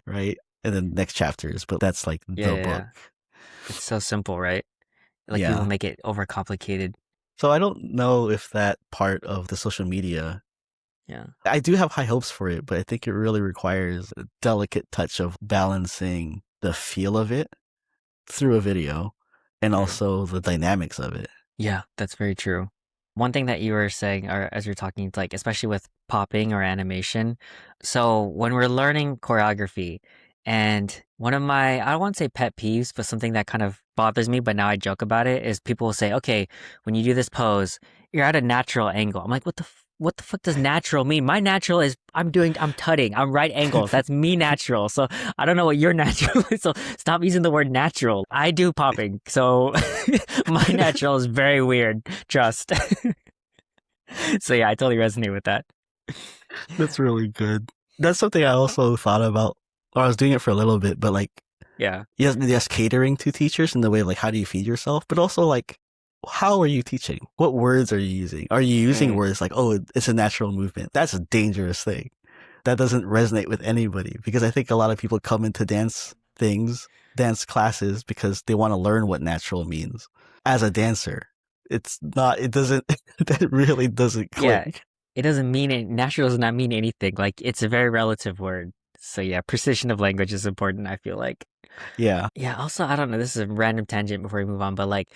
Right? And then next chapters, but that's like Yeah, the yeah, book. yeah. It's so simple, right? Like people Yeah. make it overcomplicated. So I don't know if that part of the social media Yeah. I do have high hopes for it, but I think it really requires a delicate touch of balancing the feel of it through a video and Mm. also the dynamics of it. Yeah, that's very true. One thing that you were saying, or as you're talking, it's like especially with popping or animation. So when we're learning choreography, and one of my, I don't want to say pet peeves, but something that kind of bothers me, but now I joke about it, is people will say, okay, when you do this pose, you're at a natural angle. I'm like, what the fuck does natural mean? My natural is I'm tutting, I'm right angles. That's me natural. So I don't know what your natural is. So stop using the word natural. I do popping. So my natural is very weird. Trust. So yeah, I totally resonate with that. That's really good. That's something I also thought about, or I was doing it for a little bit, but like, Yeah. yes, catering to teachers in the way, like, how do you feed yourself? But also, like, how are you teaching? What words are you using? Are you using Mm, words like, oh, it's a natural movement? That's a dangerous thing. That doesn't resonate with anybody because I think a lot of people come into dance classes because they want to learn what natural means. As a dancer, it's not, it doesn't, that really doesn't yeah. click. It doesn't mean it. Natural does not mean anything. Like it's a very relative word. So yeah, precision of language is important, I feel like. Yeah. Yeah, also, I don't know, this is a random tangent before we move on, but like,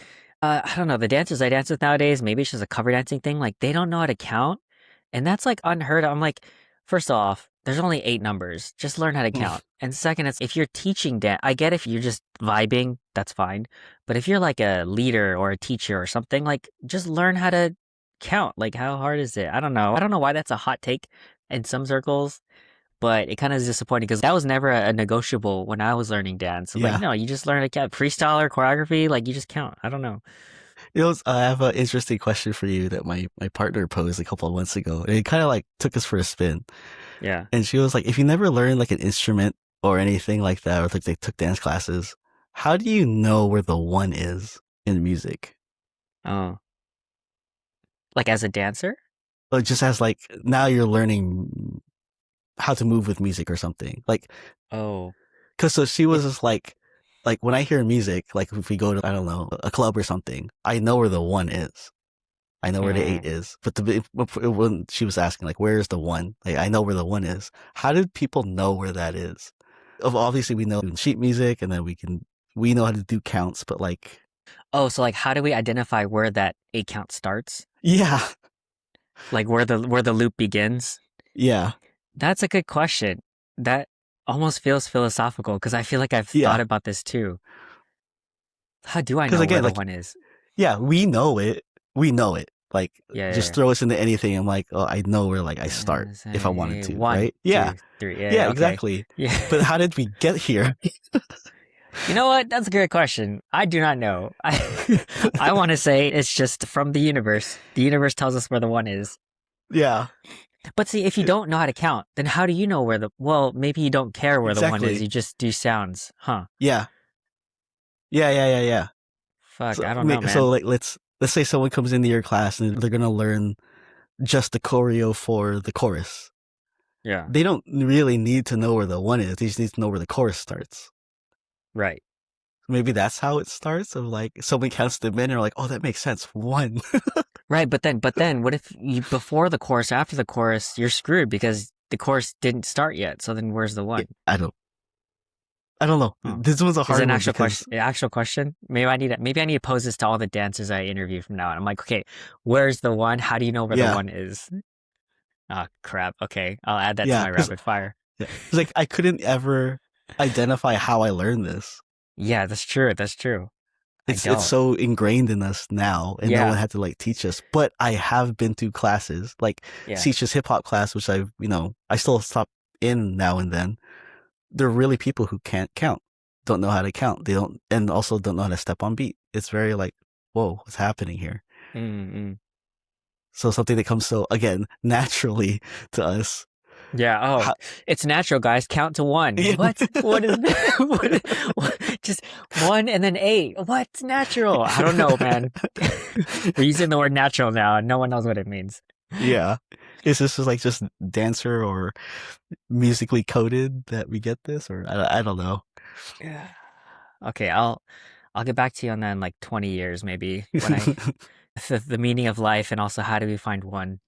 I don't know, the dancers I dance with nowadays, maybe it's just a cover dancing thing, like they don't know how to count. And that's like unheard of. I'm like, first off, there's only eight numbers. Just learn how to count. And second, it's if you're teaching dance, I get if you're just vibing, that's fine. But if you're like a leader or a teacher or something, like just learn how to count. Like how hard is it? I don't know. I don't know why that's a hot take in some circles, but it kind of is disappointing because that was never a negotiable when I was learning dance. Like, Yeah. no, you just learn to count. Freestyle or choreography, like you just count. I don't know. I have an interesting question for you that my partner posed a couple of months ago. And it kind of like took us for a spin. Yeah. And she was like, if you never learned like an instrument or anything like that, or like they took dance classes, how do you know where the one is in music? Oh, like as a dancer? Or just as like now you're learning how to move with music or something. Like, Oh, cause so she was it, just like when I hear music, like if we go to, I don't know, a club or something, I know where the one is. I know where the eight mm. is. But when she was asking, like, where is the one? Like, I know where the one is. How did people know where that is? Obviously, we know sheet music, and then we know how to do counts. But like, Oh, so like how do we identify where that eight count starts? yeah, Like where the loop begins? yeah, That's a good question. That almost feels philosophical because I feel like I've thought yeah. about this too. How do I Because know where again, the like, one is? yeah, we know it. We know it. Like, Yeah, yeah, just yeah. throw us into anything. I'm like, oh, I know where like I start if I wanted to, One, right? Yeah, two, three. Yeah, yeah, yeah, okay. exactly. Yeah. But how did we get here? You know what? That's a great question. I do not know. I want to say it's just from the universe. The universe tells us where the one is. Yeah, But see, if you don't know how to count, then how do you know where the, well, maybe you don't care where the one is. exactly. You just do sounds. Huh. Yeah, yeah. Fuck, So, I don't know, so man. like let's say someone comes into your class and they're gonna learn just the choreo for the chorus. Yeah, They don't really need to know where the one is. They just need to know where the chorus starts. right. Maybe that's how it starts. Of like someone counts them in and are like, oh, that makes sense. One. Right, but then what if you before the chorus, after the chorus, you're screwed because the chorus didn't start yet. So then where's the Yeah, one? I don't know. Oh. This was a Is it hard an one actual because question? Actual question? Maybe I need to pose this to all the dancers I interview from now on. I'm like, okay, where's the one? How do you know where the yeah, one is? Ah, crap. Okay, I'll add that to yeah, my rapid fire. yeah. It's like I couldn't ever identify how I learned this. Yeah, that's true. That's true. I It's don't. so ingrained in us now, and no one Yeah, had to like teach us. But I have been to classes like yeah. Seach's hip hop class, which I still stop in now and then. There are really people who can't count, don't know how to count. They don't, and also don't know how to step on beat. It's very like, whoa, what's happening here? Mm-mm. So something that comes so again naturally to us. Yeah. Oh, How, it's natural, guys. Count to one. yeah. What? What is that? Just one and then eight. What's natural? I don't know, man. We're using the word natural now, and no one knows what it means. Yeah. Is this just like just dancer or musically coded that we get this, or I don't know. Yeah. Okay, I'll get back to you on that in like 20 years, maybe when I the meaning of life and also how do we find one.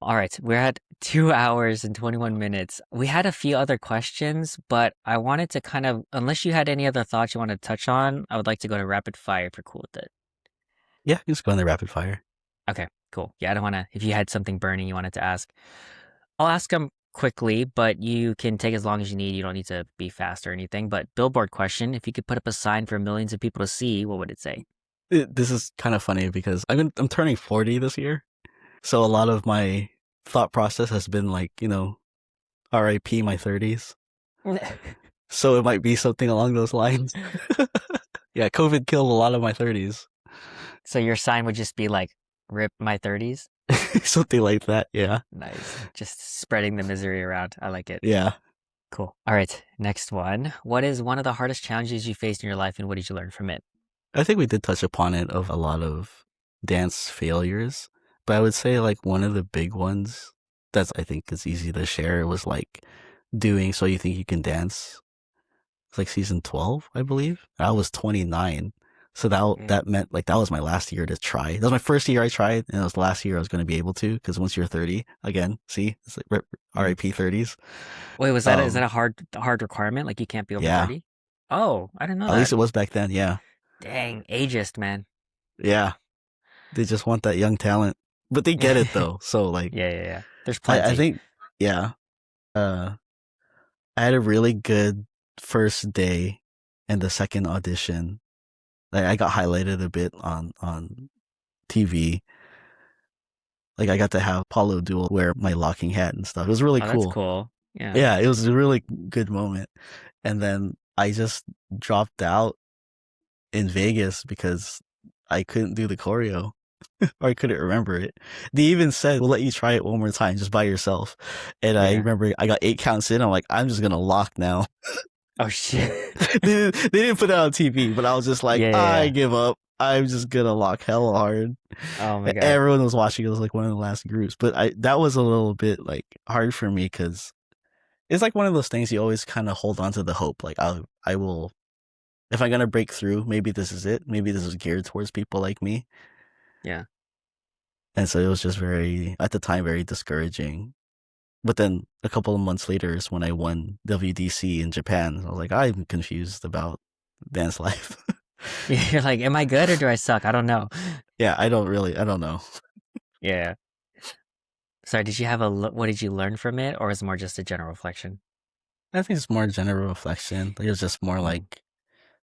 All right, we're at 2 hours and 21 minutes. We had a few other questions, but I wanted to kind of, unless you had any other thoughts you wanted to touch on, I would like to go to rapid fire if you're cool with it. Yeah, you just go in the rapid fire. Okay, cool. Yeah, I don't want to, if you had something burning you wanted to ask, I'll ask them quickly, but you can take as long as you need. You don't need to be fast or anything. But billboard question, if you could put up a sign for millions of people to see, what would it say? This is kind of funny because I'm turning 40 this year. So a lot of my thought process has been like, RIP my 30s. So it might be something along those lines. Yeah, COVID killed a lot of my 30s. So your sign would just be like, rip my 30s? Something like that, yeah. Nice. Just spreading the misery around. I like it. Yeah. Cool. All right, next one. What is one of the hardest challenges you faced in your life and what did you learn from it? I think we did touch upon it of a lot of dance failures, but I would say like one of the big ones that's I think is easy to share was like doing So You Think You Can Dance. It's like season 12, I believe. I was 29. So that Mm. meant like that was my last year to try. That was my first year I tried, and it was the last year I was going to be able to because once you're 30, again, see, it's like Mm. RIP 30s. Wait, is that Um, a hard requirement? Like you can't be over yeah, 30? Oh, I didn't know at least that. it was back then. Yeah, Dang, ageist, man. yeah. They just want that young talent, but they get it Yeah, though. So like, yeah. There's I plenty. think, yeah. Uh, I had a really good first day and the second audition. Like I got highlighted a bit on TV. Like I got to have Paulo Duel wear my locking hat and stuff. It was really Oh, that's cool. cool. Yeah. Yeah, it was a really good moment. And then I just dropped out in Vegas because I couldn't do the choreo or I couldn't remember it. They even said, we'll let you try it one more time just by yourself. And I Yeah. remember I got 8 counts in. I'm like, I'm just going to lock now. Oh shit. They didn't put it on TV, but I was just like, I Yeah. give up. I'm just going to lock hella hard. Oh my God. Everyone was watching. It was like one of the last groups, but that was a little bit like hard for me because it's like one of those things you always kind of hold on to the hope. Like I will, if I'm gonna break through, maybe this is it. Maybe this is geared towards people like me. Yeah. And so it was just very, at the time, very discouraging. But then a couple of months later is when I won WDC in Japan. I was like, I'm confused about dance life. You're like, am I good or do I suck? I don't know. Yeah, I don't know. Yeah. Sorry, did you have what did you learn from it or is it more just a general reflection? I think it's more general reflection. Like, it was just more Mm, like,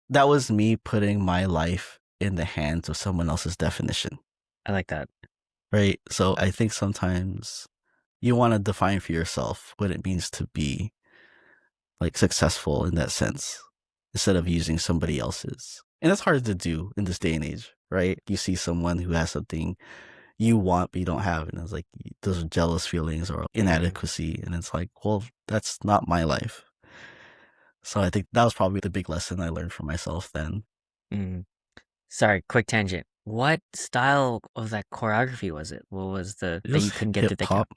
that was me putting my life in the hands of someone else's definition, I like that. right? So I think sometimes you want to define for yourself what it means to be like successful in that sense instead of using somebody else's. And it's hard to do in this day and age, right? You see someone who has something you want but you don't have, and it's like those are jealous feelings or Mm, inadequacy, and it's like, well, that's not my life. So I think that was probably the big lesson I learned for myself then. mm. Sorry, quick tangent. What style of that choreography was it? What was the It that was you couldn't get hip through the count? hop.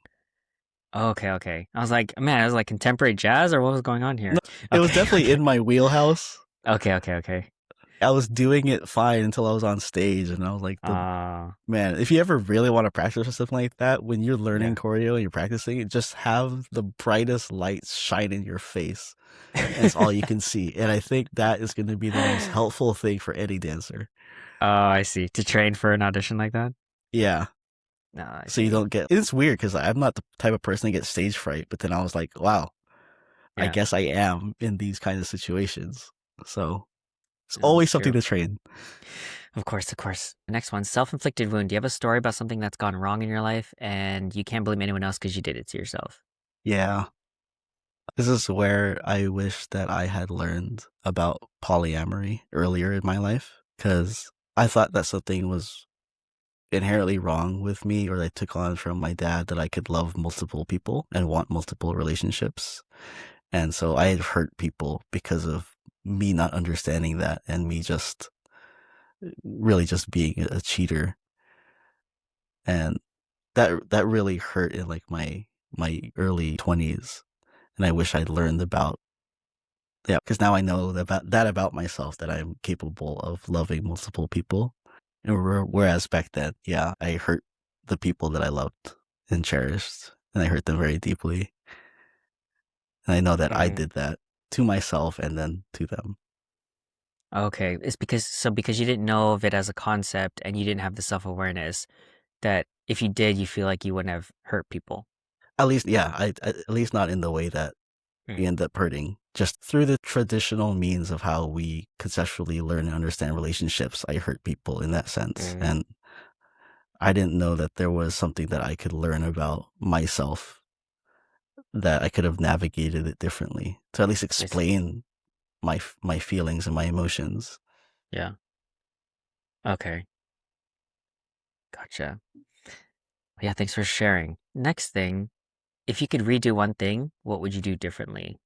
Okay. I was like, man, I was like contemporary jazz or what was going on No, here? it was Okay, definitely in my wheelhouse. okay. I was doing it fine until I was on stage, and I was like, the Uh, man, if you ever really want to practice or something like that, when you're learning yeah. choreo and you're practicing, just have the brightest lights shine in your face, and it's all you can see. And I think that is going to be the most helpful thing for any dancer. Oh, I see. To train for an audition like that? Yeah. No, I So you see. don't get, it's weird because I'm not the type of person to get stage fright, but then I was like, wow, I Yeah. guess I am in these kinds of situations. So it's No, always that's something true. to train. Of course. The next one, self-inflicted wound. Do you have a story about something that's gone wrong in your life and you can't blame anyone else because you did it to yourself? Yeah. This is where I wish that I had learned about polyamory earlier in my life because I thought that something was inherently wrong with me or that I took on from my dad that I could love multiple people and want multiple relationships. And so I had hurt people because of me not understanding that and me just really just being a cheater. And that really hurt in like my early 20s. And I wish I'd learned about, yeah, because now I know about myself that I'm capable of loving multiple people. And whereas back then, yeah, I hurt the people that I loved and cherished, and I hurt them very deeply. And I know that I Mm. did that to myself and then to them. Okay. It's because you didn't know of it as a concept and you didn't have the self-awareness that if you did, you feel like you wouldn't have hurt people. At least, yeah, at least not in the way that we Mm. end up hurting. Just through the traditional means of how we conceptually learn and understand relationships, I hurt people in that sense. Mm. And I didn't know that there was something that I could learn about myself, that I could have navigated it differently to at least I see. explain my feelings and my emotions. Yeah. Okay. Gotcha. Yeah, thanks for sharing. Next thing, if you could redo one thing, what would you do differently?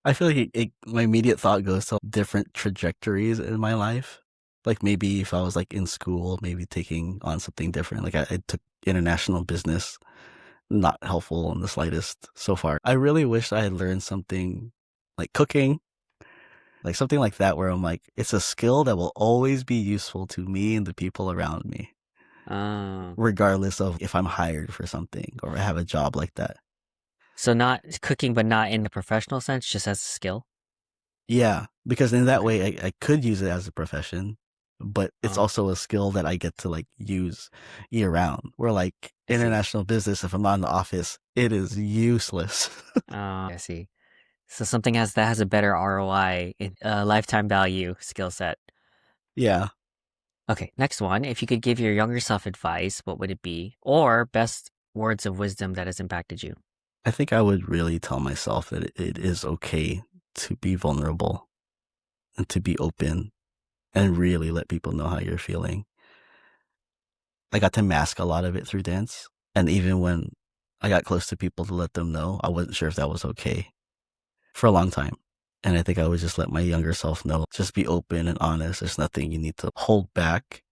I feel like my immediate thought goes to different trajectories in my life. Like maybe if I was like in school, maybe taking on something different. Like I took international business, not helpful in the slightest so far. I really wish I had learned something like cooking, like something like that, where I'm like, it's a skill that will always be useful to me and the people around me, Oh. regardless of if I'm hired for something or I have a job like that. So not cooking, but not in the professional sense, just as a skill? Yeah, because in that Okay. way, I could use it as a profession, but it's Oh, also a skill that I get to like use year round. Where like I see. international business, if I'm not in the office, it is useless. I see. So something that has a better ROI, lifetime value skill set. Yeah, Okay, next one. If you could give your younger self advice, what would it be? Or best words of wisdom that has impacted you? I think I would really tell myself that it is okay to be vulnerable and to be open and really let people know how you're feeling. I got to mask a lot of it through dance. And even when I got close to people to let them know, I wasn't sure if that was okay for a long time. And I think I would just let my younger self know, just be open and honest. There's nothing you need to hold back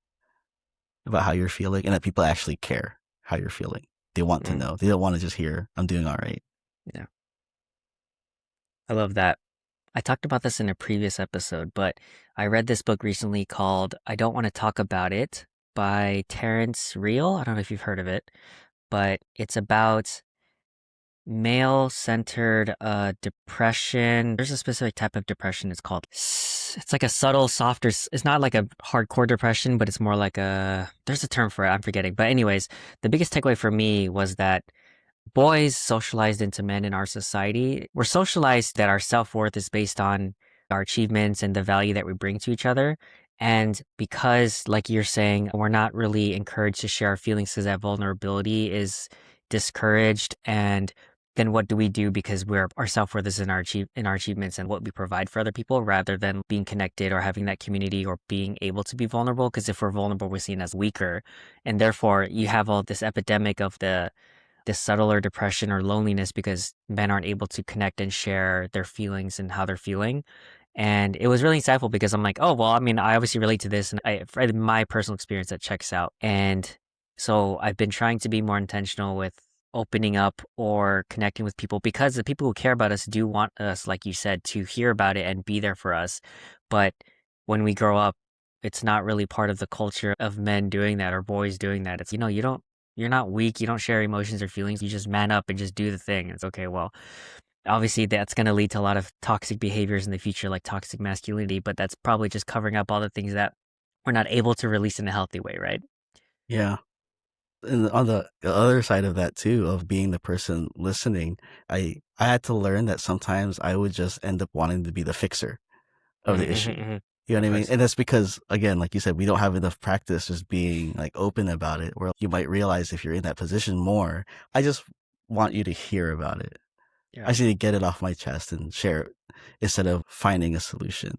about how you're feeling, and that people actually care how you're feeling. They want to Mm, know. They don't want to just hear, I'm doing all right. yeah, I love that. I talked about this in a previous episode, but I read this book recently called I Don't Want to Talk About It by Terrence Real. I don't know if you've heard of it, but it's about male centered depression. There's a specific type of depression. It's like a subtle, softer, it's not like a hardcore depression, but it's more like there's a term for it. I'm forgetting. But, anyways, the biggest takeaway for me was that boys socialized into men in our society, we're socialized that our self-worth is based on our achievements and the value that we bring to each other. And because, like you're saying, we're not really encouraged to share our feelings because that vulnerability is discouraged. And then what do we do? Because our self-worth is in our achievements and what we provide for other people rather than being connected or having that community or being able to be vulnerable. Because if we're vulnerable, we're seen as weaker. And therefore you have all this epidemic of this subtler depression or loneliness because men aren't able to connect and share their feelings and how they're feeling. And it was really insightful because I'm like, oh, well, I mean, I obviously relate to this and from my personal experience that checks out. And so I've been trying to be more intentional with opening up or connecting with people because the people who care about us do want us, like you said, to hear about it and be there for us. But when we grow up, it's not really part of the culture of men doing that or boys doing that. It's, you're not weak. You don't share emotions or feelings. You just man up and just do the thing. It's okay. Well, obviously that's going to lead to a lot of toxic behaviors in the future, like toxic masculinity, but that's probably just covering up all the things that we're not able to release in a healthy way, right? Yeah. And on the other side of that too, of being the person listening, I had to learn that sometimes I would just end up wanting to be the fixer of the issue. You know what Of I mean? course. And that's because, again, like you said, we don't have enough practice just being like open about it, where you might realize if you're in that position more, I just want you to hear about it. I Yeah. just need to get it off my chest and share it instead of finding a solution.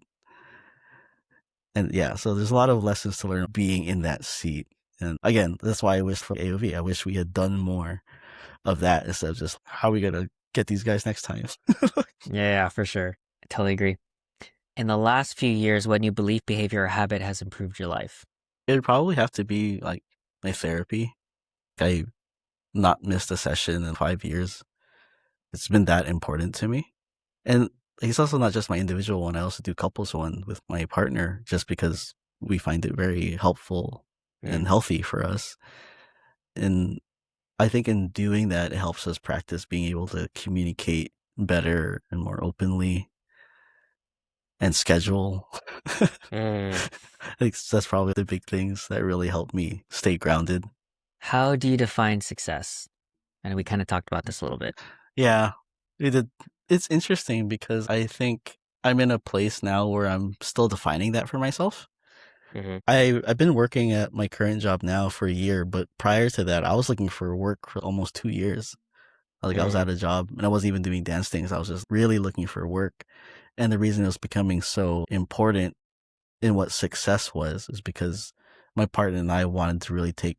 And yeah, so there's a lot of lessons to learn being in that seat. And again, that's why I wish for AOV, I wish we had done more of that instead of just how are we going to get these guys next time? Yeah, for sure. I totally agree. In the last few years, what new belief, behavior, or habit has improved your life? It'd probably have to be like my therapy. I not missed a session in 5 years. It's been that important to me. And it's also not just my individual one. I also do couples one with my partner just because we find it very helpful Mm, and healthy for us. And I think in doing that, it helps us practice being able to communicate better and more openly and schedule. Mm. I think that's probably the big things that really help me stay grounded. How do you define success? And we kind of talked about this a little bit. Yeah, it's interesting because I think I'm in a place now where I'm still defining that for myself. Hmm. I've been working at my current job now for a year, but prior to that, I was looking for work for almost 2 years. Like I was Mm. at a job and I wasn't even doing dance things. I was just really looking for work. And the reason it was becoming so important in what success was is because my partner and I wanted to really take,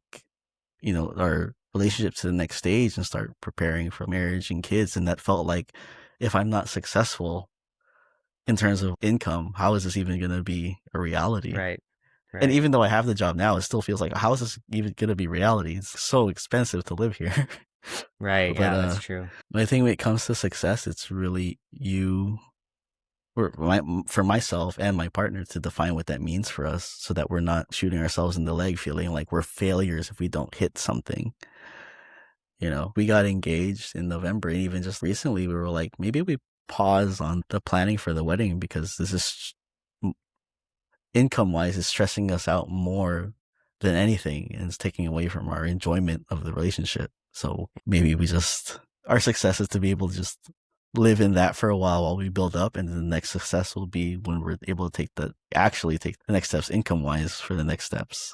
our relationship to the next stage and start preparing for marriage and kids. And that felt like if I'm not successful in terms of income, how is this even going to be a reality? Right. And Right. even though I have the job now, it still feels like, how is this even going to be reality? It's so expensive to live here. Right. But Yeah, that's true. I think when it comes to success, it's really for myself and my partner to define what that means for us so that we're not shooting ourselves in the leg feeling like we're failures if we don't hit something. We got engaged in November, and even just recently we were like, maybe we pause on the planning for the wedding because this is income wise is stressing us out more than anything, and it's taking away from our enjoyment of the relationship. So maybe our success is to be able to just live in that for a while we build up, and then the next success will be when we're able to actually take the next steps income wise for the next steps.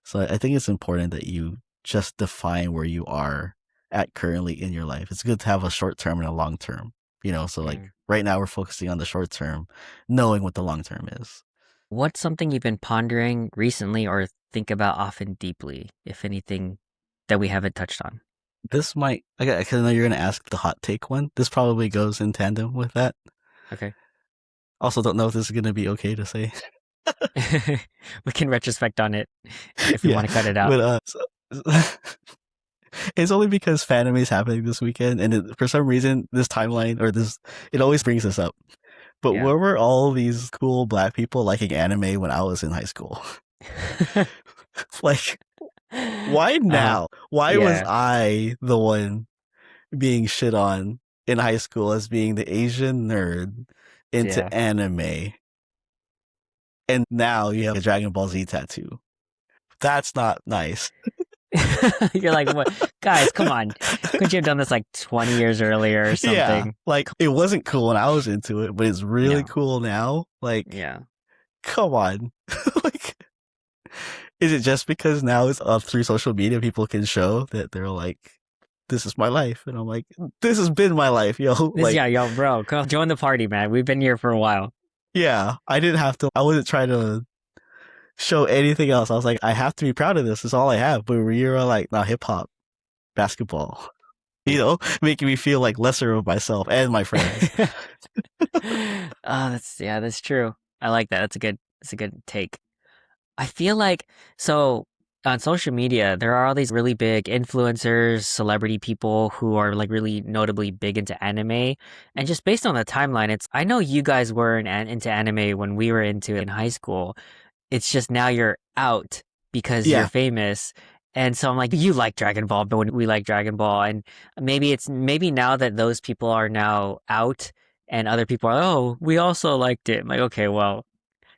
So I think it's important that you just define where you are at currently in your life. It's good to have a short term and a long term, so like Mm. right now we're focusing on the short term, knowing what the long term is. What's something you've been pondering recently or think about often deeply, if anything, that we haven't touched on? This might, because I know you're going to ask the hot take one. This probably goes in tandem with that. Okay. Also, don't know if this is going to be okay to say. We can retrospect on it if we Yeah, want to cut it out. but it's only because Fanime is happening this weekend, and for some reason, this timeline or this, it always brings this up. But Yeah. where were all these cool black people liking anime when I was in high school? Like, why Uh-huh. now? Why was Yeah. I the one being shit on in high school as being the Asian nerd into Yeah. anime? And now you have a Dragon Ball Z tattoo. That's not nice. You're like, what? Guys, come on. Couldn't you have done this like 20 years earlier or Yeah, something? like it wasn't cool when I was into it, but it's really Yeah. cool now. Like, Yeah. come on. Like, is it just because now it's up through social media people can show that they're like, this is my life? And I'm like, this has been my life, yo. Like, Yeah, yo, bro, come join the party, man. We've been here for a while. yeah, I wasn't trying to show anything else. I was like, I have to be proud of this. It's all I have. But we were like, nah, hip hop, basketball, making me feel like lesser of myself and my friends. That's true. I like that. That's a good take. I feel like so on social media, there are all these really big influencers, celebrity people who are like really notably big into anime. And just based on the timeline, I know you guys were into anime when we were into it in high school. It's just now you're out because you're Yeah, famous. And so I'm like, you like Dragon Ball, but we like Dragon Ball. And maybe now that those people are now out and other people are, oh, we also liked it. I'm like, okay, well,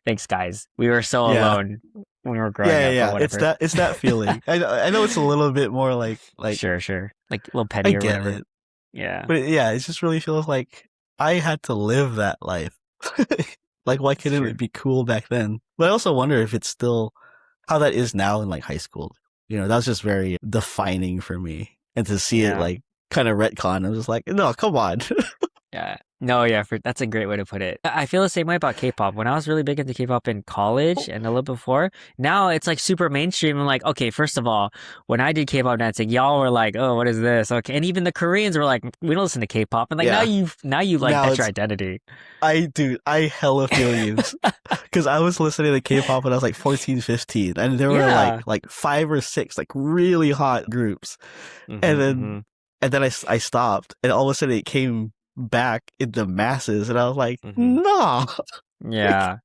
thanks guys. We were so yeah. alone when we were growing Yeah, yeah, up or yeah. whatever. It's that feeling. I know it's a little bit more like Sure, sure. Like a little I petty or get whatever. it, Yeah, but yeah, it just really feels like I had to live that life. Like, why it's couldn't true. it be cool back then? But I also wonder if it's still how that is now in like high school. That was just very defining for me, and to see it Yeah. like kind of retcon, I was just like, no, come on. Yeah. No, yeah, that's a great way to put it. I feel the same way about K-pop. When I was really big into K-pop in college and a little before, now it's like super mainstream. I'm like, okay, first of all, when I did K-pop dancing, y'all were like, oh, what is this? Okay. And even the Koreans were like, we don't listen to K-pop. And like Yeah, now you like now that's your it's identity. I hella feel you. Because I was listening to K-pop when I was like 14, 15, and there were Yeah. like five or six like really hot groups, and Hmm. then Hmm. I stopped, and all of a sudden it came back in the masses, and I was like, Hmm. nah. Like, Yeah.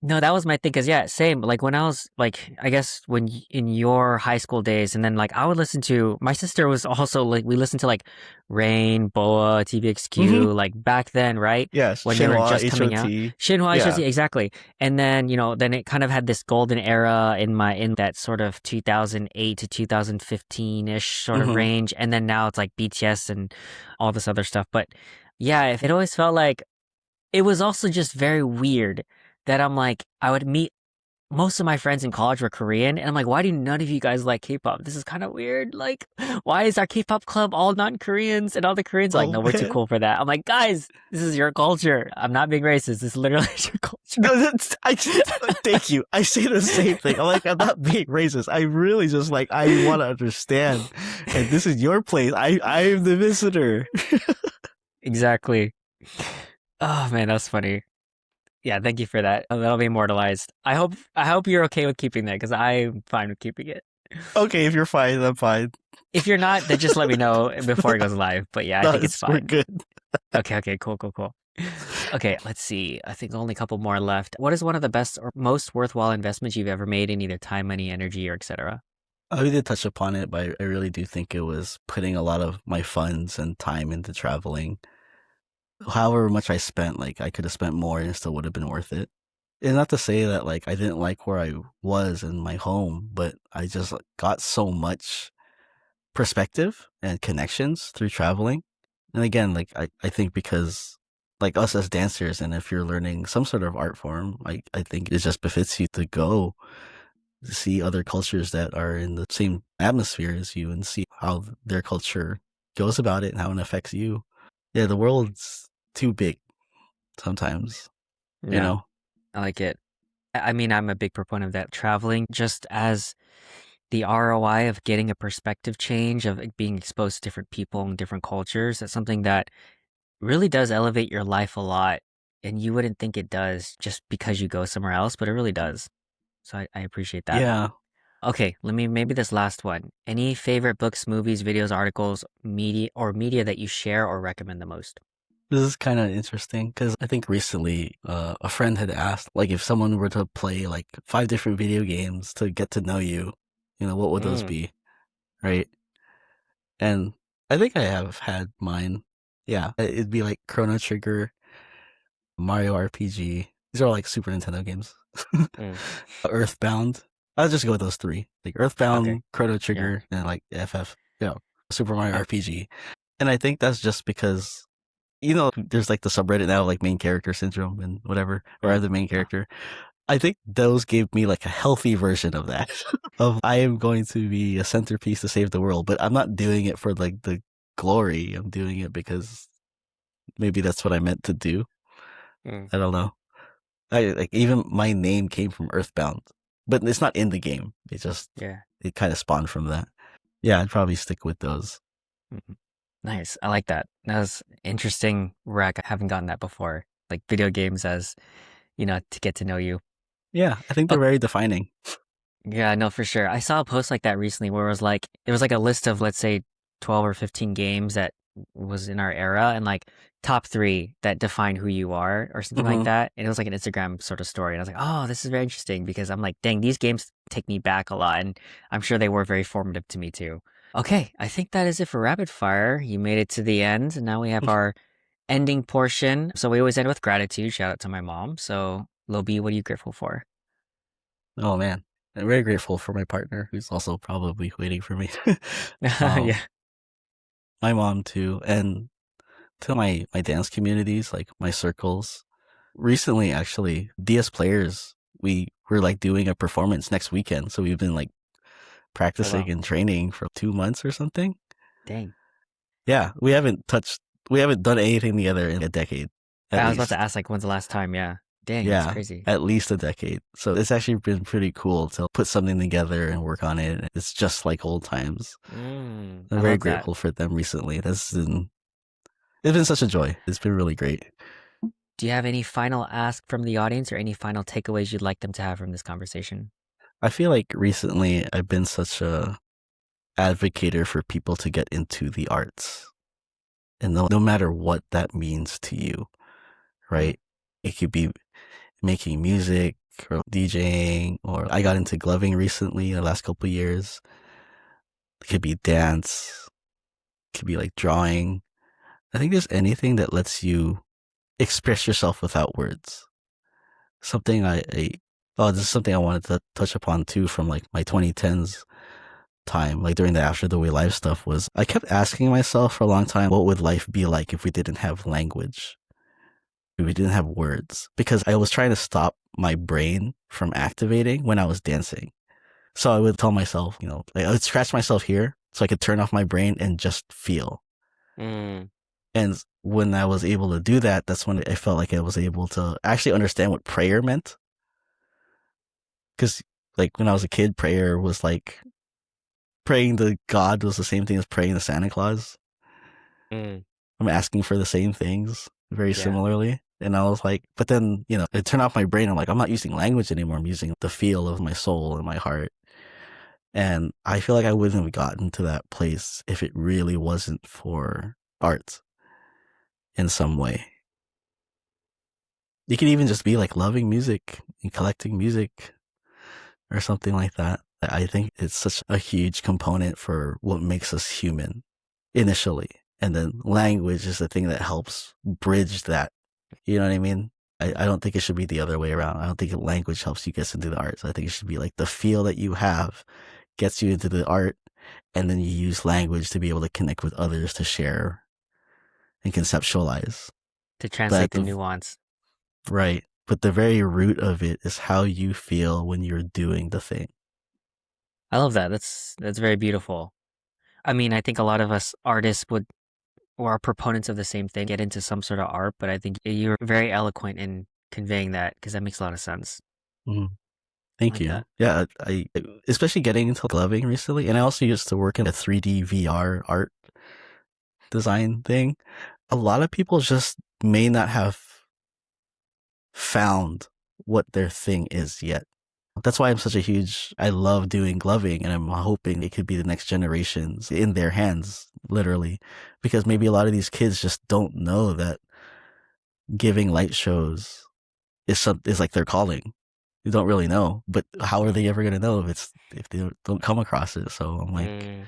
No, that was my thing. Cause yeah, same. Like when I was like, I guess in your high school days, and then like I would listen to my sister was also like we listened to like Rain, Boa, Hmm. TVXQ, like back then, right? Yeah, When they were Shinhwa, just coming out, HOT. Shinhwa, Yeah. HOT, exactly. And then then it kind of had this golden era in that sort of 2008 to 2015 ish sort of Hmm. range, and then now it's like BTS and all this other stuff. But yeah, if it always felt like it was also just very weird that I'm like, I would meet most of my friends in college were Korean, and I'm like, why do none of you guys like K-pop? This is kind of weird. Like, why is our K-pop club all non-Koreans and all the Koreans are like, no, Oh we're too man. cool for that. I'm like, guys, this is your culture. I'm not being racist. This is literally your culture. No, thank you. I say the same thing. I'm like, I'm not being racist. I really just like, I want to understand. And this is your place. I am the visitor. Exactly. Oh man, that's funny. Yeah, thank you for that. That'll be immortalized. I hope you're okay with keeping that because I'm fine with keeping it. Okay, if you're fine, I'm fine. If you're not, then just let me know before it goes live. But yeah, I No, think it's we're fine. good. Okay, okay, cool, cool, cool. Okay, let's see. I think only a couple more left. What is one of the best or most worthwhile investments you've ever made in either time, money, energy, or etc.? We did touch upon it, but I really do think it was putting a lot of my funds and time into traveling. However much I spent, like I could have spent more and it still would have been worth it. And not to say that like I didn't like where I was in my home, but I just got so much perspective and connections through traveling. And again, like I think because like us as dancers, and if you're learning some sort of art form, I think it just befits you to go see other cultures that are in the same atmosphere as you and see how their culture goes about it and how it affects you. Yeah, the world's too big sometimes, you Yeah, know? I like it. I mean, I'm a big proponent of that. Traveling, just as the ROI of getting a perspective change, of like, being exposed to different people and different cultures, that's something that really does elevate your life a lot. And you wouldn't think it does just because you go somewhere else, but it really does. So I appreciate that. Yeah, Okay, let me maybe this last one. Any favorite books, movies, videos, articles, media that you share or recommend the most? this is kind of interesting because I think recently a friend had asked, like, if someone were to play like 5 different video games to get to know you, what would those Mm, be? Right. And I think I have had mine. Yeah, it'd be like Chrono Trigger, Mario RPG. These are all like Super Nintendo games. mm. Earthbound. I'll just go with those three. Like Okay, Earthbound, Chrono yeah. Trigger, and like FF. Super Mario Uh, RPG. And I think that's just because there's like the subreddit now, like main character syndrome and whatever, or I'm mm, the main uh, character. I think those gave me like a healthy version of that. Of I am going to be a centerpiece to save the world, but I'm not doing it for like the glory. I'm doing it because maybe that's what I meant to do. mm, I don't know. I like even my name came from Earthbound, but it's not in the game. yeah. It kind of spawned from that. Yeah, I'd probably stick with those. Mhm. Nice. I like that. That was interesting rec. I haven't gotten that before. Like video games as, to get to know you. Yeah, I think Oh, they're very defining. yeah, no, for sure. I saw a post like that recently where it was like a list of, let's say, 12 or 15 games that was in our era and like top three that define who you are or something like Hmm. that. And it was like an Instagram sort of story. And I was like, oh, this is very interesting because I'm like, dang, these games take me back a lot. And I'm sure they were very formative to me too. Okay, I think that is it for rapid fire. You made it to the end. And now we have our ending portion. So we always end with gratitude. Shout out to my mom. So, Lil B, what are you grateful for? Oh man, I'm very grateful for my partner, who's also probably waiting for me. Yeah, um, my mom too, and to my dance communities, like my circles. Recently, actually, DS players, we were like doing a performance next weekend, so we've been like oh practicing wow, and training for 2 months or something. dang. Yeah, we haven't done anything together in a decade, at I was about to least. ask, like, when's the last time? Yeah. Dang, that's Yeah, crazy. at least a decade. So it's actually been pretty cool to put something together and work on it. It's just like old times. I'm I very love that. grateful for them recently. It's been such a joy. It's been really great. Do you have any final ask from the audience or any final takeaways you'd like them to have from this conversation? I feel like recently I've been such a advocator for people to get into the arts, and no matter what that means to you, Mm, right? It could be making music, or DJing, or I got into gloving recently the last couple of years. It could be dance, it could be like drawing. I think there's anything that lets you express yourself without words. Something oh, this is something I wanted to touch upon too from like my 2010s time, like during the After the Way Live stuff, was I kept asking myself for a long time, what would life be like if we didn't have language? If we didn't have words? Because I was trying to stop my brain from activating when I was dancing. So I would tell myself, I would scratch myself here so I could turn off my brain and just feel. Mm. And when I was able to do that, that's when I felt like I was able to actually understand what prayer meant. Because like when I was a kid, prayer was like praying to God was the same thing as praying to Santa Claus. Mm. I'm asking for the same things very Yeah. similarly. And I was like, but then, it turned off my brain. I'm like, I'm not using language anymore. I'm using the feel of my soul and my heart. And I feel like I wouldn't have gotten to that place if it really wasn't for art in some way. You could even just be like loving music and collecting music or something like that. I think it's such a huge component for what makes us human initially. And then language is the thing that helps bridge that. You know what I mean? I don't think it should be the other way around. I don't think language helps you get into the arts. I think it should be like the feel that you have gets you into the art, and then you use language to be able to connect with others to share and conceptualize. To translate the nuance. Right. But the very root of it is how you feel when you're doing the thing. I love that. That's very beautiful. I mean, I think a lot of us artists or are proponents of the same thing, get into some sort of art, but I think you're very eloquent in conveying that because that makes a lot of sense. Mm. Thank like you. That. Yeah, I especially getting into gloving recently, and I also used to work in a 3D VR art design thing. A lot of people just may not have found what their thing is yet. That's why I love doing gloving, and I'm hoping it could be the next generations in their hands, literally, because maybe a lot of these kids just don't know that giving light shows is like their calling. They don't really know, but how are they ever going to know if they don't come across it? So I'm like,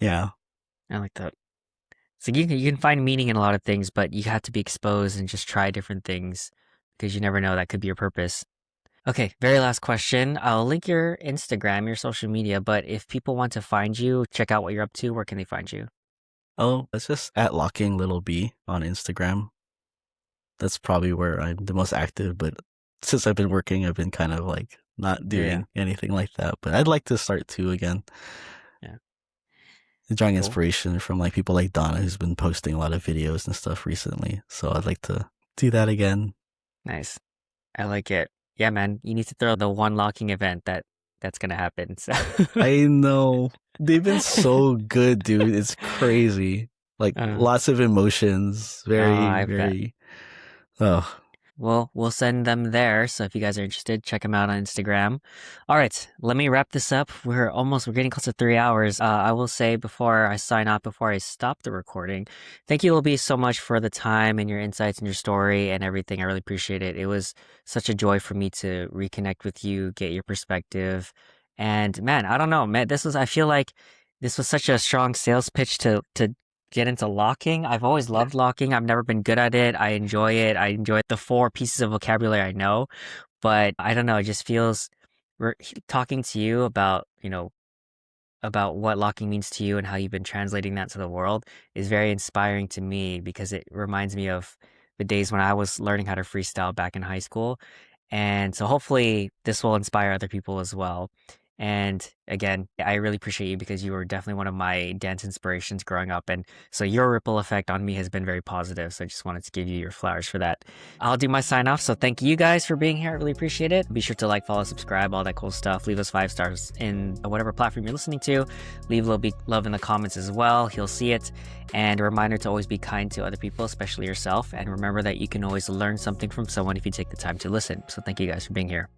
yeah. I like that. So you can find meaning in a lot of things, but you have to be exposed and just try different things because you never know, that could be your purpose. Okay, very last question. I'll link your Instagram, your social media, but if people want to find you, check out what you're up to, where can they find you? Oh, it's just at locking Lil B on Instagram. That's probably where I'm the most active, but since I've been working, I've been kind of like not doing anything like that. But I'd like to start too again. Yeah. Drawing inspiration from like people like Donna, who's been posting a lot of videos and stuff recently. So I'd like to do that again. Nice. I like it. Yeah, man. You need to throw the one locking event that's gonna happen. So I know. They've been so good, dude. It's crazy. Like lots of emotions. Very. Oh. Well, we'll send them there. So if you guys are interested, check them out on Instagram. All right, let me wrap this up. We're getting close to 3 hours. I will say before I sign off, before I stop the recording, thank you, Lil B, so much for the time and your insights and your story and everything. I really appreciate it. It was such a joy for me to reconnect with you, get your perspective. And man, I don't know, man, I feel like this was such a strong sales pitch to get into locking. I've always loved locking. I've never been good at it. I enjoy it. I enjoy the 4 pieces of vocabulary I know, but I don't know. It just feels talking to you about, about what locking means to you and how you've been translating that to the world is very inspiring to me because it reminds me of the days when I was learning how to freestyle back in high school. And so hopefully this will inspire other people as well. And again, I really appreciate you because you were definitely one of my dance inspirations growing up. And so your ripple effect on me has been very positive. So I just wanted to give you your flowers for that. I'll do my sign off. So thank you guys for being here. I really appreciate it. Be sure to like, follow, subscribe, all that cool stuff. Leave us 5 stars in whatever platform you're listening to. Leave Lil B love in the comments as well. He'll see it. And a reminder to always be kind to other people, especially yourself. And remember that you can always learn something from someone if you take the time to listen. So thank you guys for being here.